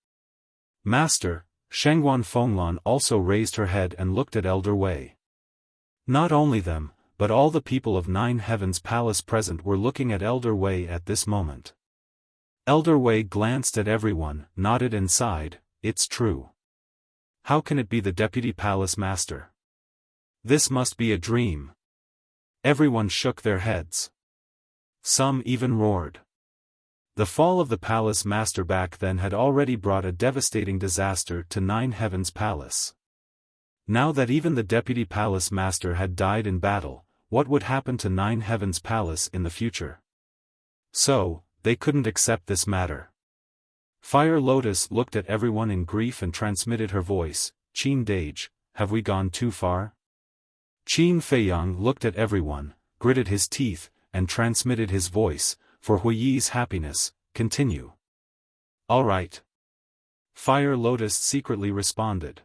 Master, Shangguan Fenglan also raised her head and looked at Elder Wei. Not only them, but all the people of Nine Heavens Palace present were looking at Elder Wei at this moment. Elder Wei glanced at everyone, nodded and sighed, it's true. How can it be the Deputy Palace Master? This must be a dream. Everyone shook their heads. Some even roared. The fall of the Palace Master back then had already brought a devastating disaster to Nine Heavens Palace. Now that even the Deputy Palace Master had died in battle, what would happen to Nine Heavens Palace in the future? So, they couldn't accept this matter. Fire Lotus looked at everyone in grief and transmitted her voice, Qin Dage, have we gone too far? Qin Feiyang looked at everyone, gritted his teeth, and transmitted his voice, for Hui Yi's happiness, continue. All right. Fire Lotus secretly responded.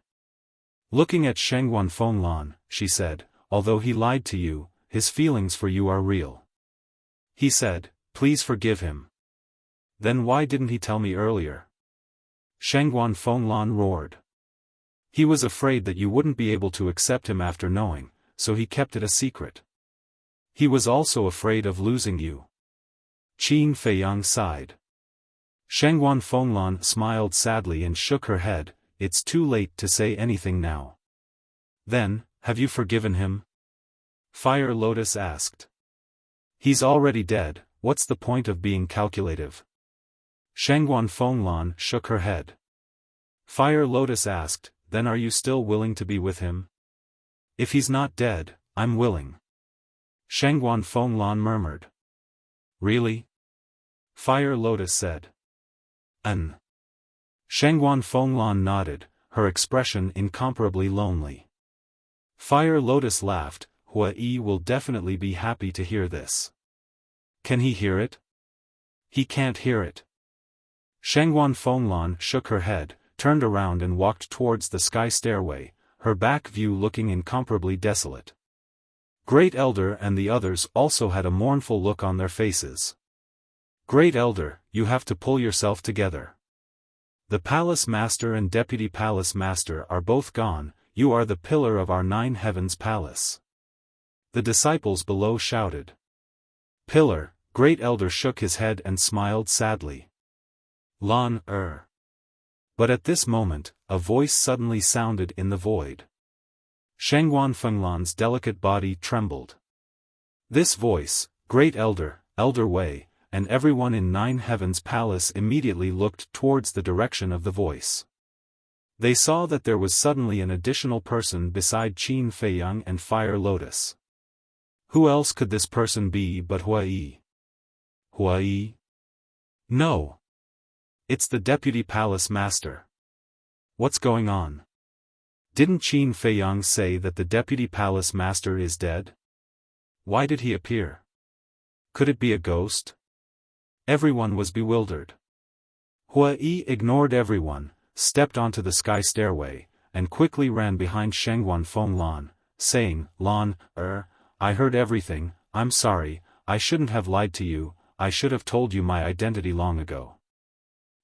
Looking at Shangguan Fenglan, she said, although he lied to you, his feelings for you are real. He said, please forgive him. Then why didn't he tell me earlier? Shangguan Fenglan roared. He was afraid that you wouldn't be able to accept him after knowing, so he kept it a secret. He was also afraid of losing you. Qin Feiyang sighed. Shangguan Fenglan smiled sadly and shook her head, it's too late to say anything now. Then, have you forgiven him? Fire Lotus asked. He's already dead, what's the point of being calculative? Shangguan Fenglan shook her head. Fire Lotus asked, then are you still willing to be with him? If he's not dead, I'm willing. Shangguan Fenglan murmured. Really? Fire Lotus said. Shangguan Fenglan nodded, her expression incomparably lonely. Fire Lotus laughed, Hua Yi will definitely be happy to hear this. Can he hear it? He can't hear it. Shangguan Fenglan shook her head, turned around and walked towards the sky stairway, her back view looking incomparably desolate. Great Elder and the others also had a mournful look on their faces. Great Elder, you have to pull yourself together. The Palace Master and Deputy Palace Master are both gone, you are the pillar of our Nine Heavens Palace. The disciples below shouted. Pillar, Great Elder shook his head and smiled sadly. But at this moment, a voice suddenly sounded in the void. Shangguan Fenglan's delicate body trembled. This voice, Great Elder, Elder Wei, and everyone in Nine Heavens Palace immediately looked towards the direction of the voice. They saw that there was suddenly an additional person beside Qin Feiyang and Fire Lotus. Who else could this person be but Hua Yi? Hua Yi? No. It's the Deputy Palace Master. What's going on? Didn't Qin Feiyang say that the Deputy Palace Master is dead? Why did he appear? Could it be a ghost? Everyone was bewildered. Hua Yi ignored everyone, stepped onto the sky stairway, and quickly ran behind Shangguan Fenglan, saying, I heard everything, I'm sorry, I shouldn't have lied to you, I should have told you my identity long ago.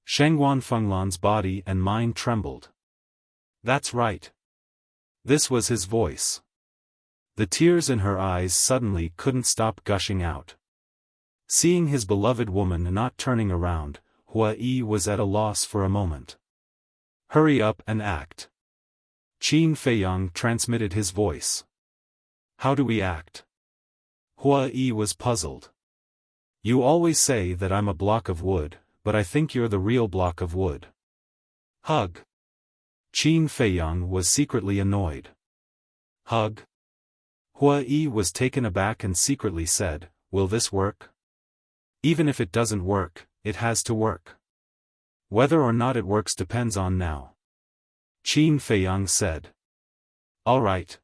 Shangguan Fenglan's body and mind trembled. That's right. This was his voice. The tears in her eyes suddenly couldn't stop gushing out. Seeing his beloved woman not turning around, Hua Yi was at a loss for a moment. Hurry up and act. Qin Feiyang transmitted his voice. How do we act? Hua Yi was puzzled. You always say that I'm a block of wood, but I think you're the real block of wood. Hug. Qin Feiyang was secretly annoyed. Hug? Hua Yi was taken aback and secretly said, will this work? Even if it doesn't work, it has to work. Whether or not it works depends on now. Qin Feiyang said. All right.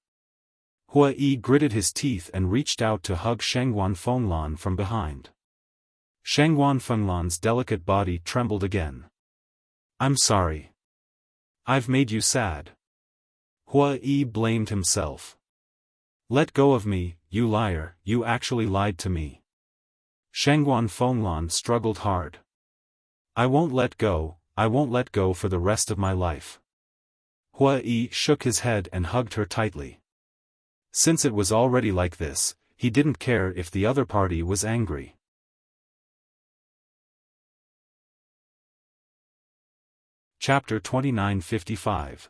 Hua Yi gritted his teeth and reached out to hug Shangguan Fenglan from behind. Shangguan Fenglan's delicate body trembled again. I'm sorry. I've made you sad. Hua Yi blamed himself. Let go of me, you liar, you actually lied to me. Shangguan Fenglan struggled hard. I won't let go for the rest of my life. Hua Yi shook his head and hugged her tightly. Since it was already like this, he didn't care if the other party was angry. Chapter 2955.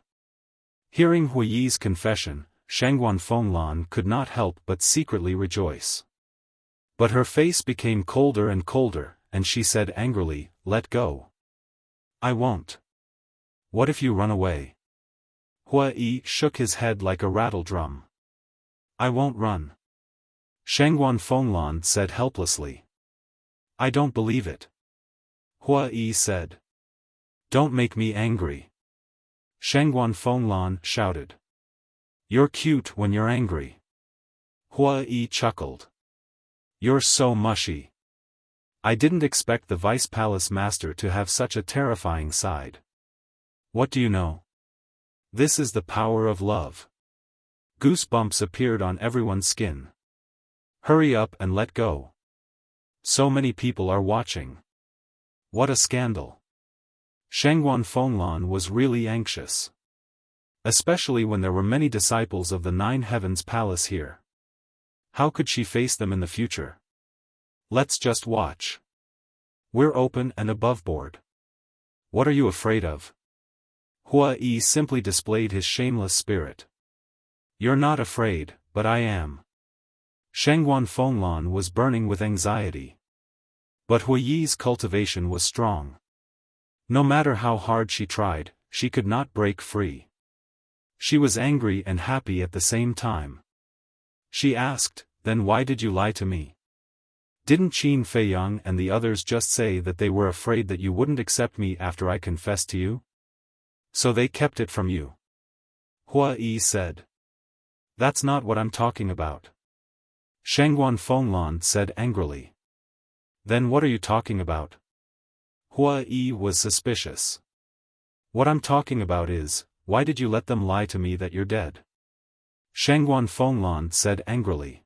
Hearing Hua Yi's confession, Shangguan Fenglan could not help but secretly rejoice. But her face became colder and colder, and she said angrily, let go. I won't. What if you run away? Hua Yi shook his head like a rattle drum. I won't run. Shangguan Fenglan said helplessly. I don't believe it. Hua Yi said. Don't make me angry. Shangguan Fenglan shouted. You're cute when you're angry. Hua Yi chuckled. You're so mushy. I didn't expect the Vice Palace Master to have such a terrifying side. What do you know? This is the power of love. Goosebumps appeared on everyone's skin. Hurry up and let go. So many people are watching. What a scandal. Shangguan Fenglan was really anxious. Especially when there were many disciples of the Nine Heavens Palace here. How could she face them in the future? Let's just watch. We're open and above board. What are you afraid of? Hua Yi simply displayed his shameless spirit. You're not afraid, but I am. Shangguan Fenglan was burning with anxiety. But Hua Yi's cultivation was strong. No matter how hard she tried, she could not break free. She was angry and happy at the same time. She asked, then why did you lie to me? Didn't Qin Feiyang and the others just say that they were afraid that you wouldn't accept me after I confessed to you? So they kept it from you. Hua Yi said. That's not what I'm talking about. Shangguan Fenglan said angrily. Then what are you talking about? Hua Yi was suspicious. What I'm talking about is, why did you let them lie to me that you're dead? Shangguan Fenglan said angrily.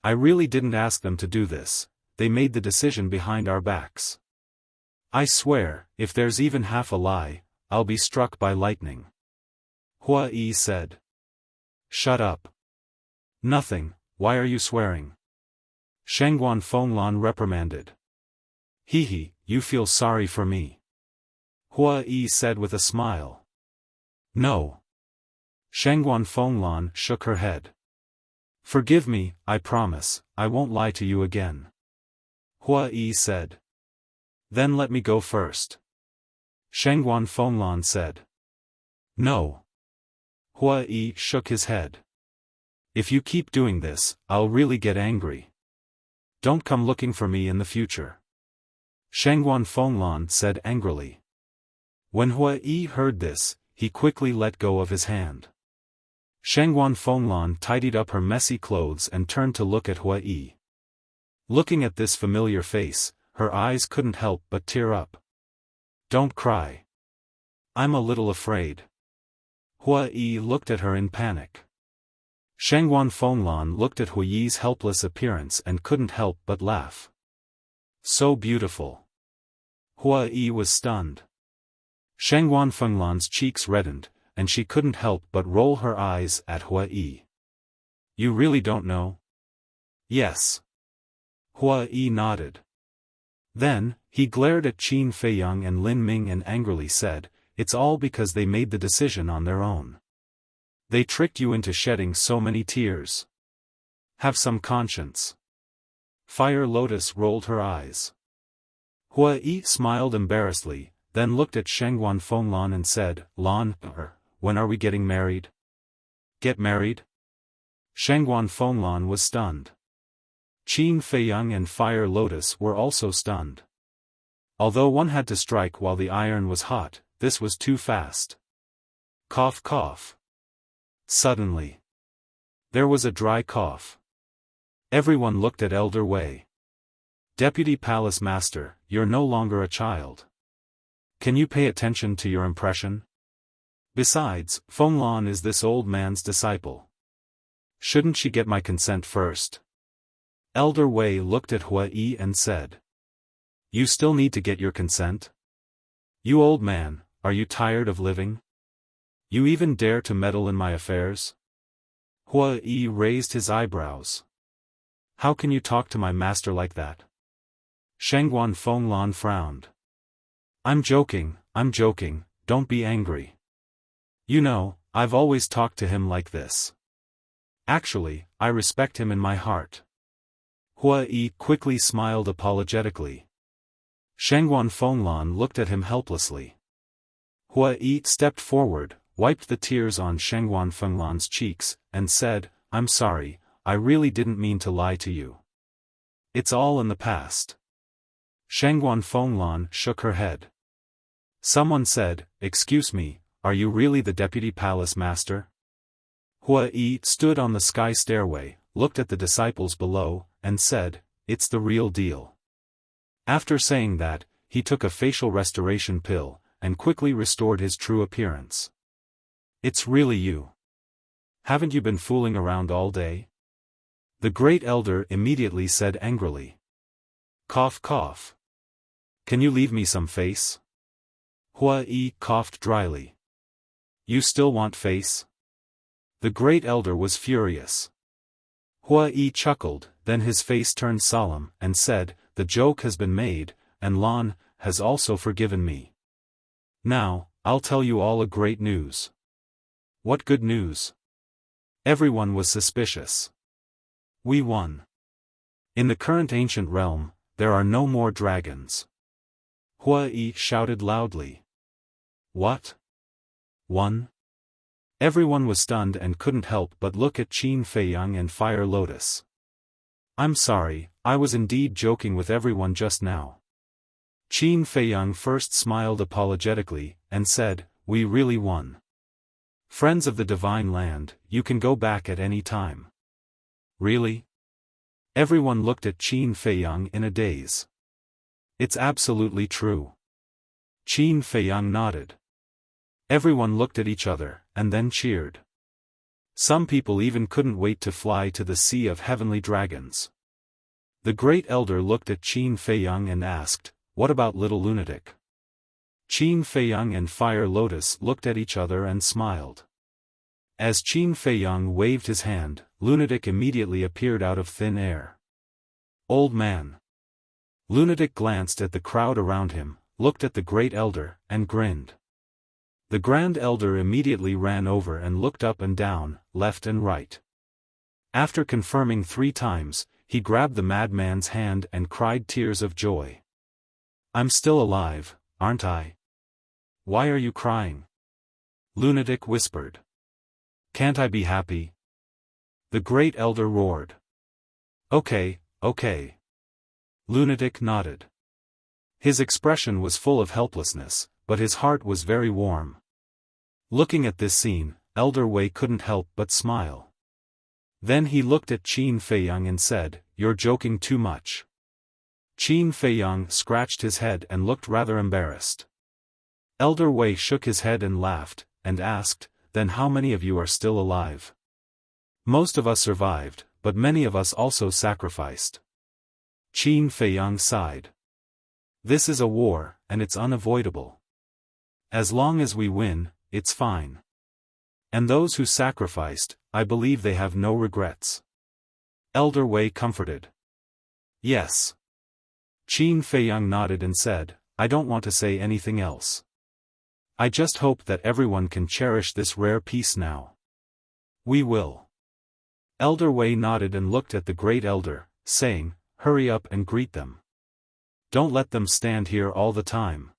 I really didn't ask them to do this, they made the decision behind our backs. I swear, if there's even half a lie, I'll be struck by lightning. Hua Yi said. Shut up. Nothing, why are you swearing? Shangguan Fenglan reprimanded. Hee, you feel sorry for me. Hua Yi said with a smile. No. Shangguan Fenglan shook her head. Forgive me, I promise, I won't lie to you again. Hua Yi said. Then let me go first. Shangguan Fenglan said. No. Hua Yi shook his head. If you keep doing this, I'll really get angry. Don't come looking for me in the future. Shangguan Fenglan said angrily. When Hua Yi heard this, he quickly let go of his hand. Shangguan Fenglan tidied up her messy clothes and turned to look at Hua Yi. Looking at this familiar face, her eyes couldn't help but tear up. Don't cry. I'm a little afraid. Hua Yi looked at her in panic. Shangguan Fenglan looked at Hua Yi's helpless appearance and couldn't help but laugh. So beautiful. Hua Yi was stunned. Shangguan Fenglan's cheeks reddened, and she couldn't help but roll her eyes at Hua Yi. You really don't know? Yes. Hua Yi nodded. Then, he glared at Qin Feiyang and Lin Ming and angrily said, "It's all because they made the decision on their own. They tricked you into shedding so many tears. Have some conscience." Fire Lotus rolled her eyes. Hua Yi smiled embarrassedly, then looked at Shengguan Fenglan and said, "Lan, when are we getting married?" "Get married?" Shengguan Fenglan was stunned. Qin Feiyang and Fire Lotus were also stunned. Although one had to strike while the iron was hot, this was too fast. Cough cough. Suddenly, there was a dry cough. Everyone looked at Elder Wei. "Deputy Palace Master, you're no longer a child. Can you pay attention to your impression? Besides, Fenglan is this old man's disciple. Shouldn't she get my consent first?" Elder Wei looked at Hua Yi and said, "You still need to get your consent? You old man, are you tired of living? You even dare to meddle in my affairs?" Hua Yi raised his eyebrows. "How can you talk to my master like that?" Shengguan Fenglan frowned. I'm joking, don't be angry. You know, I've always talked to him like this. Actually, I respect him in my heart." Hua Yi quickly smiled apologetically. Shengguan Fenglan looked at him helplessly. Hua Yi stepped forward, wiped the tears on Shengguan Fenglan's cheeks, and said, "I'm sorry, I really didn't mean to lie to you. It's all in the past." Shengguan Fenglan shook her head. Someone said, "Excuse me, are you really the Deputy Palace Master?" Hua Yi stood on the sky stairway, looked at the disciples below, and said, "It's the real deal." After saying that, he took a facial restoration pill, and quickly restored his true appearance. "It's really you. Haven't you been fooling around all day?" The Great Elder immediately said angrily. Cough cough. "Can you leave me some face?" Hua Yi coughed dryly. "You still want face?" The Great Elder was furious. Hua Yi chuckled, then his face turned solemn, and said, "The joke has been made, and Lan has also forgiven me. Now, I'll tell you all a great news." "What good news?" Everyone was suspicious. "We won. In the current ancient realm, there are no more dragons." Hua Yi shouted loudly. "What? Won?" Everyone was stunned and couldn't help but look at Qin Feiyang and Fire Lotus. "I'm sorry, I was indeed joking with everyone just now." Qin Feiyang first smiled apologetically, and said, "We really won. Friends of the Divine Land, you can go back at any time." "Really?" Everyone looked at Qin Feiyang in a daze. "It's absolutely true." Qin Feiyang nodded. Everyone looked at each other, and then cheered. Some people even couldn't wait to fly to the Sea of Heavenly Dragons. The Great Elder looked at Qin Feiyang and asked, "What about little lunatic?" Qin Feiyang and Fire Lotus looked at each other and smiled. As Qin Feiyang waved his hand, lunatic immediately appeared out of thin air. "Old man." Lunatic glanced at the crowd around him, looked at the Great Elder, and grinned. The Grand Elder immediately ran over and looked up and down, left and right. After confirming 3 times, he grabbed the madman's hand and cried tears of joy. "I'm still alive, aren't I?" "Why are you crying?" Lunatic whispered. "Can't I be happy?" The Great Elder roared. Okay. Lunatic nodded. His expression was full of helplessness, but his heart was very warm. Looking at this scene, Elder Wei couldn't help but smile. Then he looked at Qin Feiyang and said, "You're joking too much." Qin Feiyang scratched his head and looked rather embarrassed. Elder Wei shook his head and laughed, and asked, "Then how many of you are still alive?" "Most of us survived, but many of us also sacrificed." Qin Feiyang sighed. "This is a war, and it's unavoidable. As long as we win, it's fine. And those who sacrificed, I believe they have no regrets." Elder Wei comforted. Yes. Qin Feiyang nodded and said, I don't want to say anything else. I just hope that everyone can cherish this rare piece now. We will. Elder Wei nodded and looked at the Great Elder, saying, hurry up and greet them. Don't let them stand here all the time.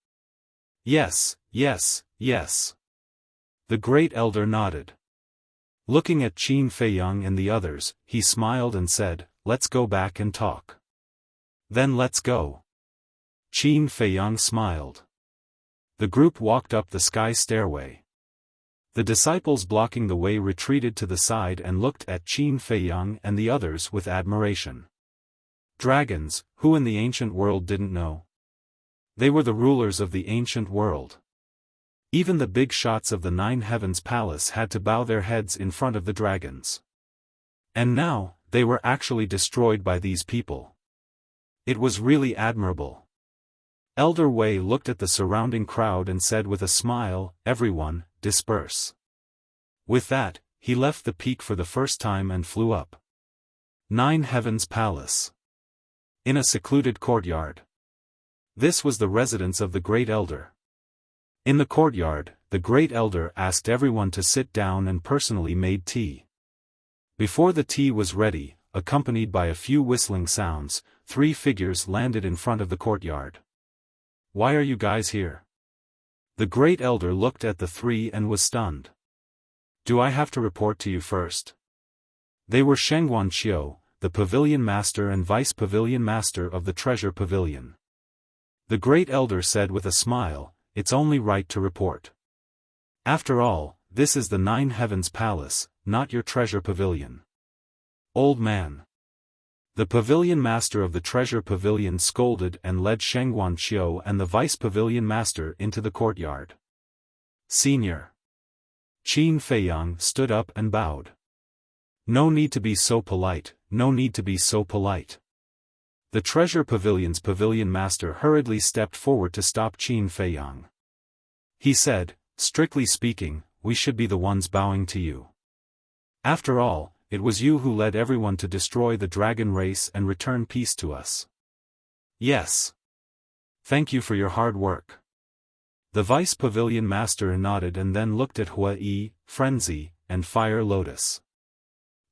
Yes, yes, yes. The Great Elder nodded. Looking at Qin Feiyang and the others, he smiled and said, let's go back and talk. Then let's go. Qin Feiyang smiled. The group walked up the sky stairway. The disciples blocking the way retreated to the side and looked at Qin Feiyang and the others with admiration. Dragons, who in the ancient world didn't know? They were the rulers of the ancient world. Even the big shots of the Nine Heavens Palace had to bow their heads in front of the dragons. And now, they were actually destroyed by these people. It was really admirable. Elder Wei looked at the surrounding crowd and said with a smile, everyone, disperse. With that, he left the peak for the first time and flew up. Nine Heavens Palace. In a secluded courtyard. This was the residence of the Great Elder. In the courtyard, the Great Elder asked everyone to sit down and personally made tea. Before the tea was ready, accompanied by a few whistling sounds, 3 figures landed in front of the courtyard. Why are you guys here? The Great Elder looked at the 3 and was stunned. Do I have to report to you first? They were Shengguan Qiu, the Pavilion Master and Vice Pavilion Master of the Treasure Pavilion. The Great Elder said with a smile, it's only right to report. After all, this is the Nine Heavens Palace, not your treasure pavilion. Old man. The Pavilion Master of the Treasure Pavilion scolded and led Shengguan Qiu and the Vice Pavilion Master into the courtyard. Senior. Qin Feiyang stood up and bowed. No need to be so polite, no need to be so polite. The Treasure Pavilion's Pavilion Master hurriedly stepped forward to stop Qin Feiyang. He said, strictly speaking, we should be the ones bowing to you. After all, it was you who led everyone to destroy the dragon race and return peace to us. Yes. Thank you for your hard work. The Vice Pavilion Master nodded and then looked at Hua Yi, Frenzy, and Fire Lotus.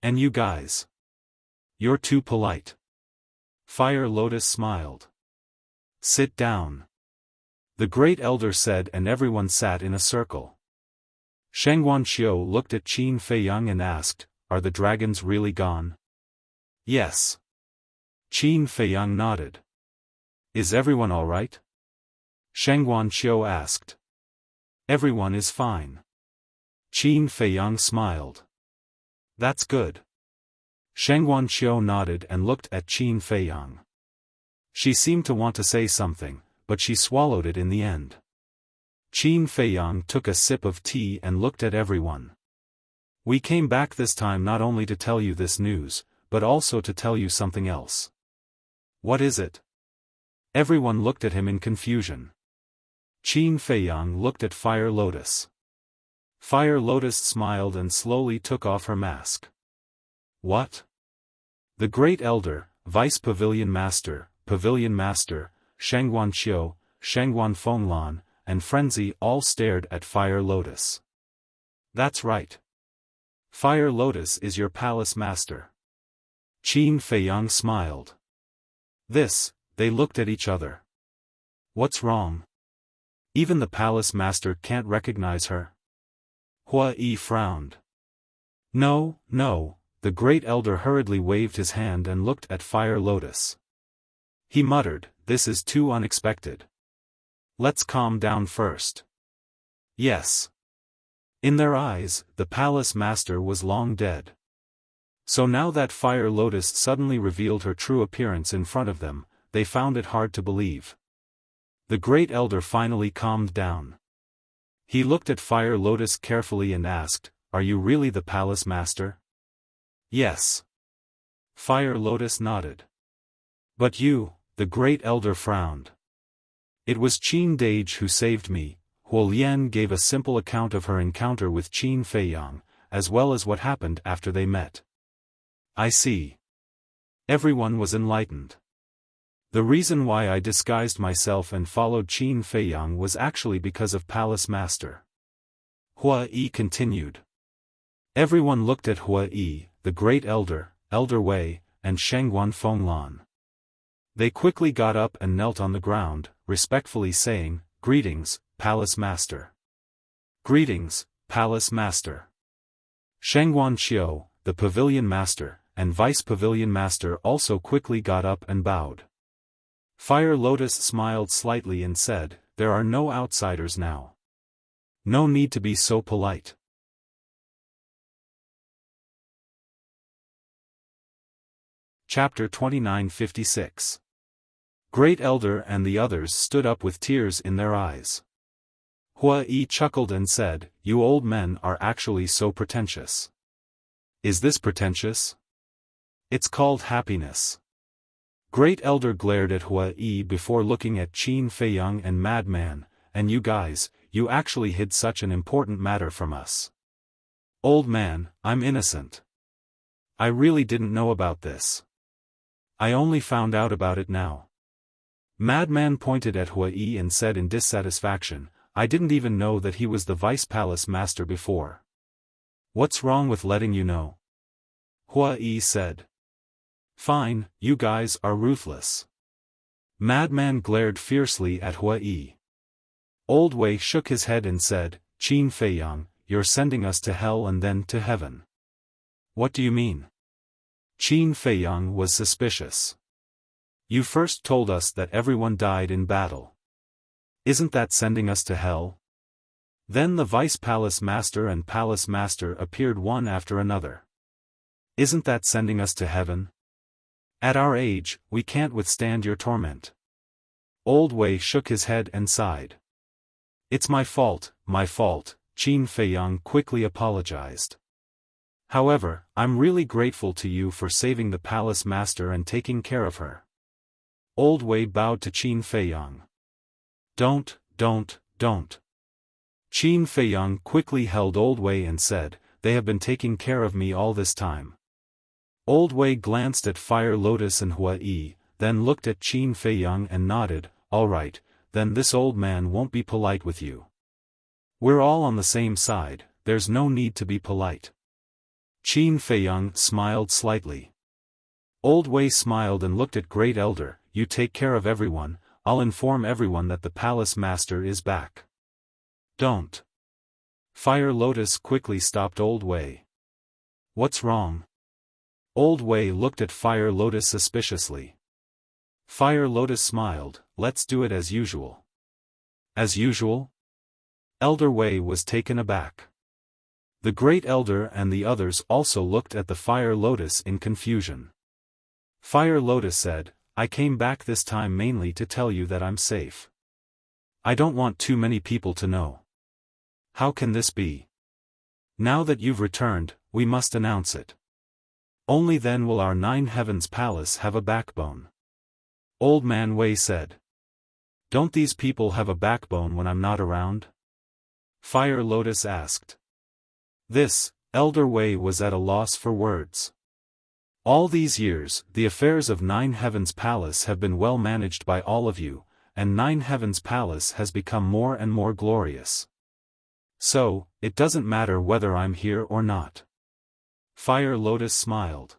And you guys? You're too polite. Fire Lotus smiled. Sit down. The Great Elder said and everyone sat in a circle. Shengguan Qiu looked at Qin Feiyang and asked, are the dragons really gone? Yes. Qin Feiyang nodded. Is everyone alright? Shengguan Qiu asked. Everyone is fine. Qin Feiyang smiled. That's good. Shengguan Qiu nodded and looked at Qin Feiyang. She seemed to want to say something, but she swallowed it in the end. Qin Feiyang took a sip of tea and looked at everyone. We came back this time not only to tell you this news, but also to tell you something else. What is it? Everyone looked at him in confusion. Qin Feiyang looked at Fire Lotus. Fire Lotus smiled and slowly took off her mask. What? The Great Elder, Vice Pavilion Master, Shengguan Qiu, Shengguan Fenglan, and Frenzy all stared at Fire Lotus. That's right. Fire Lotus is your palace master. Qin Feiyang smiled. They looked at each other. What's wrong? Even the palace master can't recognize her? Hua Yi frowned. No, no. The Great Elder hurriedly waved his hand and looked at Fire Lotus. He muttered, this is too unexpected. Let's calm down first. Yes. In their eyes, the palace master was long dead. So now that Fire Lotus suddenly revealed her true appearance in front of them, they found it hard to believe. The Great Elder finally calmed down. He looked at Fire Lotus carefully and asked, are you really the palace master? Yes. Fire Lotus nodded. But you, the Great Elder frowned. It was Qin Dage who saved me. Huo Lian gave a simple account of her encounter with Qin Feiyang, as well as what happened after they met. I see. Everyone was enlightened. The reason why I disguised myself and followed Qin Feiyang was actually because of Palace Master. Hua Yi continued. Everyone looked at Hua Yi, the Great Elder, Elder Wei, and Shengguan Fenglan. They quickly got up and knelt on the ground, respectfully saying, "Greetings, Palace Master." "Greetings, Palace Master." Shengguan Xiao, the Pavilion Master, and Vice Pavilion Master also quickly got up and bowed. Fire Lotus smiled slightly and said, "There are no outsiders now. No need to be so polite." Chapter 2956. Great Elder and the others stood up with tears in their eyes. Hua Yi chuckled and said, "You old men are actually so pretentious." "Is this pretentious? It's called happiness." Great Elder glared at Hua Yi before looking at Qin Feiyang and Madman, "And you guys, you actually hid such an important matter from us." "Old man, I'm innocent. I really didn't know about this. I only found out about it now." Madman pointed at Hua Yi and said in dissatisfaction, "I didn't even know that he was the Vice Palace Master before." "What's wrong with letting you know?" Hua Yi said. "Fine, you guys are ruthless." Madman glared fiercely at Hua Yi. Old Wei shook his head and said, "Qin Feiyang, you're sending us to hell and then to heaven." "What do you mean?" Qin Feiyang was suspicious. "You first told us that everyone died in battle. Isn't that sending us to hell? Then the Vice Palace Master and Palace Master appeared one after another. Isn't that sending us to heaven? At our age, we can't withstand your torment." Old Wei shook his head and sighed. "It's my fault, Qin Feiyang quickly apologized. "However, I'm really grateful to you for saving the Palace Master and taking care of her." Old Wei bowed to Qin Feiyang. Don't. Qin Feiyang quickly held Old Wei and said, "They have been taking care of me all this time." Old Wei glanced at Fire Lotus and Hua Yi, then looked at Qin Feiyang and nodded, "All right, then this old man won't be polite with you. We're all on the same side, there's no need to be polite." Qin Feiyang smiled slightly. Old Wei smiled and looked at Great Elder, "You take care of everyone, I'll inform everyone that the Palace Master is back." "Don't." Fire Lotus quickly stopped Old Wei. "What's wrong?" Old Wei looked at Fire Lotus suspiciously. Fire Lotus smiled, "Let's do it as usual." "As usual?" Elder Wei was taken aback. The Great Elder and the others also looked at the Fire Lotus in confusion. Fire Lotus said, "I came back this time mainly to tell you that I'm safe. I don't want too many people to know." "How can this be?" "Now that you've returned, we must announce it. Only then will our Nine Heavens Palace have a backbone." Old Man Wei said. "Don't these people have a backbone when I'm not around?" Fire Lotus asked. This, Elder Wei was at a loss for words. All these years, the affairs of Nine Heavens Palace have been well managed by all of you, and Nine Heavens Palace has become more and more glorious. So, it doesn't matter whether I'm here or not. Fire Lotus smiled.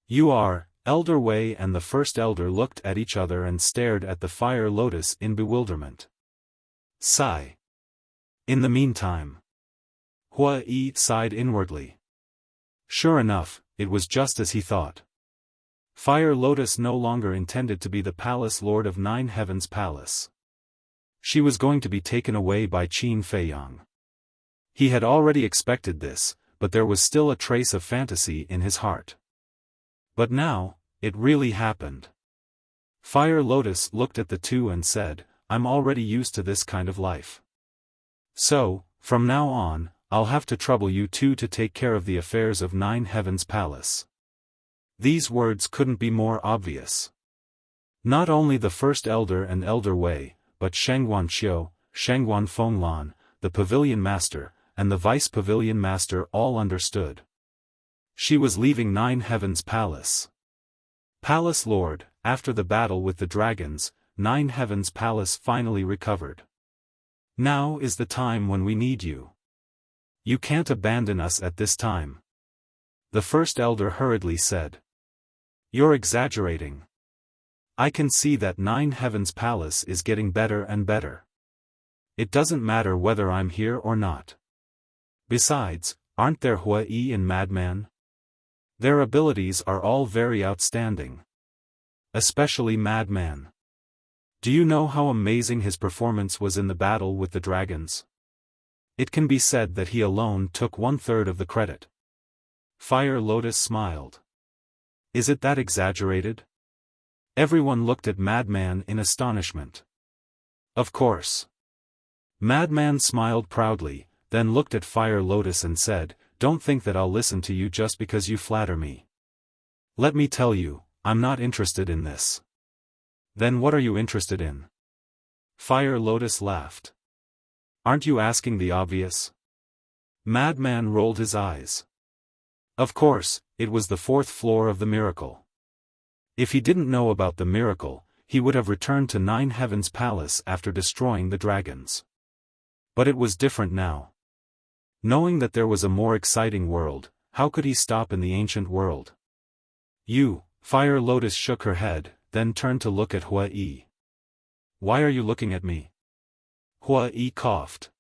"You are." Elder Wei and the First Elder looked at each other and stared at the Fire Lotus in bewilderment. Sigh. In the meantime, Hua Yi sighed inwardly. Sure enough, it was just as he thought. Fire Lotus no longer intended to be the Palace Lord of Nine Heavens Palace. She was going to be taken away by Qin Feiyang. He had already expected this, but there was still a trace of fantasy in his heart. But now, it really happened. Fire Lotus looked at the two and said, "I'm already used to this kind of life. So, from now on, I'll have to trouble you two to take care of the affairs of Nine Heavens Palace." These words couldn't be more obvious. Not only the First Elder and Elder Wei, but Shengguan Xiao, Shengguan Fenglan, the Pavilion Master, and the Vice Pavilion Master all understood. She was leaving Nine Heavens Palace. Palace Lord, after the battle with the dragons, Nine Heavens Palace finally recovered. Now is the time when we need you. You can't abandon us at this time. The first elder hurriedly said. You're exaggerating. I can see that Nine Heavens Palace is getting better and better. It doesn't matter whether I'm here or not. Besides, aren't there Huai and Madman? Their abilities are all very outstanding. Especially Madman. Do you know how amazing his performance was in the battle with the dragons? It can be said that he alone took 1/3 of the credit. Fire Lotus smiled. Is it that exaggerated? Everyone looked at Madman in astonishment. Of course. Madman smiled proudly, then looked at Fire Lotus and said, Don't think that I'll listen to you just because you flatter me. Let me tell you, I'm not interested in this. Then what are you interested in? Fire Lotus laughed. Aren't you asking the obvious? Madman rolled his eyes. Of course, it was the 4th floor of the miracle. If he didn't know about the miracle, he would have returned to Nine Heavens Palace after destroying the dragons. But it was different now. Knowing that there was a more exciting world, how could he stop in the ancient world? You, Fire Lotus shook her head, then turned to look at Huai. Why are you looking at me? Huai coughed.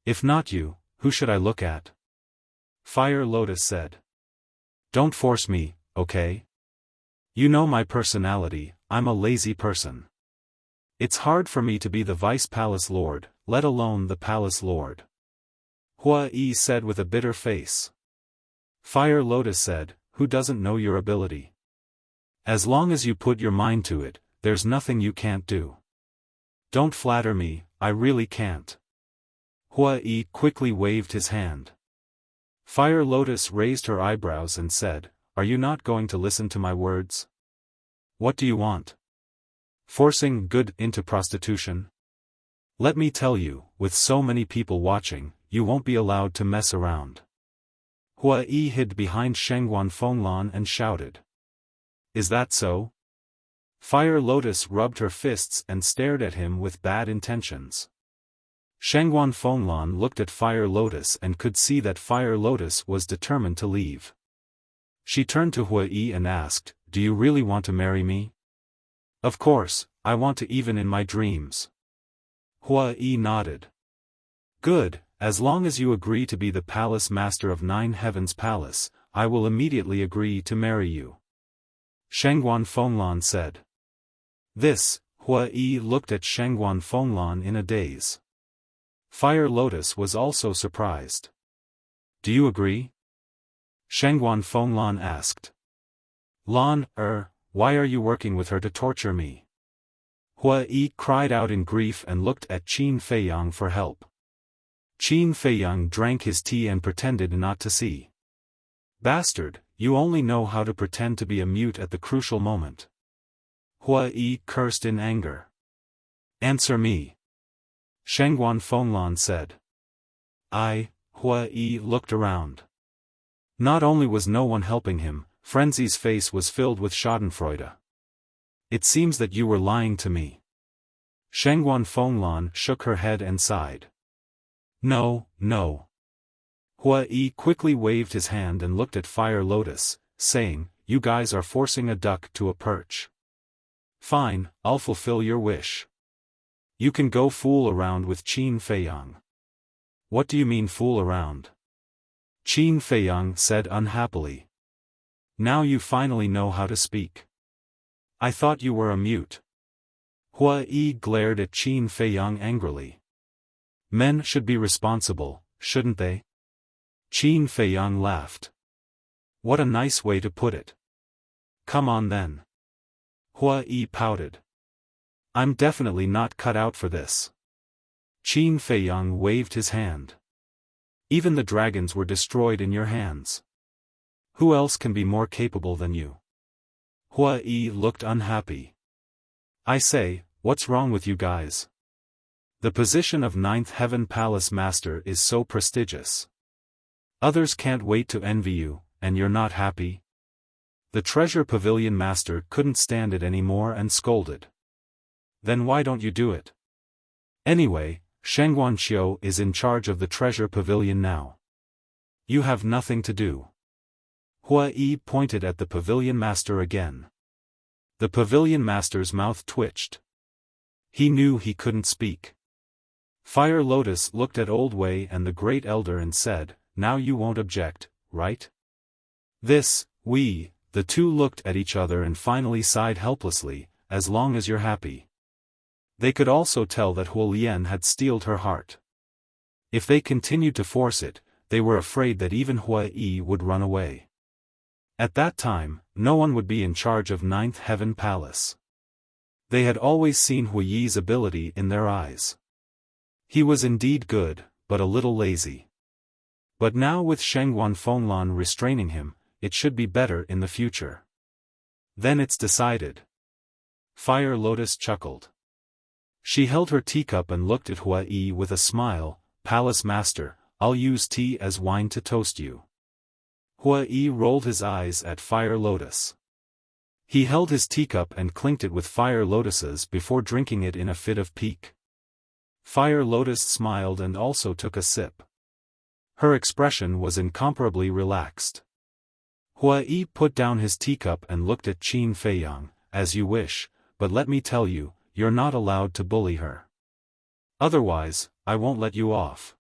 If not you, who should I look at? Fire Lotus said. Don't force me, okay? You know my personality, I'm a lazy person. It's hard for me to be the Vice Palace Lord, let alone the Palace Lord. Huai said with a bitter face. Fire Lotus said, Who doesn't know your ability? As long as you put your mind to it, there's nothing you can't do. Don't flatter me, I really can't. Huai quickly waved his hand. Fire Lotus raised her eyebrows and said, Are you not going to listen to my words? What do you want? Forcing good into prostitution? Let me tell you, with so many people watching, you won't be allowed to mess around. Huai hid behind Shengguan Fenglan and shouted. Is that so? Fire Lotus rubbed her fists and stared at him with bad intentions. Shengguan Fenglan looked at Fire Lotus and could see that Fire Lotus was determined to leave. She turned to Huai and asked, Do you really want to marry me? Of course, I want to even in my dreams. Huai nodded. Good, as long as you agree to be the palace master of Nine Heavens Palace, I will immediately agree to marry you. Shengguan Fenglan said. This, Huai looked at Shengguan Fenglan in a daze. Fire Lotus was also surprised. Do you agree? Shengguan Fenglan asked. Lan, why are you working with her to torture me? Huai cried out in grief and looked at Qin Feiyang for help. Qin Feiyang drank his tea and pretended not to see. Bastard, you only know how to pretend to be a mute at the crucial moment. Huai cursed in anger. Answer me. Shengguan Fenglan said. Huai looked around. Not only was no one helping him, Frenzy's face was filled with schadenfreude. It seems that you were lying to me. Shengguan Fenglan shook her head and sighed. No. Huai quickly waved his hand and looked at Fire Lotus, saying, You guys are forcing a duck to a perch. Fine, I'll fulfill your wish. You can go fool around with Qin Feiyang. What do you mean fool around? Qin Feiyang said unhappily. Now you finally know how to speak. I thought you were a mute. Huai glared at Qin Feiyang angrily. Men should be responsible, shouldn't they? Qin Feiyang laughed. What a nice way to put it. Come on then. Huai pouted. I'm definitely not cut out for this. Qin Feiyang waved his hand. Even the dragons were destroyed in your hands. Who else can be more capable than you? Huai looked unhappy. I say, what's wrong with you guys? The position of Ninth Heaven Palace Master is so prestigious. Others can't wait to envy you, and you're not happy? The treasure pavilion master couldn't stand it anymore and scolded. Then why don't you do it? Anyway, Shengguanqiu is in charge of the treasure pavilion now. You have nothing to do. Hua Yi pointed at the pavilion master again. The pavilion master's mouth twitched. He knew he couldn't speak. Fire Lotus looked at Old Wei and the Great Elder and said, "Now you won't object, right?" The two looked at each other and finally sighed helplessly, "As long as you're happy." They could also tell that Huolian had steeled her heart. If they continued to force it, they were afraid that even Hua Yi would run away. At that time, no one would be in charge of Ninth Heaven Palace. They had always seen Hua Yi's ability in their eyes. He was indeed good, but a little lazy. But now with Shengguan Fenglan restraining him, it should be better in the future. Then it's decided. Fire Lotus chuckled. She held her teacup and looked at Hua Yi with a smile. "Palace Master, I'll use tea as wine to toast you." Hua Yi rolled his eyes at Fire Lotus. He held his teacup and clinked it with Fire Lotus's before drinking it in a fit of pique. Fire Lotus smiled and also took a sip. Her expression was incomparably relaxed. Hua Yi put down his teacup and looked at Qin Feiyang. "As you wish, but let me tell you, you're not allowed to bully her. Otherwise, I won't let you off."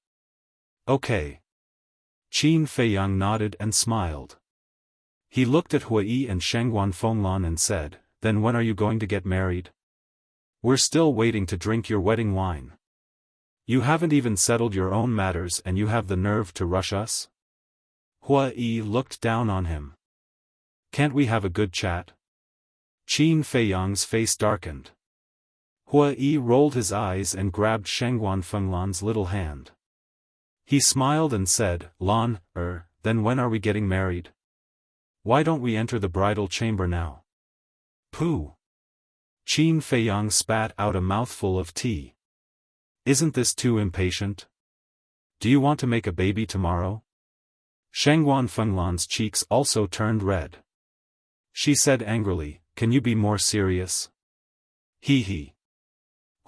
"Okay." Qin Feiyang nodded and smiled. He looked at Hua Yi and Shengguan Fenglan and said, "Then when are you going to get married? We're still waiting to drink your wedding wine. You haven't even settled your own matters and you have the nerve to rush us?" Hua Yi looked down on him. "Can't we have a good chat?" Qin Feiyang's face darkened. Hua Yi rolled his eyes and grabbed Shengguan Fenglan's little hand. He smiled and said, Then when are we getting married? Why don't we enter the bridal chamber now?" "Pooh!" Qin Feiyang spat out a mouthful of tea. "Isn't this too impatient? Do you want to make a baby tomorrow?" Shengguan Fenglan's cheeks also turned red. She said angrily, "Can you be more serious?" Hee hee.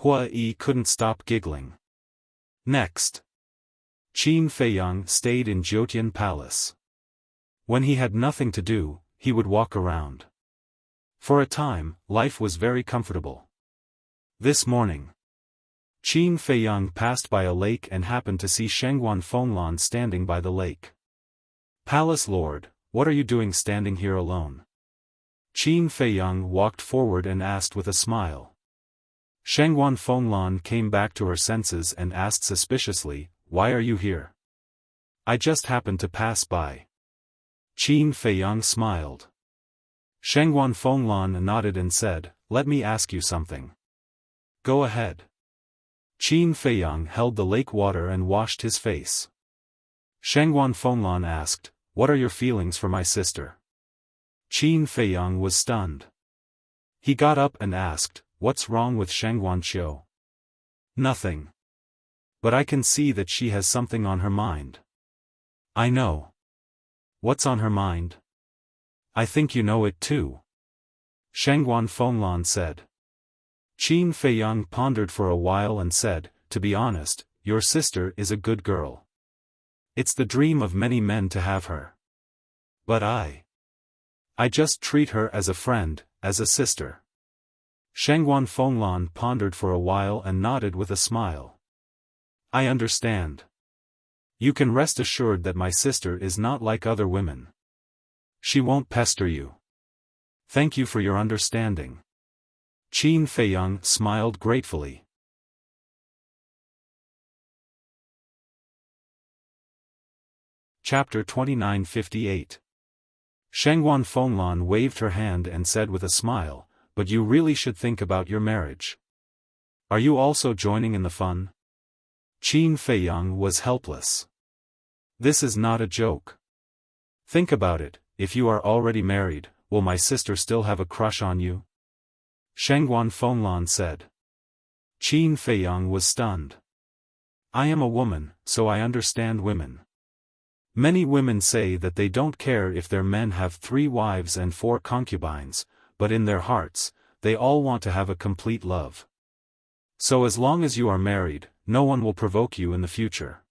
Hua Yi couldn't stop giggling. Next. Qin Feiyang stayed in Jiutian Palace. When he had nothing to do, he would walk around. For a time, life was very comfortable. This morning, Qin Feiyang passed by a lake and happened to see Shengguan Fenglan standing by the lake. "Palace Lord, what are you doing standing here alone?" Qin Feiyang walked forward and asked with a smile. Shengguan Fenglan came back to her senses and asked suspiciously, "Why are you here?" "I just happened to pass by." Qin Feiyang smiled. Shengguan Fenglan nodded and said, "Let me ask you something." "Go ahead." Qin Feiyang held the lake water and washed his face. Shengguan Fenglan asked, "What are your feelings for my sister?" Qin Feiyang was stunned. He got up and asked, "What's wrong with Shengguanqiu?" "Nothing. But I can see that she has something on her mind." "I know." "What's on her mind?" "I think you know it too." Shengguan Fenglan said. Qin Feiyang pondered for a while and said, "To be honest, your sister is a good girl. It's the dream of many men to have her. But I just treat her as a friend, as a sister." Shengguan Fenglan pondered for a while and nodded with a smile. "I understand. You can rest assured that my sister is not like other women. She won't pester you. Thank you for your understanding." Qin Feiyang smiled gratefully. Chapter 2958. Shengguan Fenglan waved her hand and said with a smile, "But you really should think about your marriage. Are you also joining in the fun?" Qin Feiyang was helpless. "This is not a joke. Think about it, if you are already married, will my sister still have a crush on you?" Shengguan Fenglan said. Qin Feiyang was stunned. "I am a woman, so I understand women. Many women say that they don't care if their men have 3 wives and 4 concubines, but in their hearts, they all want to have a complete love. So as long as you are married, no one will provoke you in the future.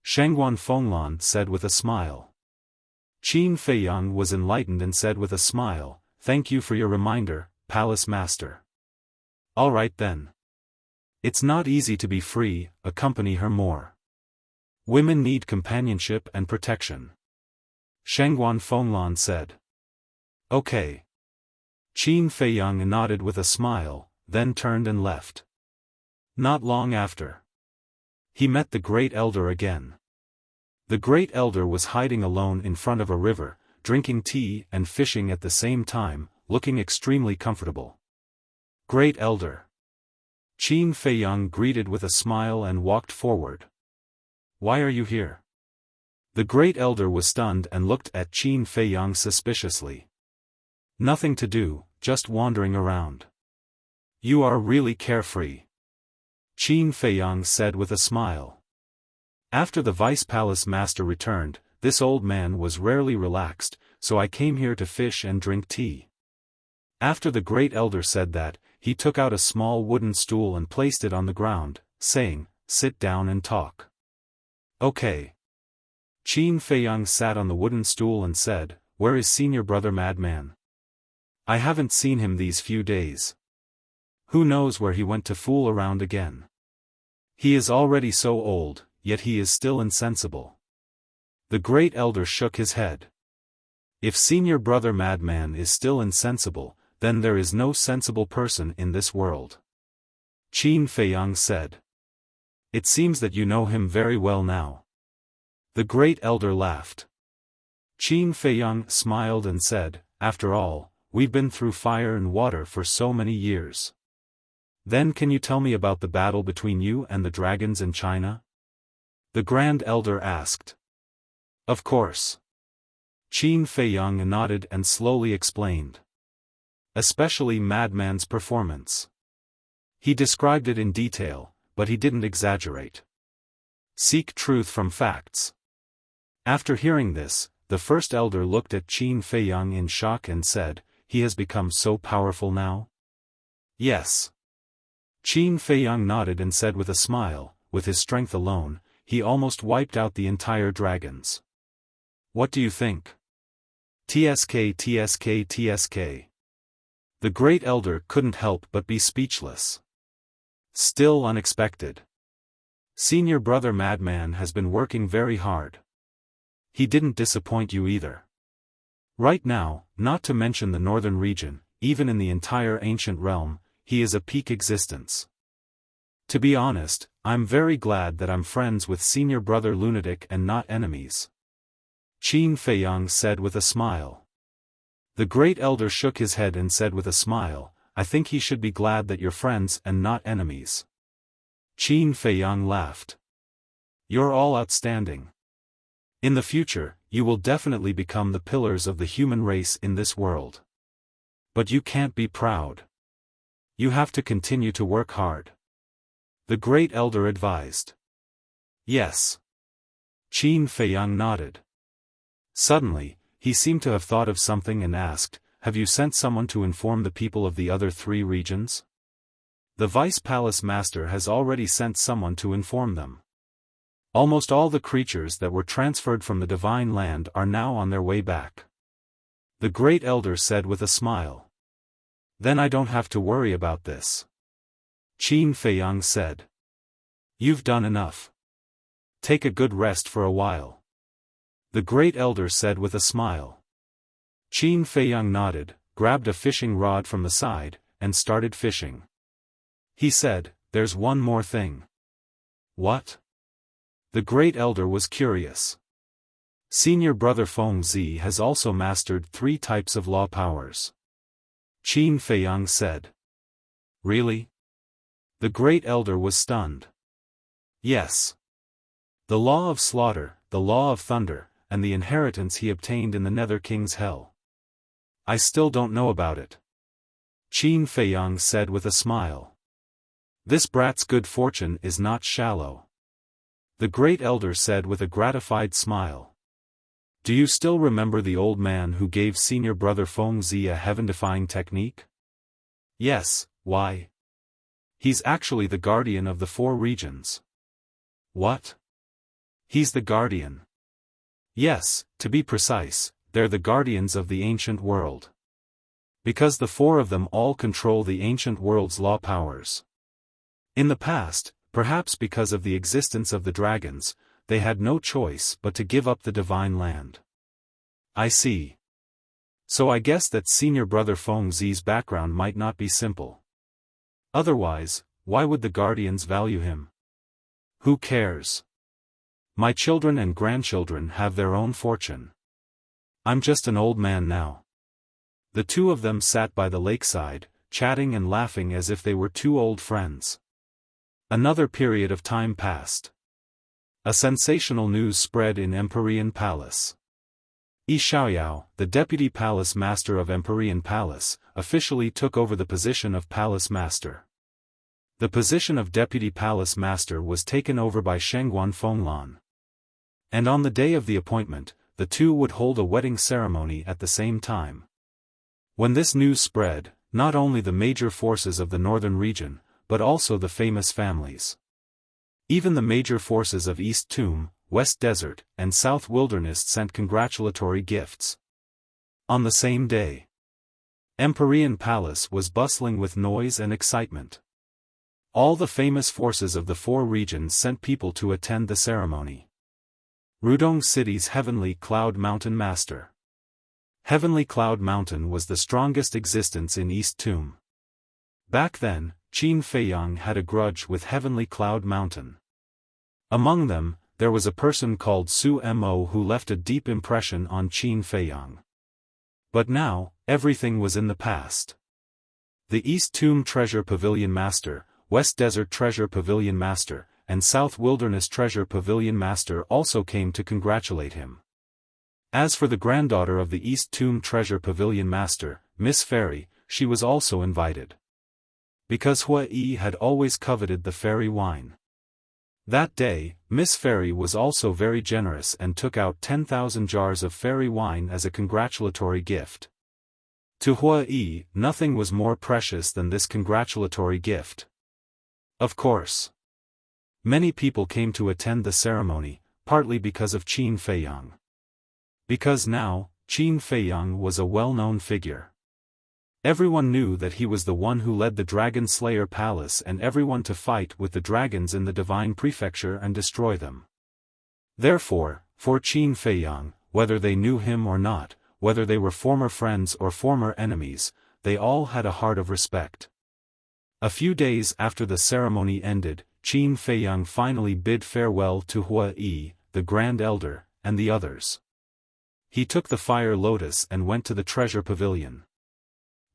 Shangguan Fenglan said with a smile. Qin Feiyang was enlightened and said with a smile, "Thank you for your reminder, Palace Master. All right then. It's not easy to be free, accompany her more. Women need companionship and protection." Shangguan Fenglan said. Okay. Qin Feiyang nodded with a smile, then turned and left. Not long after, he met the Great Elder again. The Great Elder was hiding alone in front of a river, drinking tea and fishing at the same time, looking extremely comfortable. "Great Elder." Qin Feiyang greeted with a smile and walked forward. "Why are you here?" The Great Elder was stunned and looked at Qin Feiyang suspiciously. "Nothing to do, just wandering around." "You are really carefree," Qin Feiyang said with a smile. After the Vice Palace Master returned, this old man was rarely relaxed, so I came here to fish and drink tea. After the Great Elder said that, he took out a small wooden stool and placed it on the ground, saying, "Sit down and talk." Okay. Qin Feiyang sat on the wooden stool and said, "Where is Senior Brother Madman? I haven't seen him these few days. Who knows where he went to fool around again? He is already so old, yet he is still insensible." The Great Elder shook his head. "If Senior Brother Madman is still insensible, then there is no sensible person in this world," Qin Feiyang said. "It seems that you know him very well now." The Great Elder laughed. Qin Feiyang smiled and said, "After all, we've been through fire and water for so many years. Then can you tell me about the battle between you and the dragons in China?" The Grand Elder asked. "Of course." Qin Feiyang nodded and slowly explained. Especially Madman's performance. He described it in detail, but he didn't exaggerate. Seek truth from facts. After hearing this, the First Elder looked at Qin Feiyang in shock and said, "He has become so powerful now?" "Yes." Qin Feiyang nodded and said with a smile, "With his strength alone, he almost wiped out the entire dragons. What do you think?" "TSK TSK TSK." The Great Elder couldn't help but be speechless. Still unexpected. Senior Brother Madman has been working very hard. He didn't disappoint you either. Right now, not to mention the northern region, even in the entire ancient realm, he is a peak existence. To be honest, I'm very glad that I'm friends with Senior Brother Lunatic and not enemies," Qin Feiyang said with a smile. The Great Elder shook his head and said with a smile, "I think he should be glad that you're friends and not enemies." Qin Feiyang laughed. "You're all outstanding. In the future, you will definitely become the pillars of the human race in this world. But you can't be proud. You have to continue to work hard," the Great Elder advised. "Yes." Qin Feiyang nodded. Suddenly, he seemed to have thought of something and asked, "Have you sent someone to inform the people of the other 3 regions?" "The Vice Palace Master has already sent someone to inform them. Almost all the creatures that were transferred from the Divine Land are now on their way back," the Great Elder said with a smile. "Then I don't have to worry about this," Qin Feiyang said. "You've done enough. Take a good rest for a while," the Great Elder said with a smile. Qin Feiyang nodded, grabbed a fishing rod from the side, and started fishing. He said, "There's one more thing." "What?" The Great Elder was curious. "Senior Brother Feng Zi has also mastered 3 types of law powers," Qin Feiyang said. "Really?" The Great Elder was stunned. "Yes. The law of slaughter, the law of thunder, and the inheritance he obtained in the Nether King's Hell. I still don't know about it," Qin Feiyang said with a smile. "This brat's good fortune is not shallow," the Great Elder said with a gratified smile. Do you still remember the old man who gave senior brother Feng Zi a heaven-defying technique? Yes, why? He's actually the guardian of the 4 regions. What? He's the guardian. Yes, to be precise, they're the guardians of the ancient world. Because the 4 of them all control the ancient world's law powers. In the past, perhaps because of the existence of the dragons, they had no choice but to give up the divine land. I see. So I guess that senior brother Feng Zi's background might not be simple. Otherwise, why would the guardians value him? Who cares? My children and grandchildren have their own fortune. I'm just an old man now. The 2 of them sat by the lakeside, chatting and laughing as if they were 2 old friends. Another period of time passed. A sensational news spread in Empyrean Palace. Yi Xiaoyao, the deputy palace master of Empyrean Palace, officially took over the position of palace master. The position of deputy palace master was taken over by Shengguan Fenglan. And on the day of the appointment, the 2 would hold a wedding ceremony at the same time. When this news spread, not only the major forces of the northern region, but also the famous families. Even the major forces of East Tomb, West Desert, and South Wilderness sent congratulatory gifts. On the same day, Empyrean Palace was bustling with noise and excitement. All the famous forces of the 4 regions sent people to attend the ceremony. Rudong City's Heavenly Cloud Mountain Master. Heavenly Cloud Mountain was the strongest existence in East Tomb. Back then, Qin Feiyang had a grudge with Heavenly Cloud Mountain. Among them, there was a person called Su Mo who left a deep impression on Qin Feiyang. But now, everything was in the past. The East Tomb Treasure Pavilion Master, West Desert Treasure Pavilion Master, and South Wilderness Treasure Pavilion Master also came to congratulate him. As for the granddaughter of the East Tomb Treasure Pavilion Master, Miss Fairy, she was also invited. Because Hua Yi had always coveted the fairy wine. That day, Miss Fairy was also very generous and took out 10,000 jars of fairy wine as a congratulatory gift. To Hua Yi, nothing was more precious than this congratulatory gift. Of course, many people came to attend the ceremony, partly because of Qin Feiyang. Because now, Qin Feiyang was a well-known figure. Everyone knew that he was the one who led the Dragon Slayer Palace and everyone to fight with the dragons in the Divine Prefecture and destroy them. Therefore, for Qin Feiyang, whether they knew him or not, whether they were former friends or former enemies, they all had a heart of respect. A few days after the ceremony ended, Qin Feiyang finally bid farewell to Hua Yi, the Grand Elder, and the others. He took the Fire Lotus and went to the Treasure Pavilion.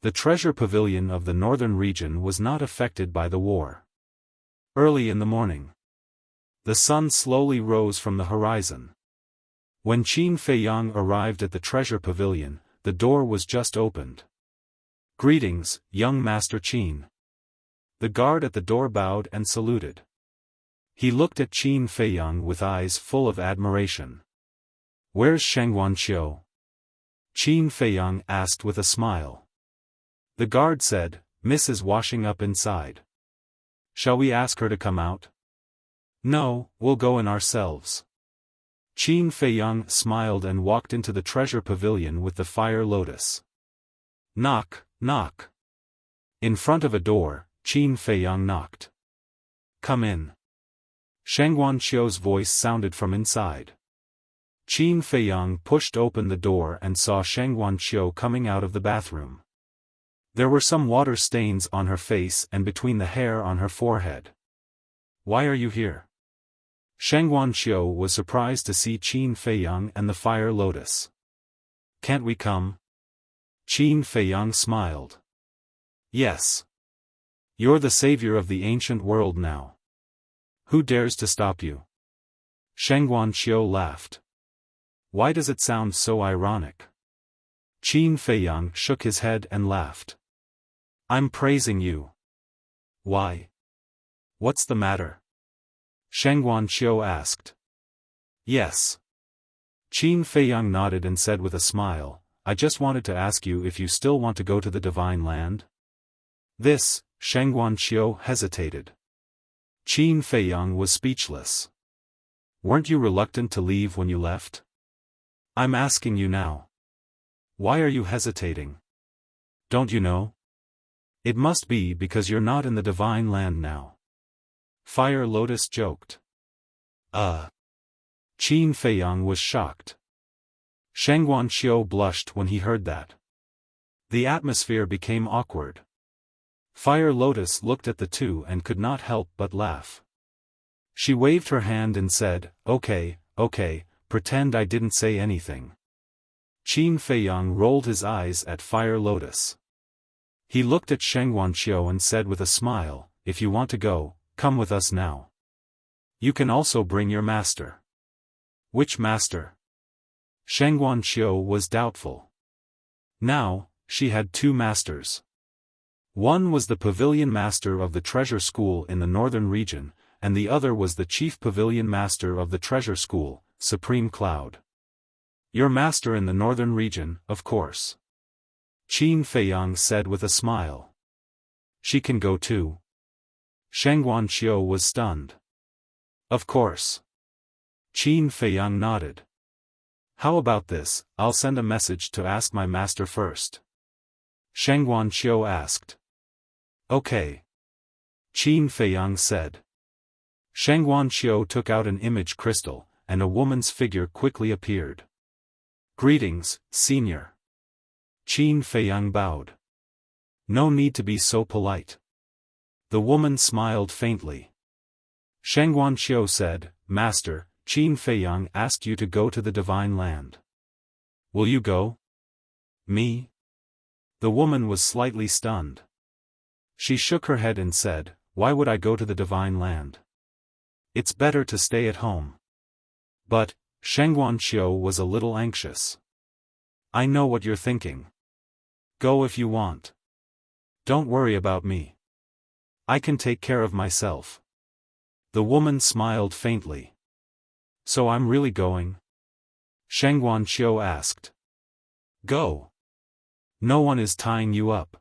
The Treasure Pavilion of the northern region was not affected by the war. Early in the morning, the sun slowly rose from the horizon. When Qin Feiyang arrived at the Treasure Pavilion, the door was just opened. "Greetings, young Master Qin." The guard at the door bowed and saluted. He looked at Qin Feiyang with eyes full of admiration. "Where's Shengguan Qiu?" Qin Feiyang asked with a smile. The guard said, "Miss is washing up inside. Shall we ask her to come out?" "No, we'll go in ourselves." Qin Feiyang smiled and walked into the Treasure Pavilion with the Fire Lotus. Knock, knock. In front of a door, Qin Feiyang knocked. "Come in." Shengguan Qiu's voice sounded from inside. Qin Feiyang pushed open the door and saw Shengguan Qiu coming out of the bathroom. There were some water stains on her face and between the hair on her forehead. "Why are you here?" Shengguan Qiu was surprised to see Qin Feiyang and the Fire Lotus. "Can't we come?" Qin Feiyang smiled. "Yes. You're the savior of the ancient world now. Who dares to stop you?" Shengguan Qiu laughed. "Why does it sound so ironic?" Qin Feiyang shook his head and laughed. "I'm praising you." "Why? What's the matter?" Shengguan Qiu asked. "Yes. Qin Feiyang nodded and said with a smile, I just wanted to ask you if you still want to go to the Divine Land? This, Shengguan Qiu hesitated. Qin Feiyang was speechless. Weren't you reluctant to leave when you left? I'm asking you now. Why are you hesitating? Don't you know? It must be because you're not in the Divine Land now. Fire Lotus joked. Qin Feiyang was shocked. Shengguan Qiu blushed when he heard that. The atmosphere became awkward. Fire Lotus looked at the two and could not help but laugh. She waved her hand and said, Okay, pretend I didn't say anything. Qin Feiyang rolled his eyes at Fire Lotus. He looked at Shengguan Qiu and said with a smile, If you want to go, come with us now. You can also bring your master. Which master? Shengguan Qiu was doubtful. Now, she had two masters. One was the pavilion master of the treasure school in the northern region, and the other was the chief pavilion master of the treasure school, Supreme Cloud. Your master in the northern region, of course. Qin Feiyang said with a smile. She can go too. Shengguan Qiu was stunned. Of course. Qin Feiyang nodded. How about this, I'll send a message to ask my master first. Shengguan Qiu asked. Okay. Qin Feiyang said. Shengguan Qiu took out an image crystal, and a woman's figure quickly appeared. Greetings, senior. Qin Feiyang bowed. No need to be so polite. The woman smiled faintly. Shengguan Qiu said, Master, Qin Feiyang asked you to go to the Divine Land. Will you go? Me? The woman was slightly stunned. She shook her head and said, Why would I go to the Divine Land? It's better to stay at home. But, Shengguan Qiu was a little anxious. I know what you're thinking. Go if you want. Don't worry about me. I can take care of myself. The woman smiled faintly. So I'm really going? Shengguan Qiu asked. Go. No one is tying you up.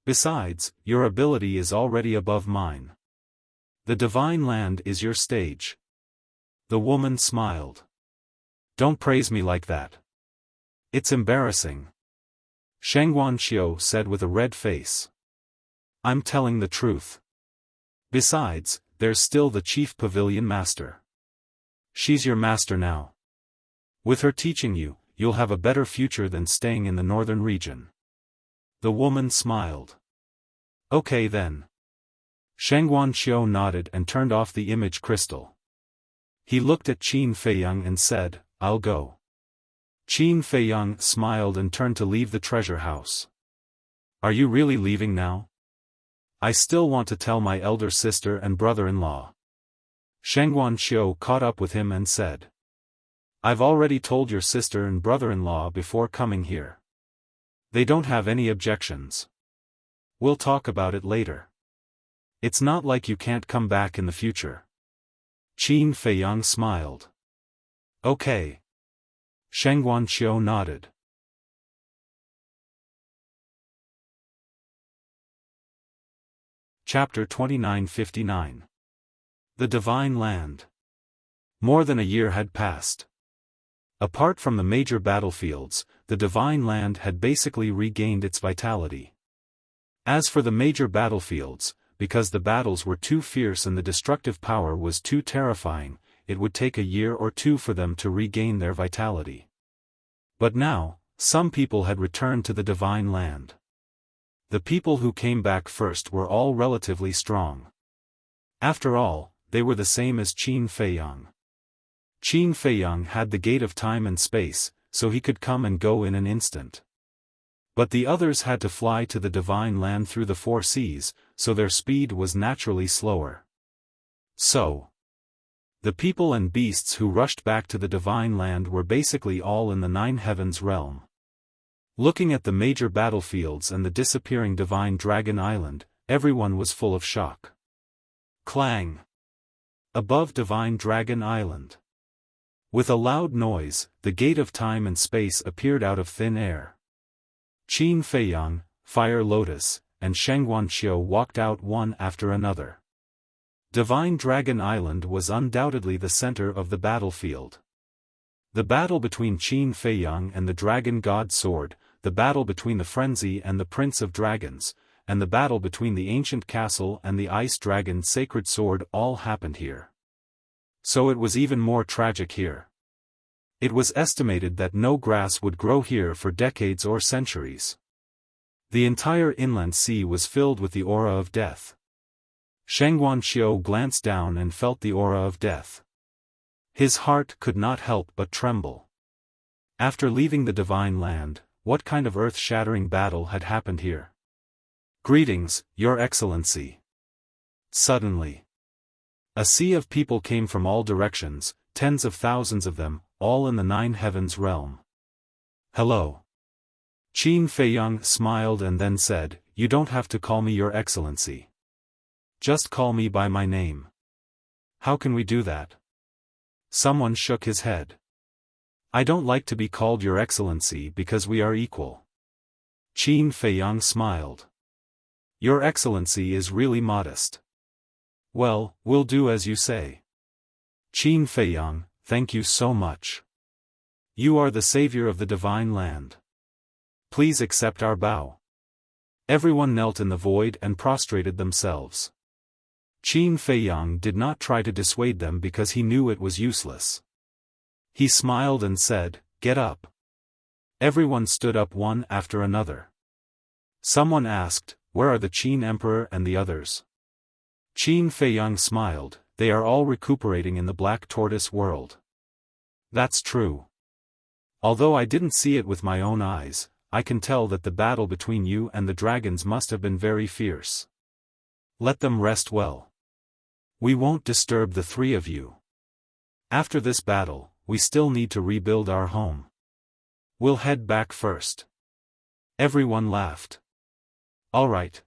Besides, your ability is already above mine. The Divine Land is your stage. The woman smiled. Don't praise me like that. It's embarrassing. Shengguan Qiu said with a red face. I'm telling the truth. Besides, there's still the chief pavilion master. She's your master now. With her teaching you, you'll have a better future than staying in the northern region. The woman smiled. Okay then. Shengguan Qiu nodded and turned off the image crystal. He looked at Qin Feiyang and said, I'll go. Qin Feiyang smiled and turned to leave the treasure house. Are you really leaving now? I still want to tell my elder sister and brother-in-law. Shengguan Qiu caught up with him and said. I've already told your sister and brother-in-law before coming here. They don't have any objections. We'll talk about it later. It's not like you can't come back in the future. Qin Feiyang smiled. Okay. Shengguan Qiu nodded. Chapter 2959. The Divine Land. More than a year had passed. Apart from the major battlefields, the Divine Land had basically regained its vitality. As for the major battlefields, because the battles were too fierce and the destructive power was too terrifying, it would take a year or two for them to regain their vitality. But now, some people had returned to the Divine Land. The people who came back first were all relatively strong. After all, they were the same as Qin Feiyang. Qin Feiyang had the gate of time and space, so he could come and go in an instant. But the others had to fly to the Divine Land through the four seas, so their speed was naturally slower. So, the people and beasts who rushed back to the Divine Land were basically all in the Nine Heavens realm. Looking at the major battlefields and the disappearing Divine Dragon Island, everyone was full of shock. Clang! Above Divine Dragon Island. With a loud noise, the gate of time and space appeared out of thin air. Qin Feiyang, Fire Lotus, and Shengguanqiu walked out one after another. Divine Dragon Island was undoubtedly the center of the battlefield. The battle between Qin Feiyang and the Dragon God Sword, the battle between the Frenzy and the Prince of Dragons, and the battle between the Ancient Castle and the Ice Dragon Sacred Sword all happened here. So it was even more tragic here. It was estimated that no grass would grow here for decades or centuries. The entire inland sea was filled with the aura of death. Shengguanqiu glanced down and felt the aura of death. His heart could not help but tremble. After leaving the Divine Land, what kind of earth-shattering battle had happened here? Greetings, Your Excellency. Suddenly, a sea of people came from all directions, tens of thousands of them, all in the Nine Heavens realm. Hello. Qin Feiyang smiled and then said, "You don't have to call me Your Excellency. Just call me by my name." "How can we do that?" Someone shook his head. "I don't like to be called Your Excellency because we are equal." Qin Feiyang smiled. "Your Excellency is really modest." "Well, we'll do as you say." Qin Feiyang, thank you so much. You are the savior of the Divine Land. Please accept our bow. Everyone knelt in the void and prostrated themselves. Qin Feiyang did not try to dissuade them because he knew it was useless. He smiled and said, "Get up." Everyone stood up one after another. Someone asked, "Where are the Qin Emperor and the others?" Qin Feiyang smiled, "They are all recuperating in the Black Tortoise world." "That's true. Although I didn't see it with my own eyes, I can tell that the battle between you and the dragons must have been very fierce. Let them rest well. We won't disturb the three of you. After this battle, we still need to rebuild our home. We'll head back first." Everyone laughed. "All right."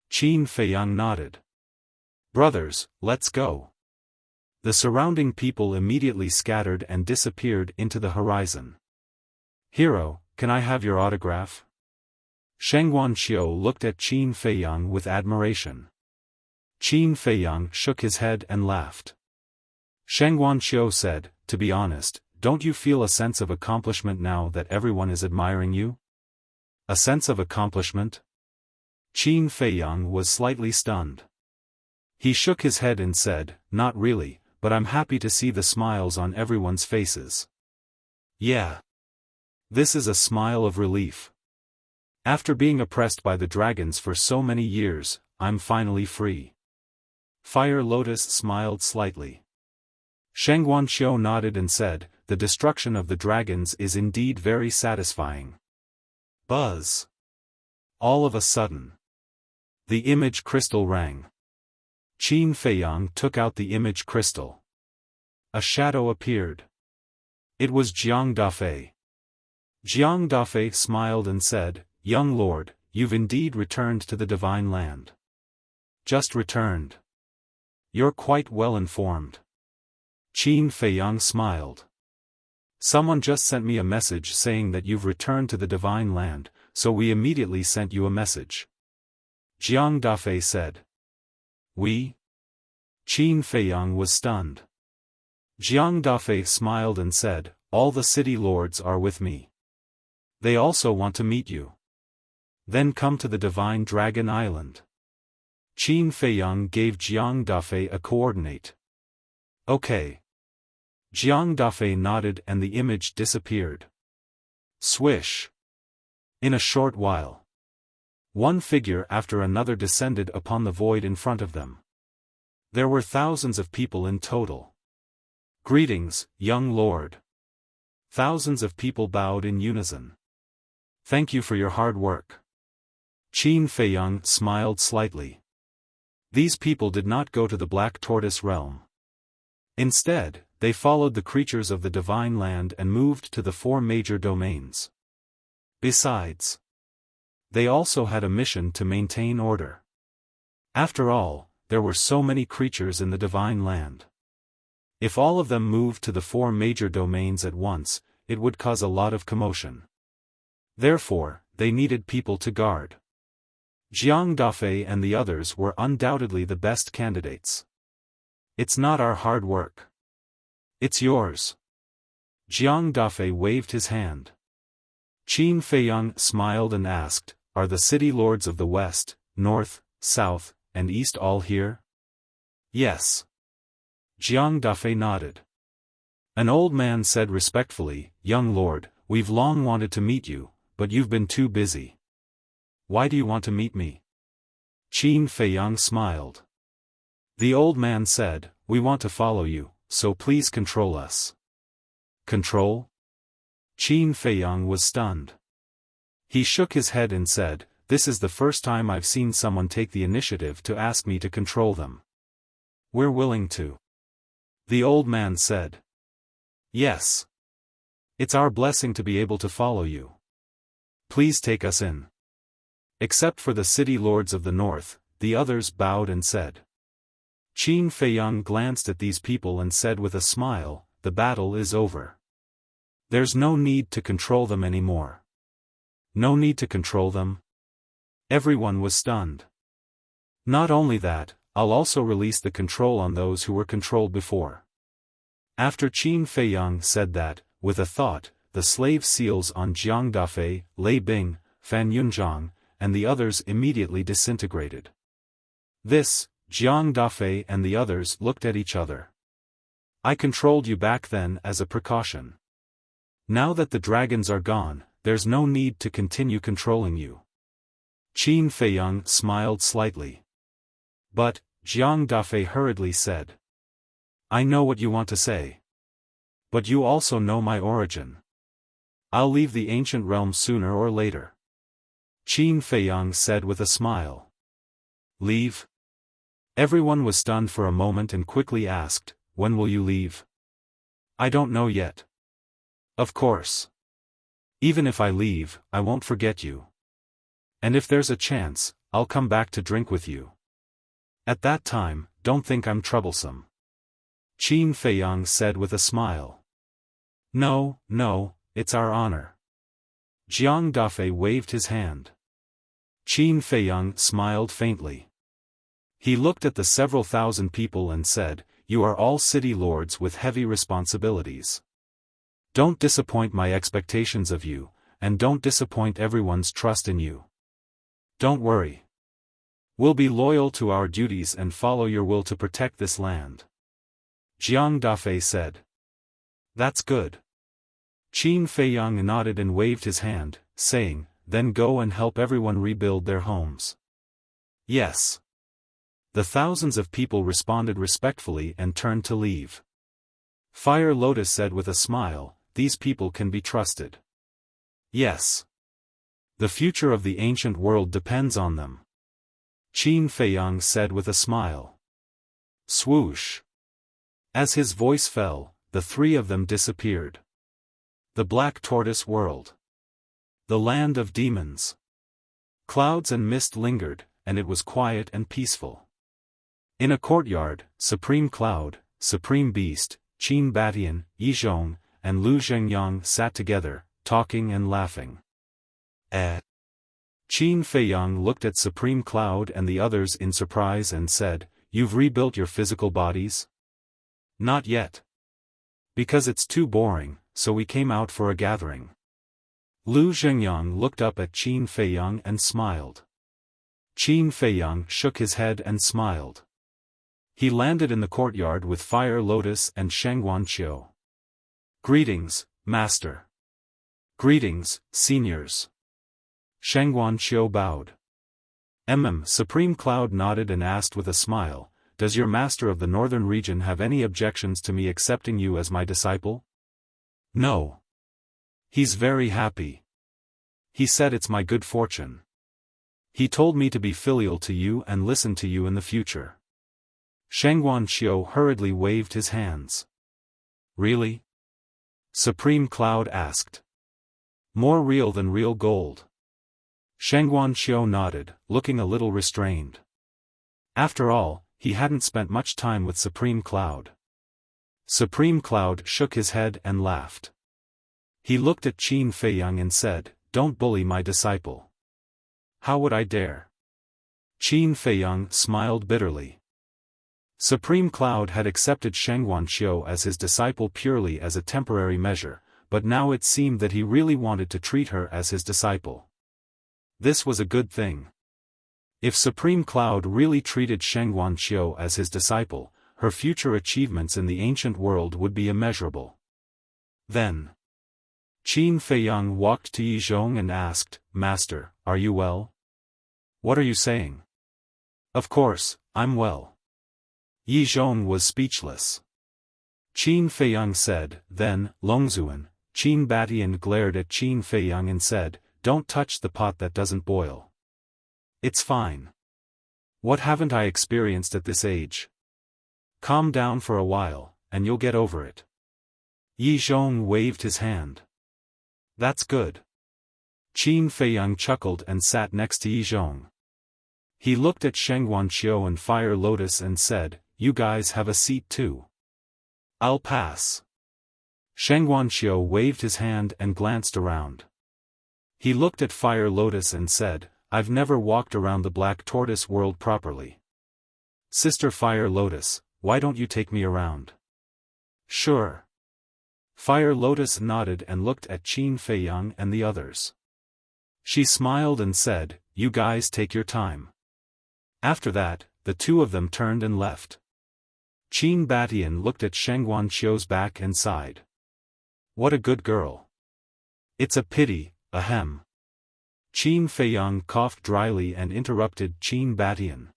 Qin Feiyang nodded. "Brothers, let's go." The surrounding people immediately scattered and disappeared into the horizon. "Hero, can I have your autograph?" Shengguanqiu looked at Qin Feiyang with admiration. Qin Feiyang shook his head and laughed. Shengguanqiu said, "To be honest, don't you feel a sense of accomplishment now that everyone is admiring you?" "A sense of accomplishment?" Qin Feiyang was slightly stunned. He shook his head and said, "Not really, but I'm happy to see the smiles on everyone's faces." "Yeah. This is a smile of relief. After being oppressed by the dragons for so many years, I'm finally free." Fire Lotus smiled slightly. Shengguanqiu nodded and said, "The destruction of the dragons is indeed very satisfying." Buzz. All of a sudden, the image crystal rang. Qin Feiyang took out the image crystal. A shadow appeared. It was Jiang Dafei. Jiang Dafei smiled and said, "Young lord, you've indeed returned to the Divine Land." "Just returned. You're quite well informed." Qin Feiyang smiled. "Someone just sent me a message saying that you've returned to the Divine Land, so we immediately sent you a message." Jiang Dafei said. "We?" Qin Feiyang was stunned. Jiang Dafei smiled and said, "All the city lords are with me. They also want to meet you. Then come to the Divine Dragon Island." Qin Feiyang gave Jiang Dafei a coordinate. "Okay." Jiang Dafei nodded and the image disappeared. Swish. In a short while, one figure after another descended upon the void in front of them. There were thousands of people in total. "Greetings, young lord." Thousands of people bowed in unison. "Thank you for your hard work." Qin Feiyang smiled slightly. These people did not go to the Black Tortoise realm. Instead, they followed the creatures of the Divine Land and moved to the 4 major domains. Besides, they also had a mission to maintain order. After all, there were so many creatures in the Divine Land. If all of them moved to the 4 major domains at once, it would cause a lot of commotion. Therefore, they needed people to guard. Jiang Dafei and the others were undoubtedly the best candidates. It's not our hard work. It's yours. Jiang Dafei waved his hand. Qin Feiyang smiled and asked, "Are the city lords of the West, North, South, and East all here?" "Yes." Jiang Dafei nodded. An old man said respectfully, "Young lord, we've long wanted to meet you, but you've been too busy. Why do you want to meet me?" Qin Feiyang smiled. The old man said, "We want to follow you, so please control us." Control? Qin Feiyang was stunned. He shook his head and said, "This is the first time I've seen someone take the initiative to ask me to control them." "We're willing to." The old man said. "Yes. It's our blessing to be able to follow you. Please take us in." Except for the city lords of the north, the others bowed and said. Qin Feiyang glanced at these people and said with a smile, "The battle is over. There's no need to control them anymore." No need to control them? Everyone was stunned. "Not only that, I'll also release the control on those who were controlled before." After Qin Feiyang said that, with a thought, the slave seals on Jiang Dafei, Lei Bing, Fan Yunzhang, and the others immediately disintegrated. This, Jiang Dafei and the others looked at each other. "I controlled you back then as a precaution. Now that the dragons are gone, there's no need to continue controlling you." Qin Feiyang smiled slightly. "But," Jiang Dafei hurriedly said. "I know what you want to say. But you also know my origin. I'll leave the ancient realm sooner or later." Qin Feiyang said with a smile. "Leave?" Everyone was stunned for a moment and quickly asked, "When will you leave?" "I don't know yet." "Of course. Even if I leave, I won't forget you. And if there's a chance, I'll come back to drink with you. At that time, don't think I'm troublesome." Qin Feiyang said with a smile. "No, no, it's our honor." Jiang Dafei waved his hand. Qin Feiyang smiled faintly. He looked at the several thousand people and said, "You are all city lords with heavy responsibilities. Don't disappoint my expectations of you, and don't disappoint everyone's trust in you. Don't worry. We'll be loyal to our duties and follow your will to protect this land." Jiang Dafei said. "That's good." Qin Feiyang nodded and waved his hand, saying, "Then go and help everyone rebuild their homes." "Yes." The thousands of people responded respectfully and turned to leave. Fire Lotus said with a smile, "These people can be trusted." "Yes. The future of the ancient world depends on them." Qin Feiyang said with a smile. Swoosh. As his voice fell, the 3 of them disappeared. The Black Tortoise World. The land of demons. Clouds and mist lingered, and it was quiet and peaceful. In a courtyard, Supreme Cloud, Supreme Beast, Qin Batian, Yizhong, and Lu Zhengyang sat together, talking and laughing. Qin Feiyang looked at Supreme Cloud and the others in surprise and said, "You've rebuilt your physical bodies?" "Not yet. Because it's too boring, so we came out for a gathering." Lu Zhengyang looked up at Qin Feiyang and smiled. Qin Feiyang shook his head and smiled. He landed in the courtyard with Fire Lotus and Shangguan Qiu. "Greetings, Master." "Greetings, seniors." Shangguan Qiu bowed. Supreme Cloud nodded and asked with a smile, "Does your master of the northern region have any objections to me accepting you as my disciple?" "No. He's very happy. He said it's my good fortune. He told me to be filial to you and listen to you in the future." Shangguan Qiu hurriedly waved his hands. "Really?" Supreme Cloud asked. "More real than real gold." Shangguan Qiu nodded, looking a little restrained. After all, he hadn't spent much time with Supreme Cloud. Supreme Cloud shook his head and laughed. He looked at Qin Feiyang and said, "Don't bully my disciple." "How would I dare?" Qin Feiyang smiled bitterly. Supreme Cloud had accepted Sheng Wanqiu as his disciple purely as a temporary measure, but now it seemed that he really wanted to treat her as his disciple. This was a good thing. If Supreme Cloud really treated Sheng Wanqiu as his disciple, her future achievements in the ancient world would be immeasurable. Then, Qin Feiyang walked to Yi Zhong and asked, "Master, are you well?" "What are you saying?" "Of course, I'm well." Yi Zhong was speechless. Qin Feiyang said, "Then, Longzuan." Qin Batian glared at Qin Feiyang and said, "Don't touch the pot that doesn't boil." "It's fine. What haven't I experienced at this age? Calm down for a while, and you'll get over it." Yi Zhong waved his hand. "That's good." Qin Feiyang chuckled and sat next to Yi Zhong. He looked at Sheng Wanqiu and Fire Lotus and said, "You guys have a seat too." "I'll pass." Sheng Wanqiu waved his hand and glanced around. He looked at Fire Lotus and said, "I've never walked around the Black Tortoise world properly. Sister Fire Lotus, why don't you take me around?" "Sure." Fire Lotus nodded and looked at Qin Feiyang and the others. She smiled and said, "You guys take your time." After that, the two of them turned and left. Qin Batian looked at Sheng Wanqiu's back and sighed. "What a good girl. It's a pity, ahem." Qin Feiyang coughed dryly and interrupted Qin Batian.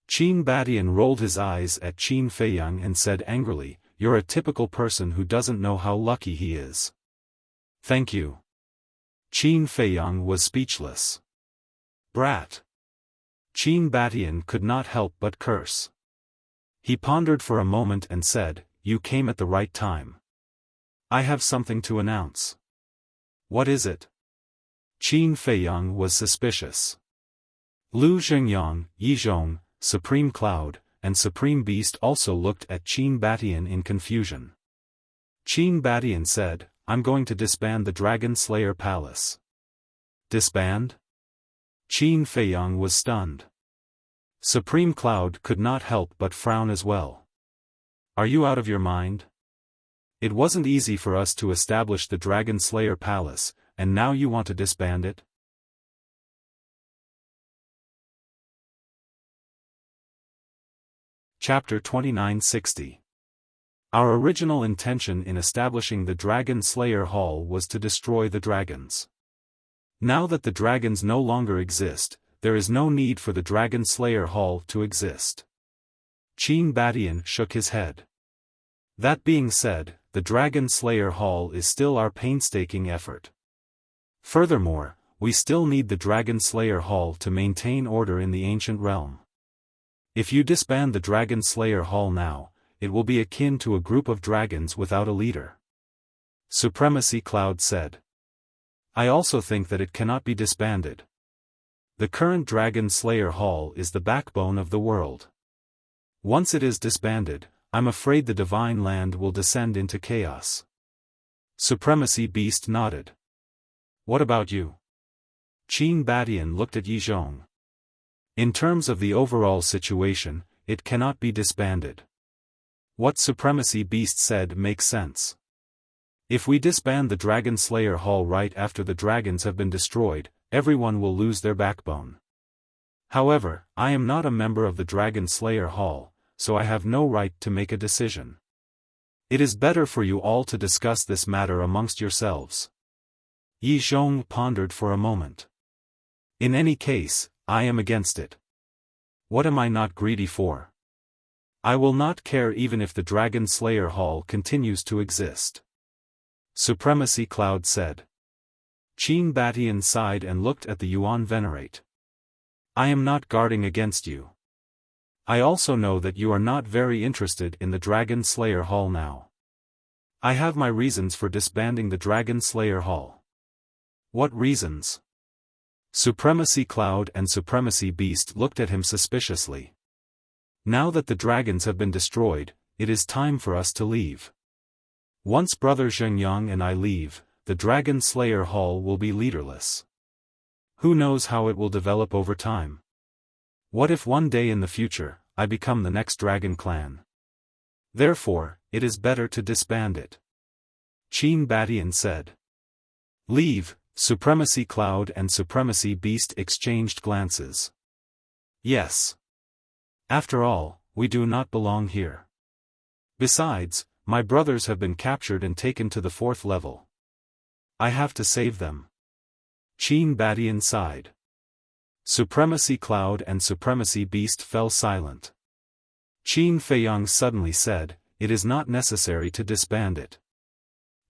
Qin Batian rolled his eyes at Qin Feiyang and said angrily, "You're a typical person who doesn't know how lucky he is." "Thank you." Qin Feiyang was speechless. "Brat." Qin Batian could not help but curse. He pondered for a moment and said, "You came at the right time. I have something to announce." "What is it?" Qin Feiyang was suspicious. Lu Zhengyang, Yi Zhong, Supreme Cloud, and Supreme Beast also looked at Qin Batian in confusion. Qin Batian said, "I'm going to disband the Dragon Slayer Palace." "Disband?" Qin Feiyang was stunned. Supreme Cloud could not help but frown as well. "Are you out of your mind? It wasn't easy for us to establish the Dragon Slayer Palace, and now you want to disband it?" Chapter 2960. Our original intention in establishing the Dragon Slayer Hall was to destroy the dragons. Now that the dragons no longer exist, there is no need for the Dragon Slayer Hall to exist. Qin Batian shook his head. "That being said, the Dragon Slayer Hall is still our painstaking effort. Furthermore, we still need the Dragon Slayer Hall to maintain order in the ancient realm. If you disband the Dragon Slayer Hall now, it will be akin to a group of dragons without a leader." Supremacy Cloud said. "I also think that it cannot be disbanded. The current Dragon Slayer Hall is the backbone of the world. Once it is disbanded, I'm afraid the Divine Land will descend into chaos." Supremacy Beast nodded. "What about you?" Qin Batian looked at Yi Zhong. "In terms of the overall situation, it cannot be disbanded. What Supremacy Beast said makes sense. If we disband the Dragon Slayer Hall right after the dragons have been destroyed, everyone will lose their backbone. However, I am not a member of the Dragon Slayer Hall, so I have no right to make a decision. It is better for you all to discuss this matter amongst yourselves." Yi Zhong pondered for a moment. "In any case, I am against it. What am I not greedy for? I will not care even if the Dragon Slayer Hall continues to exist." Supremacy Cloud said. Qin Batian sighed and looked at the Yuan Venerate. "I am not guarding against you. I also know that you are not very interested in the Dragon Slayer Hall now. I have my reasons for disbanding the Dragon Slayer Hall." "What reasons?" Supremacy Cloud and Supremacy Beast looked at him suspiciously. Now that the dragons have been destroyed, it is time for us to leave. Once Brother Zhengyang and I leave, the Dragon Slayer Hall will be leaderless. Who knows how it will develop over time? What if one day in the future, I become the next dragon clan? Therefore, it is better to disband it. Qin Badian said. Leave. Supremacy Cloud and Supremacy Beast exchanged glances. Yes. After all, we do not belong here. Besides, my brothers have been captured and taken to the 4th level. I have to save them. Qin Badian sighed. Supremacy Cloud and Supremacy Beast fell silent. Qin Feiyang suddenly said, "It is not necessary to disband it."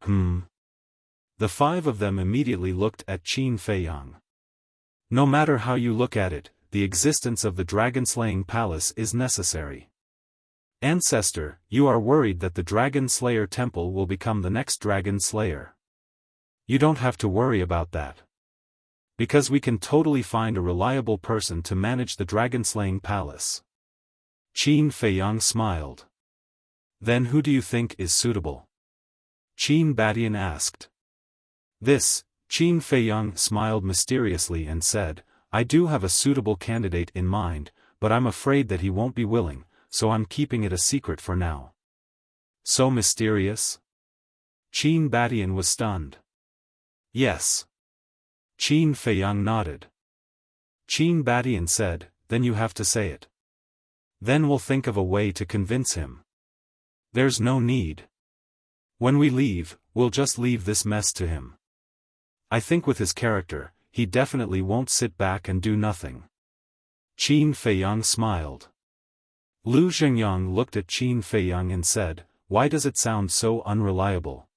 The 5 of them immediately looked at Qin Feiyang. No matter how you look at it, the existence of the dragon-slaying palace is necessary. Ancestor, you are worried that the Dragon Slayer Temple will become the next Dragon Slayer. You don't have to worry about that. Because we can totally find a reliable person to manage the dragon-slaying palace. Qin Feiyang smiled. Then who do you think is suitable? Qin Badian asked. This, Qin Feiyang smiled mysteriously and said, I do have a suitable candidate in mind, but I'm afraid that he won't be willing, so I'm keeping it a secret for now. So mysterious? Qin Badian was stunned. Yes. Qin Feiyang nodded. Qin Badian said, then you have to say it. Then we'll think of a way to convince him. There's no need. When we leave, we'll just leave this mess to him. I think with his character, he definitely won't sit back and do nothing. Qin Feiyang smiled. Lu Zhengyang looked at Qin Feiyang and said, why does it sound so unreliable?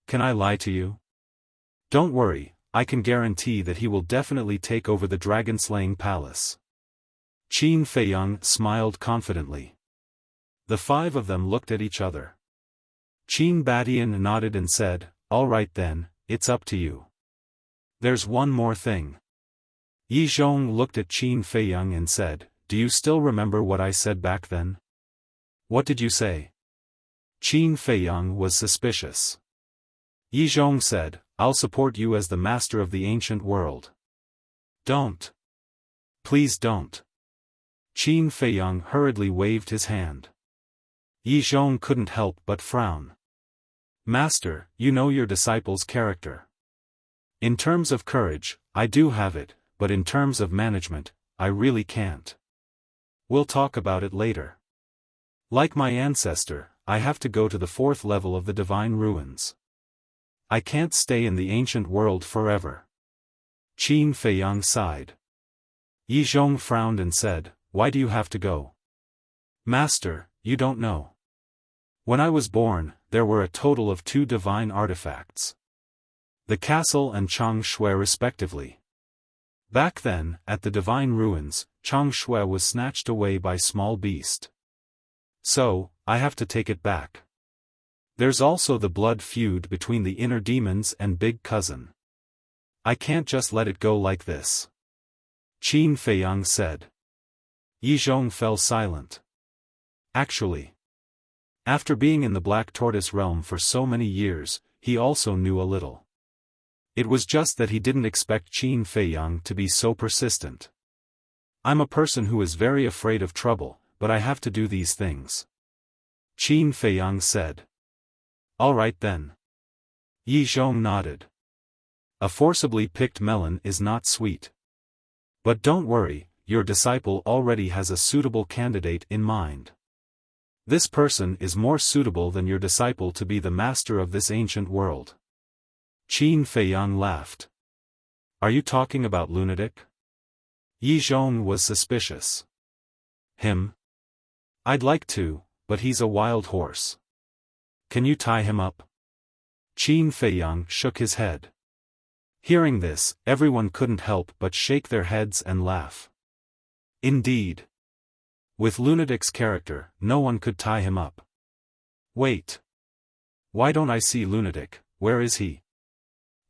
Can I lie to you? Don't worry, I can guarantee that he will definitely take over the dragon-slaying palace. Qin Feiyang smiled confidently. The 5 of them looked at each other. Qin Badian nodded and said, all right then, it's up to you. There's one more thing. Yi Zhong looked at Qin Feiyang and said, do you still remember what I said back then? What did you say? Qin Feiyang was suspicious. Yi Zhong said, I'll support you as the master of the ancient world. Don't. Please don't. Qin Feiyang hurriedly waved his hand. Yi Zhong couldn't help but frown. Master, you know your disciple's character. In terms of courage, I do have it, but in terms of management, I really can't. We'll talk about it later. Like my ancestor, I have to go to the 4th level of the divine ruins. I can't stay in the ancient world forever. Qin Feiyang sighed. Yi Zhong frowned and said, why do you have to go? Master, you don't know. When I was born, there were a total of 2 divine artifacts. The castle and Chang Shui respectively. Back then, at the divine ruins, Chang Shui was snatched away by small beast. So, I have to take it back. There's also the blood feud between the inner demons and Big Cousin. I can't just let it go like this. Qin Feiyang said. Yi Zhong fell silent. Actually, after being in the Black Tortoise realm for so many years, he also knew a little. It was just that he didn't expect Qin Feiyang to be so persistent. I'm a person who is very afraid of trouble, but I have to do these things. Qin Feiyang said. All right then. Yi Zhong nodded. A forcibly picked melon is not sweet. But don't worry, your disciple already has a suitable candidate in mind. This person is more suitable than your disciple to be the master of this ancient world. Qin Feiyang laughed. Are you talking about lunatic? Yi Zhong was suspicious. Him? I'd like to, but he's a wild horse. Can you tie him up? Qin Feiyang shook his head. Hearing this, everyone couldn't help but shake their heads and laugh. Indeed. With Lunatic's character, no one could tie him up. Wait. Why don't I see Lunatic, where is he?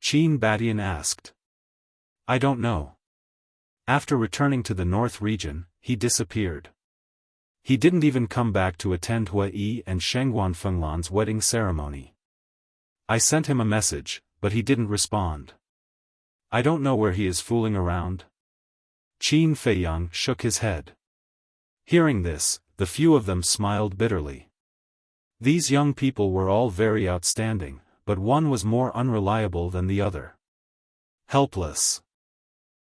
Qin Badian asked. I don't know. After returning to the North region, he disappeared. He didn't even come back to attend Hua Yi and Shengguan Fenglan's wedding ceremony. I sent him a message, but he didn't respond. I don't know where he is fooling around. Qin Feiyang shook his head. Hearing this, the few of them smiled bitterly. These young people were all very outstanding, but one was more unreliable than the other. Helpless.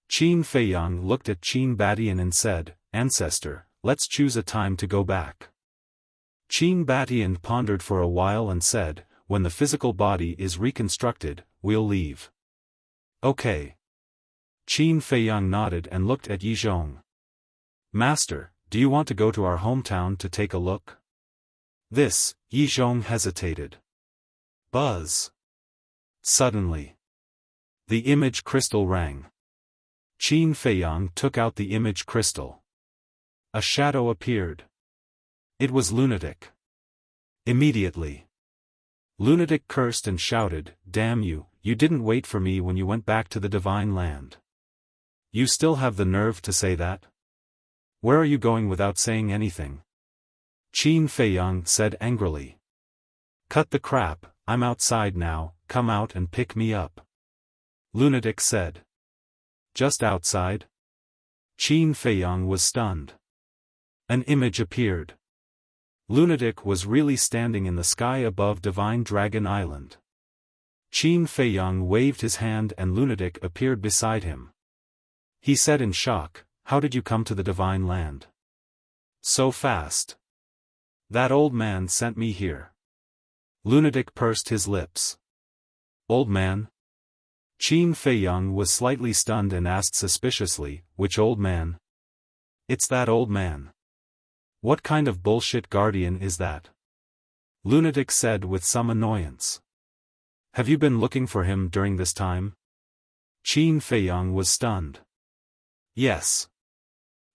Qin Feiyang looked at Qin Batian and said, "Ancestor, let's choose a time to go back." Qin Batian pondered for a while and said, "When the physical body is reconstructed, we'll leave." Okay. Qin Feiyang nodded and looked at Yi Zhong. "Master, do you want to go to our hometown to take a look?" This, Yi Zhong hesitated. Buzz. Suddenly, the image crystal rang. Qin Feiyang took out the image crystal. A shadow appeared. It was Lunatic. Immediately, Lunatic cursed and shouted, "Damn you, you didn't wait for me when you went back to the Divine Land. You still have the nerve to say that? Where are you going without saying anything?" Qin Feiyang said angrily. "Cut the crap, I'm outside now, come out and pick me up." Lunatic said. "Just outside?" Qin Feiyang was stunned. An image appeared. Lunatic was really standing in the sky above Divine Dragon Island. Qin Feiyang waved his hand and Lunatic appeared beside him. He said in shock, "How did you come to the Divine Land? So fast." "That old man sent me here." Lunatic pursed his lips. "Old man?" Qin Feiyang was slightly stunned and asked suspiciously, "Which old man?" "It's that old man." "What kind of bullshit guardian is that?" Lunatic said with some annoyance. "Have you been looking for him during this time?" Qin Feiyang was stunned. "Yes."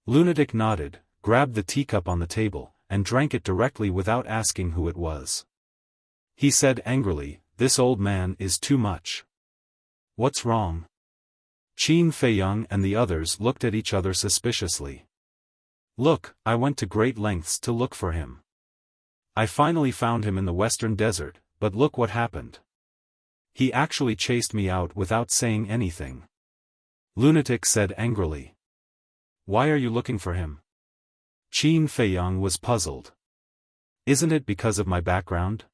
Lunatic nodded, grabbed the teacup on the table, and drank it directly without asking who it was. He said angrily, "This old man is too much." "What's wrong?" Qin Feiyang and the others looked at each other suspiciously. "Look, I went to great lengths to look for him. I finally found him in the western desert, but look what happened. He actually chased me out without saying anything." Lunatic said angrily. "Why are you looking for him?" Qin Feiyang was puzzled. "Isn't it because of my background?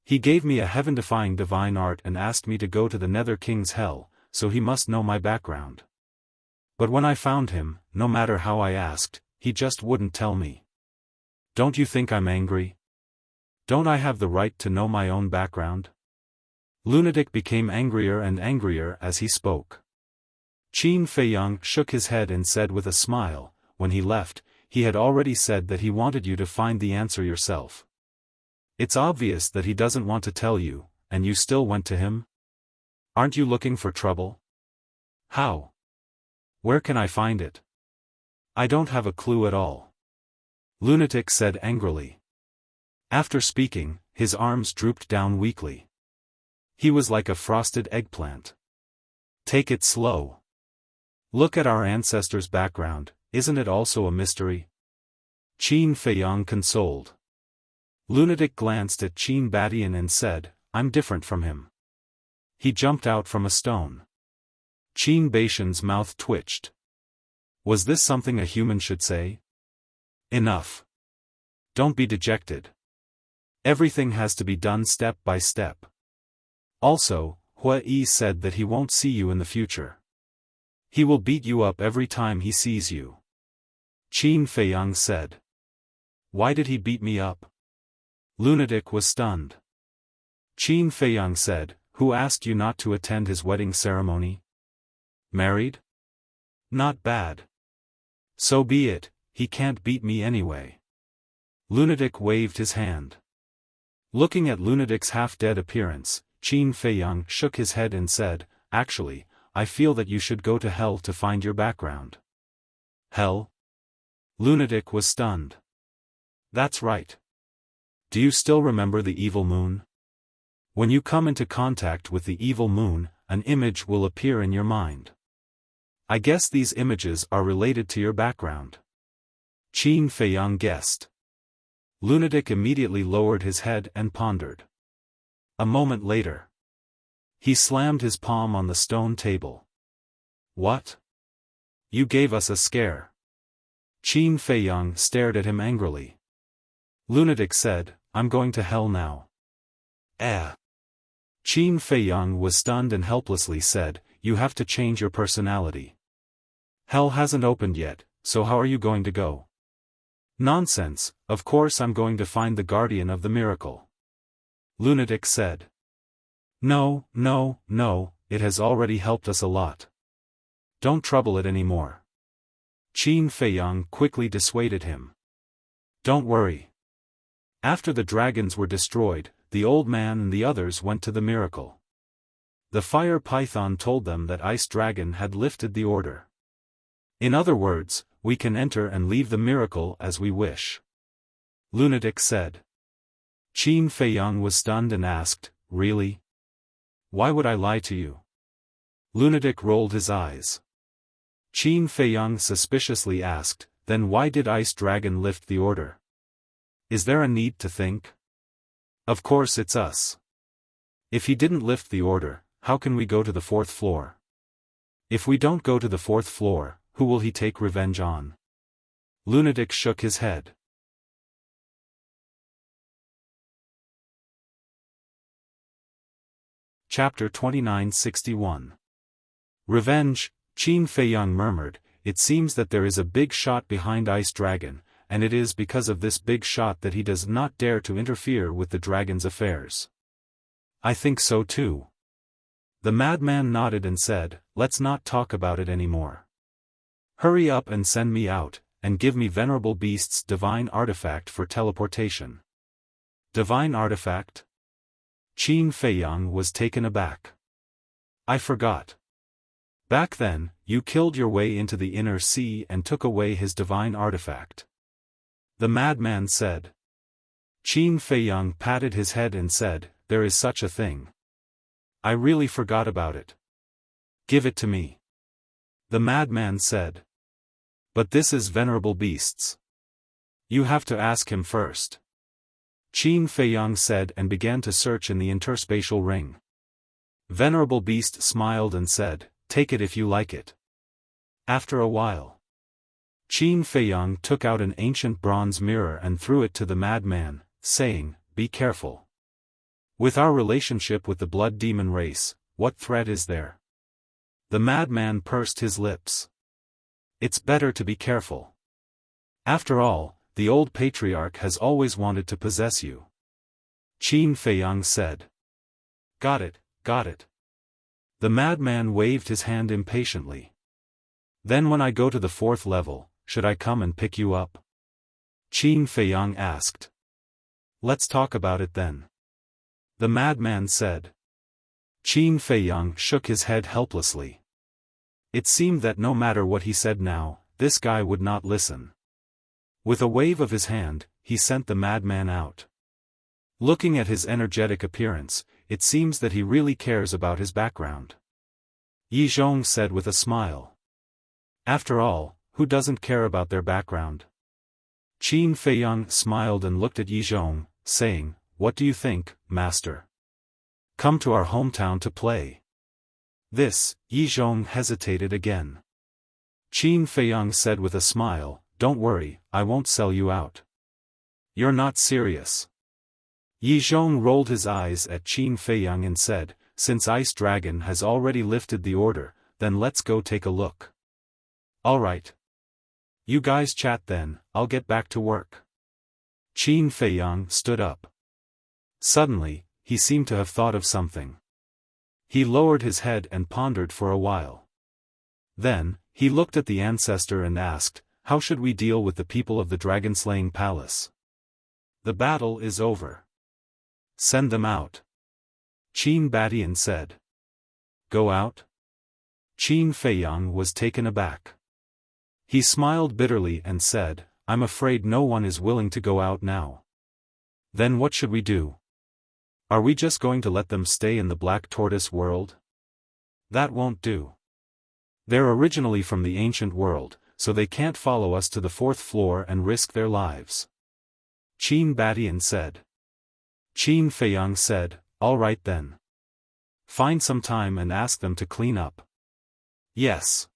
He gave me a heaven-defying divine art and asked me to go to the Nether King's hell, so he must know my background. But when I found him, no matter how I asked, he just wouldn't tell me. Don't you think I'm angry? Don't I have the right to know my own background?" Lunatic became angrier and angrier as he spoke. Qin Feiyang shook his head and said with a smile, "When he left, he had already said that he wanted you to find the answer yourself. It's obvious that he doesn't want to tell you, and you still went to him? Aren't you looking for trouble?" "How? Where can I find it? I don't have a clue at all." Lunatic said angrily. After speaking, his arms drooped down weakly. He was like a frosted eggplant. "Take it slow. Look at our ancestors' background, isn't it also a mystery?" Qin Feiyang consoled. Lunatic glanced at Qin Batian and said, "I'm different from him. He jumped out from a stone." Qin Batian's mouth twitched. Was this something a human should say? Enough. Don't be dejected. Everything has to be done step by step. Also, Hua Yi said that he won't see you in the future. He will beat you up every time he sees you. Qin Feiyang said. "Why did he beat me up?" Lunatic was stunned. Qin Feiyang said, "Who asked you not to attend his wedding ceremony? Married? Not bad. So be it, he can't beat me anyway." Lunatic waved his hand. Looking at Lunatic's half-dead appearance, Qin Feiyang shook his head and said, "Actually, I feel that you should go to hell to find your background." Hell? Lunatic was stunned. "That's right. Do you still remember the evil moon? When you come into contact with the evil moon, an image will appear in your mind. I guess these images are related to your background." Qin Feiyang guessed. Lunatic immediately lowered his head and pondered. A moment later, he slammed his palm on the stone table. What? You gave us a scare. Qin Feiyang stared at him angrily. Lunatic said, I'm going to hell now. Qin Feiyang was stunned and helplessly said, you have to change your personality. Hell hasn't opened yet, so how are you going to go? Nonsense, of course I'm going to find the guardian of the miracle. Lunatic said. No, no, no, it has already helped us a lot. Don't trouble it anymore. Qin Feiyang quickly dissuaded him. Don't worry. After the dragons were destroyed, the old man and the others went to the miracle. The fire python told them that Ice Dragon had lifted the order. In other words, we can enter and leave the miracle as we wish. Lunatic said. Qin Feiyang was stunned and asked, really? Why would I lie to you? Lunatic rolled his eyes. Qin Feiyang suspiciously asked, then why did Ice Dragon lift the order? Is there a need to think? Of course it's us. If he didn't lift the order, how can we go to the 4th floor? If we don't go to the 4th floor, who will he take revenge on? Lunatic shook his head. Chapter 2961. Revenge, Qin Feiyang murmured, it seems that there is a big shot behind Ice Dragon, and it is because of this big shot that he does not dare to interfere with the dragon's affairs. I think so too. The madman nodded and said, let's not talk about it anymore. Hurry up and send me out, and give me Venerable Beast's divine artifact for teleportation. Divine artifact? Qin Feiyang was taken aback. I forgot. Back then, you killed your way into the inner sea and took away his divine artifact. The madman said. Qin Feiyang patted his head and said, there is such a thing. I really forgot about it. Give it to me. The madman said. But this is Venerable Beast's. You have to ask him first. Qin Feiyang said and began to search in the interspatial ring. Venerable Beast smiled and said, take it if you like it. After a while, Qin Feiyang took out an ancient bronze mirror and threw it to the madman, saying, be careful. With our relationship with the blood demon race, what threat is there? The madman pursed his lips. It's better to be careful. After all, the old patriarch has always wanted to possess you. Qin Feiyang said. Got it, got it. The madman waved his hand impatiently. Then when I go to the 4th level, should I come and pick you up? Qin Feiyang asked. Let's talk about it then. The madman said. Qin Feiyang shook his head helplessly. It seemed that no matter what he said now, this guy would not listen. With a wave of his hand, he sent the madman out. Looking at his energetic appearance, it seems that he really cares about his background. Yi Zhong said with a smile. After all, who doesn't care about their background? Qin Feiyang smiled and looked at Yi Zhong, saying, what do you think, master? Come to our hometown to play. This, Yi Zhong hesitated again. Qin Feiyang said with a smile, don't worry, I won't sell you out. You're not serious. Yi Zhong rolled his eyes at Qin Feiyang and said, since Ice Dragon has already lifted the order, then let's go take a look. Alright. You guys chat then, I'll get back to work. Qin Feiyang stood up. Suddenly, he seemed to have thought of something. He lowered his head and pondered for a while. Then, he looked at the ancestor and asked, how should we deal with the people of the dragon-slaying palace? The battle is over. Send them out. Qin Batian said. Go out? Qin Feiyang was taken aback. He smiled bitterly and said, I'm afraid no one is willing to go out now. Then what should we do? Are we just going to let them stay in the Black Tortoise world? That won't do. They're originally from the ancient world, so they can't follow us to the 4th floor and risk their lives. Qin Badian said. Qin Feiyang said, all right then. Find some time and ask them to clean up. Yes.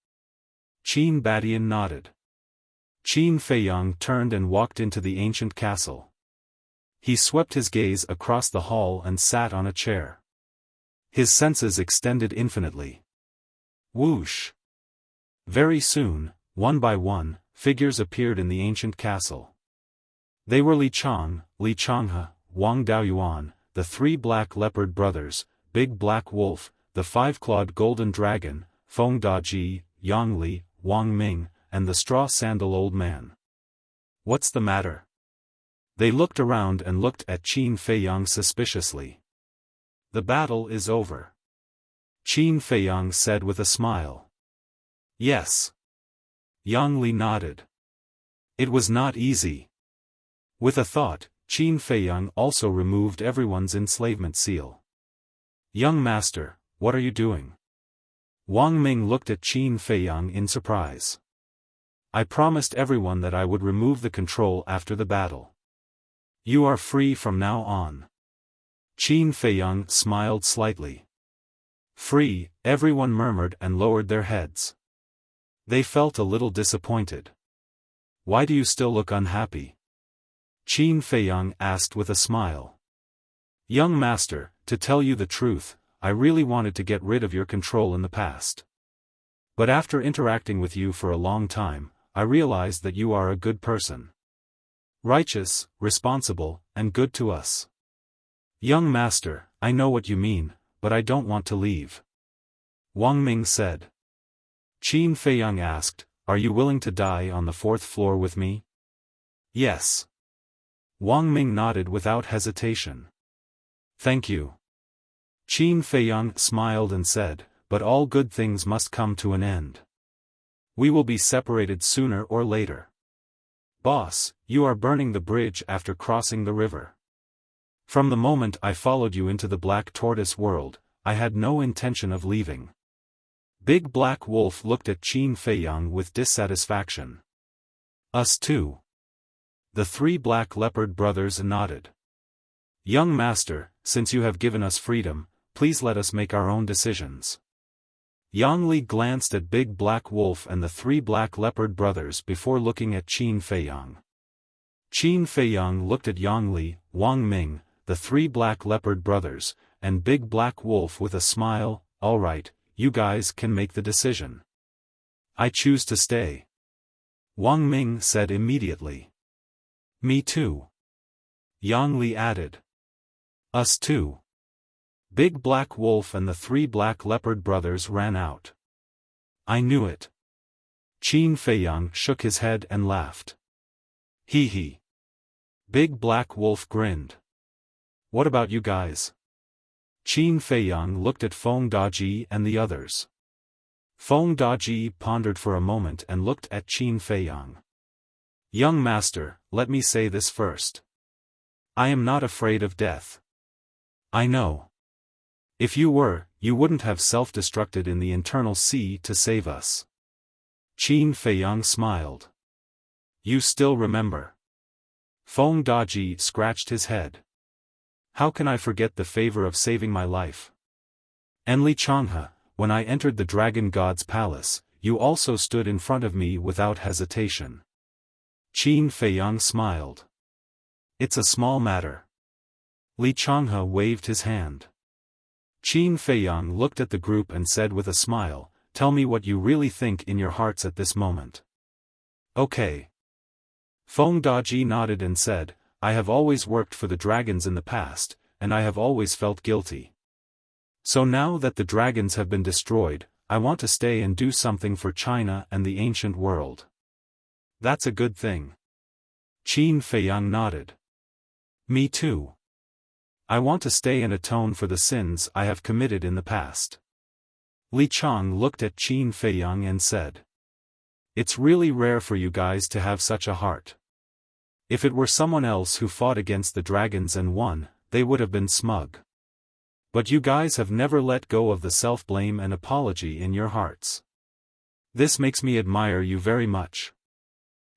Qin Badian nodded. Qin Feiyang turned and walked into the ancient castle. He swept his gaze across the hall and sat on a chair. His senses extended infinitely. Whoosh! Very soon, one by one, figures appeared in the ancient castle. They were Li Chang, Li Changhe, Wang Daoyuan, the 3 black leopard brothers, Big Black Wolf, the 5-clawed golden dragon, Feng Daji, Yang Li, Wang Ming, and the straw-sandal old man. What's the matter? They looked around and looked at Qin Feiyang suspiciously. The battle is over. Qin Feiyang said with a smile. Yes. Yang Li nodded. It was not easy. With a thought, Qin Feiyang also removed everyone's enslavement seal. Young master, what are you doing? Wang Ming looked at Qin Feiyang in surprise. I promised everyone that I would remove the control after the battle. You are free from now on. Qin Feiyang smiled slightly. Free, everyone murmured and lowered their heads. They felt a little disappointed. Why do you still look unhappy? Qin Feiyang asked with a smile. Young master, to tell you the truth, I really wanted to get rid of your control in the past. But after interacting with you for a long time, I realized that you are a good person. Righteous, responsible, and good to us. Young master, I know what you mean, but I don't want to leave. Wang Ming said. Qin Feiyang asked, are you willing to die on the 4th floor with me? Yes. Wang Ming nodded without hesitation. Thank you. Qin Feiyang smiled and said, but all good things must come to an end. We will be separated sooner or later. Boss, you are burning the bridge after crossing the river. From the moment I followed you into the Black Tortoise world, I had no intention of leaving. Big Black Wolf looked at Qin Feiyang with dissatisfaction. Us too. The 3 black leopard brothers nodded. Young master, since you have given us freedom, please let us make our own decisions. Yang Li glanced at Big Black Wolf and the 3 black leopard brothers before looking at Qin Feiyang. Qin Feiyang looked at Yang Li, Wang Ming, the 3 black leopard brothers, and Big Black Wolf with a smile. All right, you guys can make the decision. I choose to stay. Wang Ming said immediately. Me too. Yang Li added. Us too. Big Black Wolf and the 3 black leopard brothers ran out. I knew it. Qin Feiyang shook his head and laughed. Hee hee. Big Black Wolf grinned. What about you guys? Qin Feiyang looked at Feng Daji and the others. Feng Daji pondered for a moment and looked at Qin Feiyang. Young master, let me say this first. I am not afraid of death. I know. If you were, you wouldn't have self-destructed in the internal sea to save us. Qin Feiyang smiled. You still remember. Feng Daji scratched his head. How can I forget the favor of saving my life? And Li Changhe, when I entered the Dragon God's palace, you also stood in front of me without hesitation. Qin Feiyang smiled. It's a small matter. Li Changhe waved his hand. Qin Feiyang looked at the group and said with a smile, tell me what you really think in your hearts at this moment. Okay. Feng Daji nodded and said, I have always worked for the dragons in the past, and I have always felt guilty. So now that the dragons have been destroyed, I want to stay and do something for China and the ancient world. That's a good thing. Qin Feiyang nodded. Me too. I want to stay and atone for the sins I have committed in the past. Li Chang looked at Qin Feiyang and said. It's really rare for you guys to have such a heart. If it were someone else who fought against the dragons and won, they would have been smug. But you guys have never let go of the self-blame and apology in your hearts. This makes me admire you very much.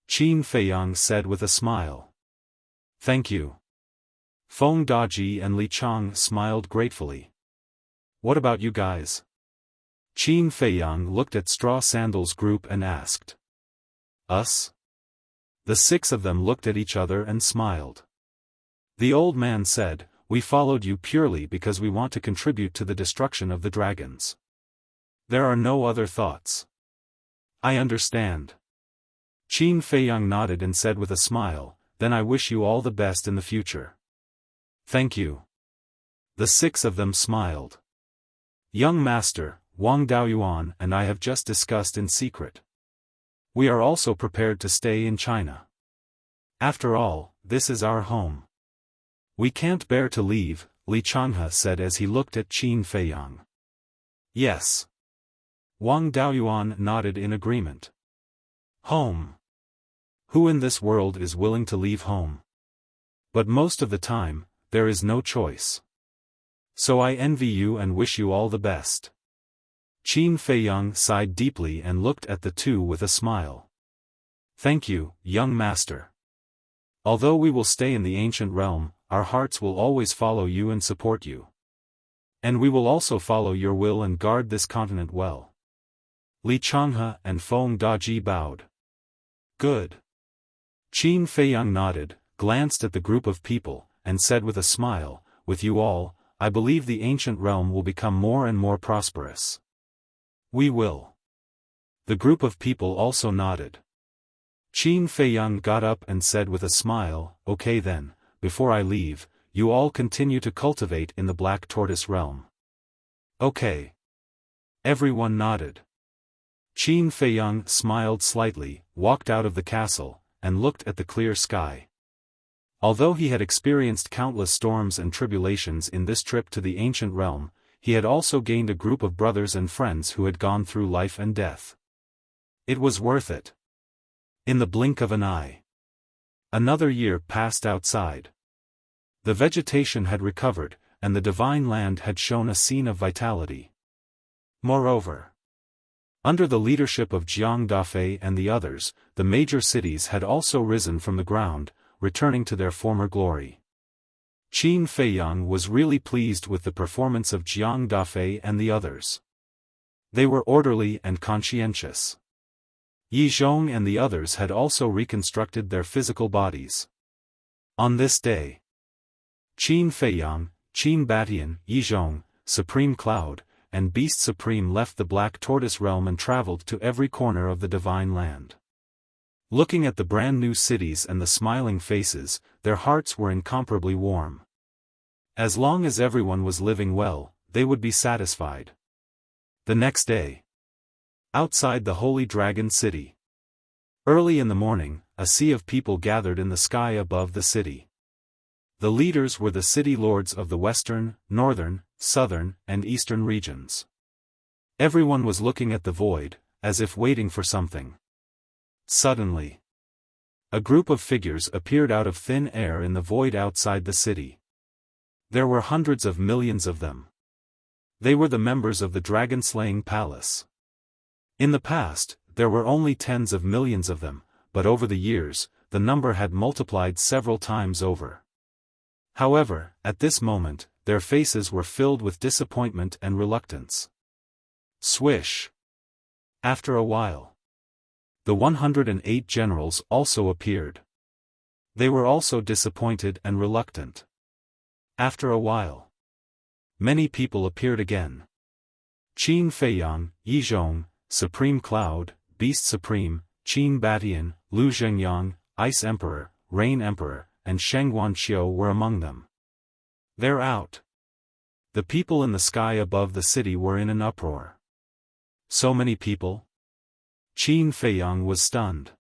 Qin Feiyang said with a smile. Thank you. Feng Daji and Li Chang smiled gratefully. What about you guys? Qin Feiyang looked at Straw Sandals' group and asked. Us? The 6 of them looked at each other and smiled. The old man said, We followed you purely because we want to contribute to the destruction of the dragons. There are no other thoughts. I understand. Qin Feiyang nodded and said with a smile, Then I wish you all the best in the future. Thank you. The 6 of them smiled. Young Master, Wang Daoyuan and I have just discussed in secret. We are also prepared to stay in China. After all, this is our home. We can't bear to leave, Li Changhe said as he looked at Qin Feiyang. Yes. Wang Daoyuan nodded in agreement. Home. Who in this world is willing to leave home? But most of the time, there is no choice. So I envy you and wish you all the best. Qin Feiyang sighed deeply and looked at the 2 with a smile. Thank you, young master. Although we will stay in the ancient realm, our hearts will always follow you and support you. And we will also follow your will and guard this continent well. Li Changhe and Feng Daji bowed. Good. Qin Feiyang nodded, glanced at the group of people, and said with a smile, With you all, I believe the ancient realm will become more and more prosperous. We will. The group of people also nodded. Qin Feiyang got up and said with a smile, Okay then, before I leave, you all continue to cultivate in the Black Tortoise realm. Okay. Everyone nodded. Qin Feiyang smiled slightly, walked out of the castle, and looked at the clear sky. Although he had experienced countless storms and tribulations in this trip to the ancient realm, he had also gained a group of brothers and friends who had gone through life and death. It was worth it. In the blink of an eye. Another year passed outside. The vegetation had recovered, and the divine land had shown a scene of vitality. Moreover, under the leadership of Jiang Dafei and the others, the major cities had also risen from the ground, returning to their former glory. Qin Feiyang was really pleased with the performance of Jiang Dafei and the others. They were orderly and conscientious. Yi Zhong and the others had also reconstructed their physical bodies. On this day, Qin Feiyang, Qin Batian, Yi Zhong, Supreme Cloud, and Beast Supreme left the Black Tortoise realm and traveled to every corner of the divine land. Looking at the brand new cities and the smiling faces, their hearts were incomparably warm. As long as everyone was living well, they would be satisfied. The next day, outside the Holy Dragon City. Early in the morning, a sea of people gathered in the sky above the city. The leaders were the city lords of the western, northern, southern, and eastern regions. Everyone was looking at the void, as if waiting for something. Suddenly, a group of figures appeared out of thin air in the void outside the city. There were hundreds of millions of them. They were the members of the dragon-slaying palace. In the past, there were only tens of millions of them, but over the years, the number had multiplied several times over. However, at this moment, their faces were filled with disappointment and reluctance. Swish! After a while, the 108 generals also appeared. They were also disappointed and reluctant. After a while, many people appeared again. Qin Feiyang, Yi Zhong, Supreme Cloud, Beast Supreme, Qin Batian, Lu Zhengyang, Ice Emperor, Rain Emperor, and Sheng Wanqiu were among them. They're out. The people in the sky above the city were in an uproar. So many people? Qin Feiyang was stunned.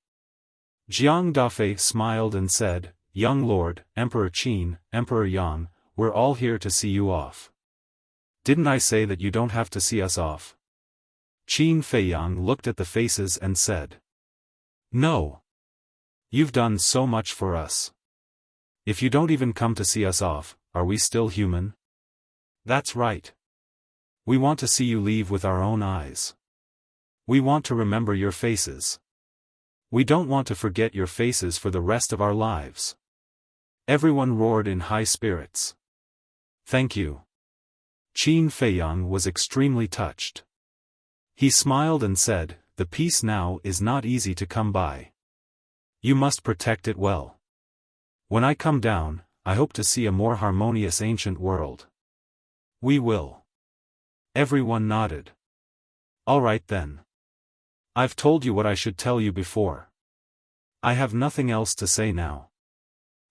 Jiang Dafei smiled and said, Young Lord, Emperor Qin, Emperor Yang, we're all here to see you off. Didn't I say that you don't have to see us off? Qin Feiyang looked at the faces and said. No. You've done so much for us. If you don't even come to see us off, are we still human? That's right. We want to see you leave with our own eyes. We want to remember your faces. We don't want to forget your faces for the rest of our lives." Everyone roared in high spirits. "Thank you." Qin Feiyang was extremely touched. He smiled and said, "The peace now is not easy to come by. You must protect it well. When I come down, I hope to see a more harmonious ancient world." "We will." Everyone nodded. "All right then. I've told you what I should tell you before. I have nothing else to say now.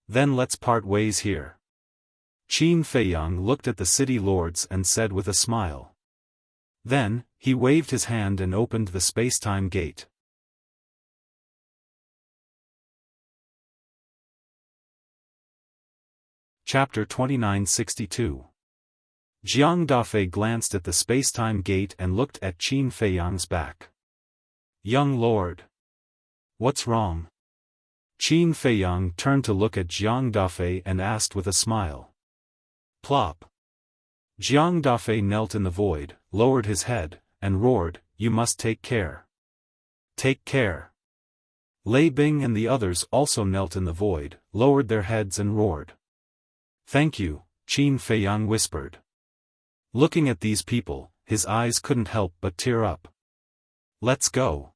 Then let's part ways here." Qin Feiyang looked at the city lords and said with a smile. Then, he waved his hand and opened the space-time gate. Chapter 2962. Jiang Dafei glanced at the space-time gate and looked at Qin Feiyang's back. "Young lord. What's wrong?" Qin Feiyang turned to look at Jiang Dafei and asked with a smile. Plop. Jiang Dafei knelt in the void, lowered his head, and roared, "You must take care. Take care." Lei Bing and the others also knelt in the void, lowered their heads and roared. "Thank you," Qin Feiyang whispered. Looking at these people, his eyes couldn't help but tear up. "Let's go.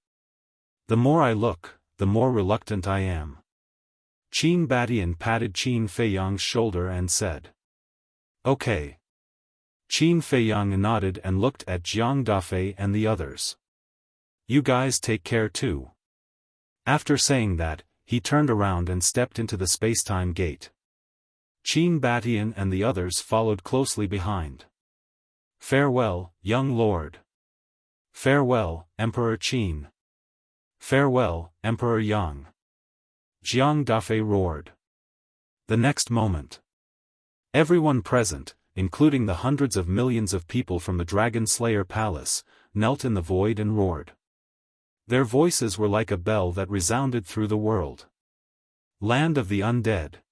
The more I look, the more reluctant I am." Qin Batian patted Qin Feiyang's shoulder and said, "Okay." Qin Feiyang nodded and looked at Jiang Dafei and the others. "You guys take care too." After saying that, he turned around and stepped into the space-time gate. Qin Batian and the others followed closely behind. "Farewell, young lord. Farewell, Emperor Qin. Farewell, Emperor Yang." Jiang Dafei roared. The next moment, everyone present, including the hundreds of millions of people from the Dragon Slayer Palace, knelt in the void and roared. Their voices were like a bell that resounded through the world. Land of the undead.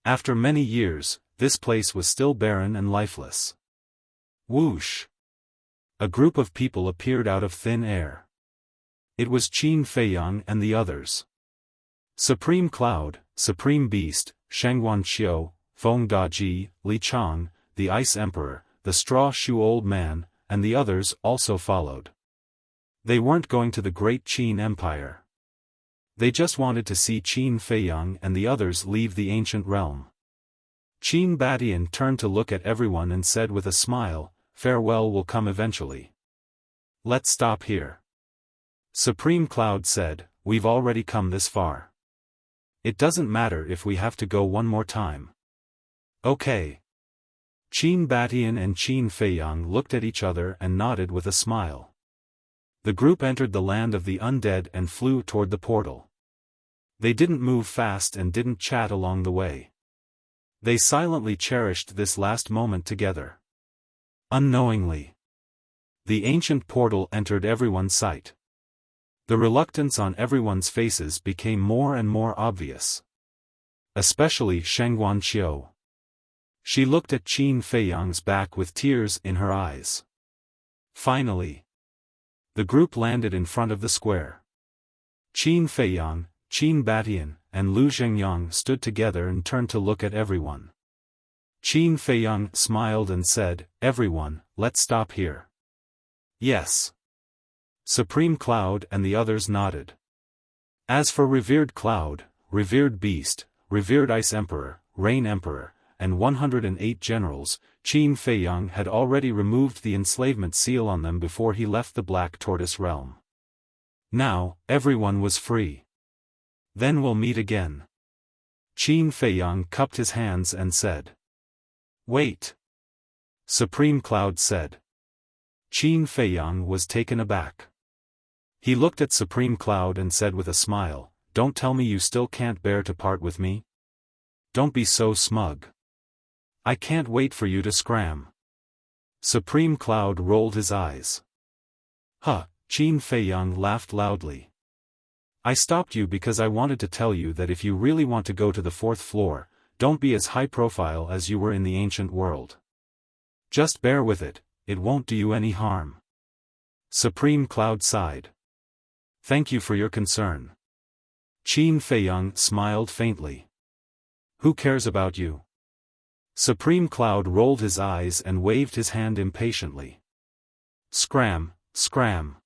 After many years, this place was still barren and lifeless. Whoosh! A group of people appeared out of thin air. It was Qin Feiyang and the others. Supreme Cloud, Supreme Beast, Shengguan Xiao, Feng Daji, Li Chang, the Ice Emperor, the Straw Shoe Old Man, and the others also followed. They weren't going to the Great Qin Empire. They just wanted to see Qin Feiyang and the others leave the ancient realm. Qin Batian turned to look at everyone and said with a smile, "Farewell will come eventually. Let's stop here." Supreme Cloud said, "We've already come this far. It doesn't matter if we have to go one more time." "Okay." Qin Batian and Qin Feiyang looked at each other and nodded with a smile. The group entered the land of the undead and flew toward the portal. They didn't move fast and didn't chat along the way. They silently cherished this last moment together. Unknowingly, the ancient portal entered everyone's sight. The reluctance on everyone's faces became more and more obvious. Especially Shengguan Qiu. She looked at Qin Feiyang's back with tears in her eyes. Finally, the group landed in front of the square. Qin Feiyang, Qin Batian, and Lu Zhengyang stood together and turned to look at everyone. Qin Feiyang smiled and said, "Everyone, let's stop here." "Yes." Supreme Cloud and the others nodded. As for Revered Cloud, Revered Beast, Revered Ice Emperor, Rain Emperor, and 108 generals, Qin Feiyang had already removed the enslavement seal on them before he left the Black Tortoise realm. Now, everyone was free. "Then we'll meet again." Qin Feiyang cupped his hands and said. "Wait." Supreme Cloud said. Qin Feiyang was taken aback. He looked at Supreme Cloud and said with a smile, "Don't tell me you still can't bear to part with me? Don't be so smug. I can't wait for you to scram." Supreme Cloud rolled his eyes. "Huh," Qin Feiyang laughed loudly. "I stopped you because I wanted to tell you that if you really want to go to the 4th floor, don't be as high profile as you were in the ancient world. Just bear with it, it won't do you any harm." Supreme Cloud sighed. Thank you for your concern. Qin Feiyang smiled faintly. Who cares about you? Supreme Cloud rolled his eyes and waved his hand impatiently. Scram, scram.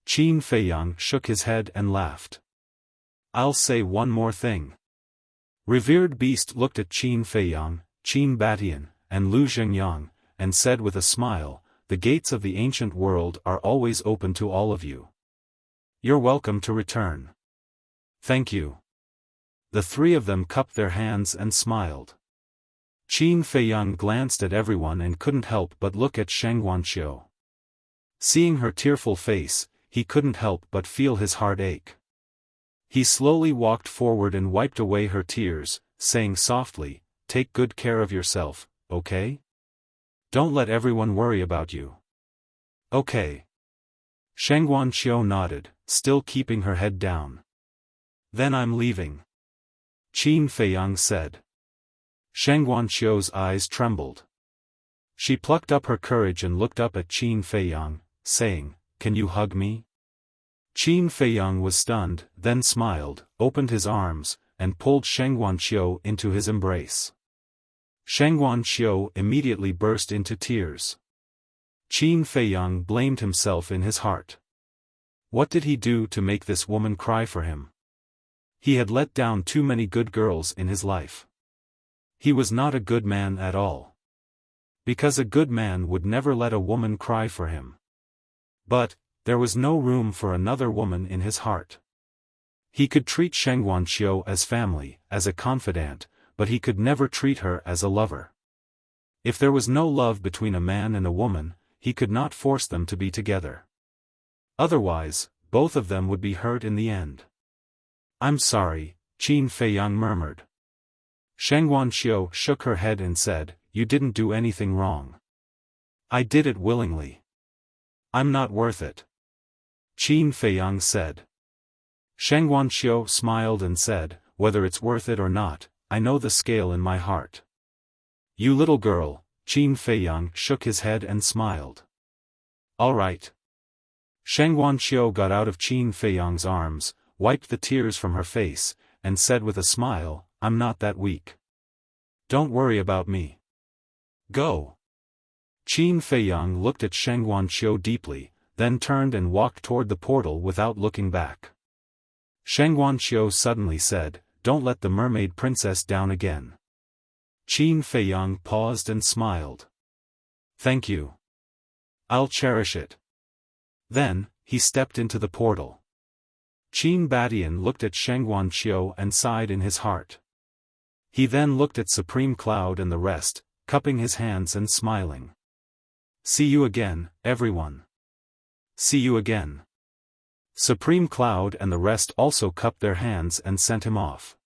Qin Feiyang shook his head and laughed. I'll say one more thing. Revered Beast looked at Qin Feiyang, Qin Batian, and Lu Zhengyang, and said with a smile, the gates of the ancient world are always open to all of you. You're welcome to return. Thank you. The three of them cupped their hands and smiled. Qin Feiyang glanced at everyone and couldn't help but look at Shang Guanqiu. Seeing her tearful face, he couldn't help but feel his heart ache. He slowly walked forward and wiped away her tears, saying softly, take good care of yourself, okay? Don't let everyone worry about you. Okay. Shang Guanqiu nodded, still keeping her head down. Then I'm leaving. Qin Feiyang said. Shang Guanqiu's eyes trembled. She plucked up her courage and looked up at Qin Feiyang, saying, can you hug me? Qin Feiyang was stunned, then smiled, opened his arms, and pulled Shang Guanqiu into his embrace. Shang Guanqiu immediately burst into tears. Qin Feiyang blamed himself in his heart. What did he do to make this woman cry for him? He had let down too many good girls in his life. He was not a good man at all. Because a good man would never let a woman cry for him. But, there was no room for another woman in his heart. He could treat Shang Guanqiu as family, as a confidant, but he could never treat her as a lover. If there was no love between a man and a woman, he could not force them to be together. Otherwise, both of them would be hurt in the end. I'm sorry, Qin Feiyang murmured. Shang Guanqiu shook her head and said, you didn't do anything wrong. I did it willingly. I'm not worth it. Qin Feiyang said. Shang Guanqiu smiled and said, whether it's worth it or not, I know the scale in my heart. You little girl, Qin Feiyang shook his head and smiled. All right. Shang Guanqiu got out of Qin Feiyang's arms, wiped the tears from her face, and said with a smile, I'm not that weak. Don't worry about me. Go. Qin Feiyang looked at Shang Guanqiu deeply, then turned and walked toward the portal without looking back. Shang Guanqiu suddenly said, don't let the mermaid princess down again. Qin Feiyang paused and smiled. Thank you. I'll cherish it. Then, he stepped into the portal. Qin Batian looked at Shang Guanqiu and sighed in his heart. He then looked at Supreme Cloud and the rest, cupping his hands and smiling. See you again, everyone. See you again. Supreme Cloud and the rest also cupped their hands and sent him off.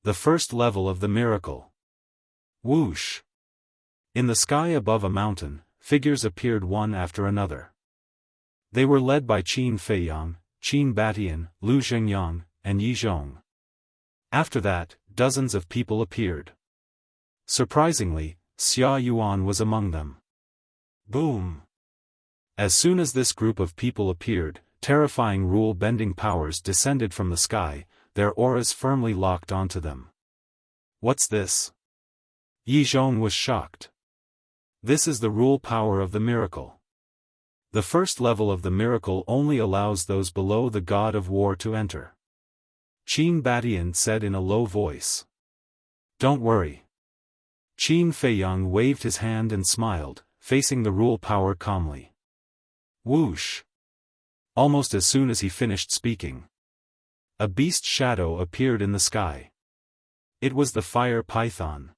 The first level of the miracle. Whoosh. In the sky above a mountain, figures appeared one after another. They were led by Qin Feiyang, Qin Batian, Lu Zhengyang, and Yi Zhong. After that, dozens of people appeared. Surprisingly, Xia Yuan was among them. Boom! As soon as this group of people appeared, terrifying rule-bending powers descended from the sky, their auras firmly locked onto them. What's this? Yi Zhong was shocked. This is the rule power of the miracle. The first level of the miracle only allows those below the god of war to enter. Qin Batian said in a low voice. Don't worry. Qin Feiyang waved his hand and smiled, facing the rule power calmly. Whoosh! Almost as soon as he finished speaking, a beast shadow appeared in the sky. It was the fire python.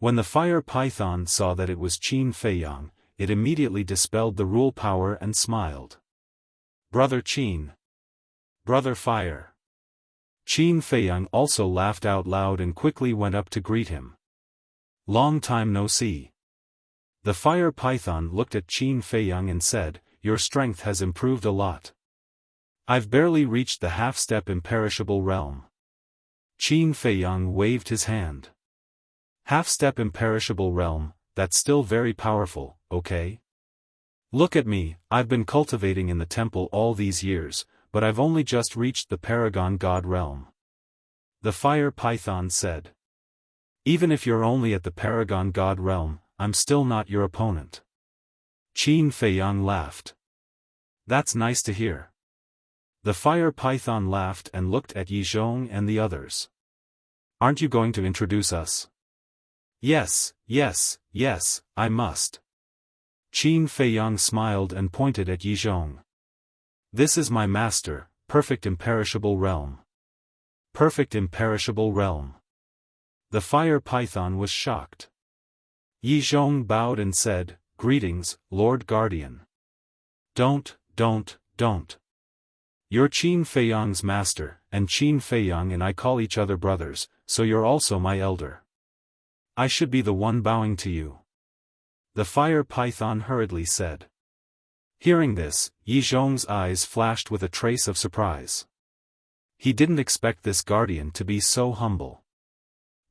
When the fire python saw that it was Qin Feiyang, it immediately dispelled the rule power and smiled. Brother Qin. Brother Fire. Qin Feiyang also laughed out loud and quickly went up to greet him. Long time no see. The fire python looked at Qin Feiyang and said, your strength has improved a lot. I've barely reached the half-step imperishable realm. Qin Feiyang waved his hand. Half-step imperishable realm, that's still very powerful, okay? Look at me, I've been cultivating in the temple all these years, but I've only just reached the Paragon God realm. The fire python said. Even if you're only at the Paragon God realm, I'm still not your opponent. Qin Feiyang laughed. That's nice to hear. The fire python laughed and looked at Yi Zhong and the others. Aren't you going to introduce us? Yes, I must. Qin Feiyang smiled and pointed at Yi Zhong. This is my master, perfect imperishable realm. Perfect imperishable realm. The fire python was shocked. Yi Zhong bowed and said, Greetings, Lord Guardian. Don't. You're Qin Feiyang's master, and Qin Feiyang and I call each other brothers, so you're also my elder. I should be the one bowing to you. The fire python hurriedly said. Hearing this, Yi Zhong's eyes flashed with a trace of surprise. He didn't expect this guardian to be so humble.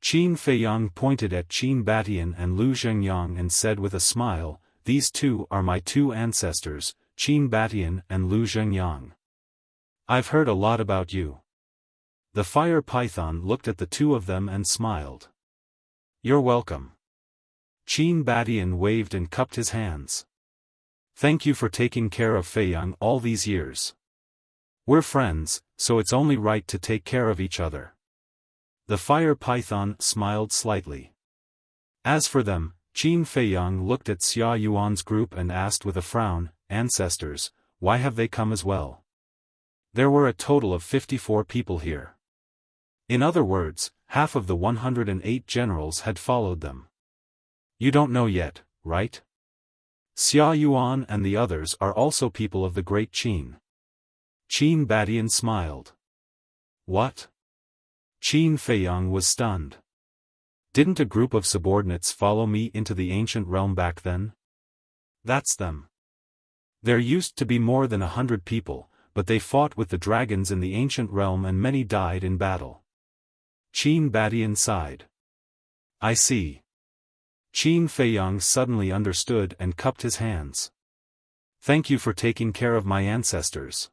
Qin Feiyang pointed at Qin Batian and Lu Zhengyang and said with a smile, These two are my two ancestors, Qin Batian and Lu Zhengyang. I've heard a lot about you. The fire python looked at the two of them and smiled. You're welcome. Qin Batian waved and cupped his hands. Thank you for taking care of Feiyang all these years. We're friends, so it's only right to take care of each other. The fire python smiled slightly. As for them, Qin Feiyang looked at Xia Yuan's group and asked with a frown, Ancestors, why have they come as well? There were a total of 54 people here. In other words, half of the 108 generals had followed them. You don't know yet, right? Xia Yuan and the others are also people of the Great Qin. Qin Batian smiled. What? Qin Feiyang was stunned. Didn't a group of subordinates follow me into the ancient realm back then? That's them. There used to be more than 100 people, but they fought with the dragons in the ancient realm and many died in battle. Qin Batian sighed. I see. Qin Feiyang suddenly understood and cupped his hands. Thank you for taking care of my ancestors.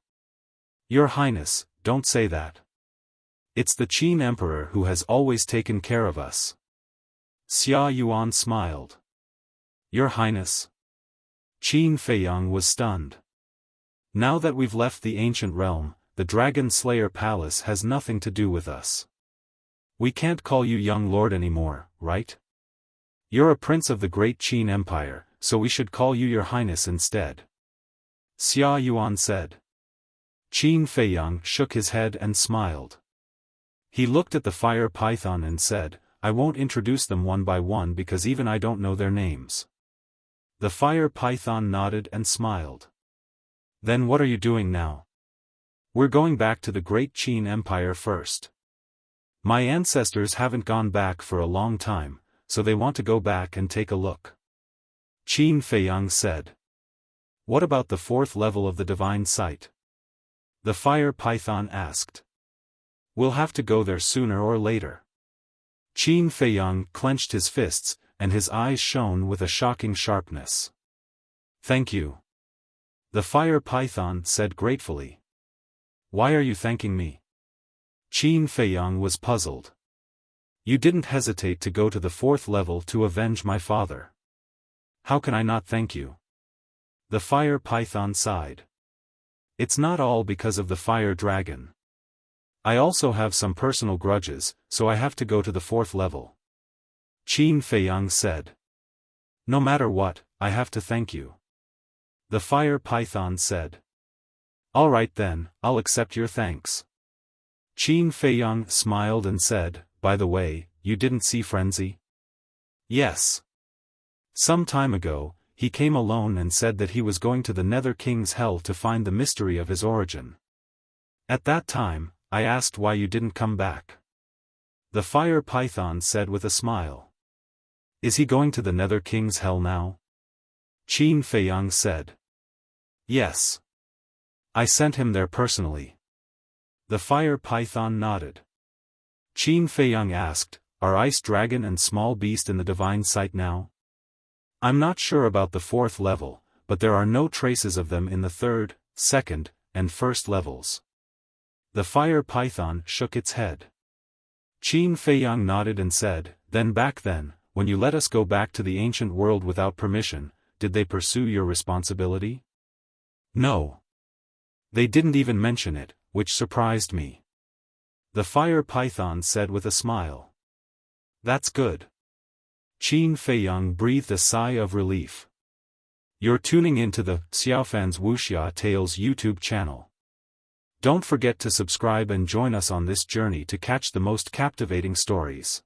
Your Highness, don't say that. It's the Qin Emperor who has always taken care of us. Xia Yuan smiled. Your Highness. Qin Feiyang was stunned. Now that we've left the ancient realm, the Dragon Slayer Palace has nothing to do with us. We can't call you young lord anymore, right? You're a prince of the great Qin Empire, so we should call you your Highness instead. Xia Yuan said. Qin Feiyang shook his head and smiled. He looked at the fire python and said, I won't introduce them one by one because even I don't know their names. The fire python nodded and smiled. Then what are you doing now? We're going back to the great Qin Empire first. My ancestors haven't gone back for a long time, so they want to go back and take a look. Qin Feiyang said. What about the fourth level of the divine sight? The fire python asked. We'll have to go there sooner or later. Qin Feiyang clenched his fists, and his eyes shone with a shocking sharpness. Thank you. The fire python said gratefully. Why are you thanking me? Qin Feiyang was puzzled. You didn't hesitate to go to the fourth level to avenge my father. How can I not thank you? The fire python sighed. It's not all because of the fire dragon. I also have some personal grudges, so I have to go to the fourth level. Qin Feiyang said. No matter what, I have to thank you. The fire python said. All right then, I'll accept your thanks. Qin Feiyang smiled and said, By the way, you didn't see Frenzy? Yes. Some time ago, he came alone and said that he was going to the Nether King's Hell to find the mystery of his origin. At that time, I asked why you didn't come back. The fire python said with a smile. Is he going to the Nether King's Hell now? Qin Feiyang said. Yes. I sent him there personally. The fire python nodded. Qin Feiyang asked, Are Ice Dragon and Small Beast in the divine sight now? I'm not sure about the fourth level, but there are no traces of them in the third, second, and first levels. The fire python shook its head. Qin Feiyang nodded and said, then back then, when you let us go back to the ancient world without permission, did they pursue your responsibility? No. They didn't even mention it, which surprised me. The fire python said with a smile. That's good. Qin Feiyang breathed a sigh of relief. You're tuning into the Xiaofan's Wuxia Tales YouTube channel. Don't forget to subscribe and join us on this journey to catch the most captivating stories.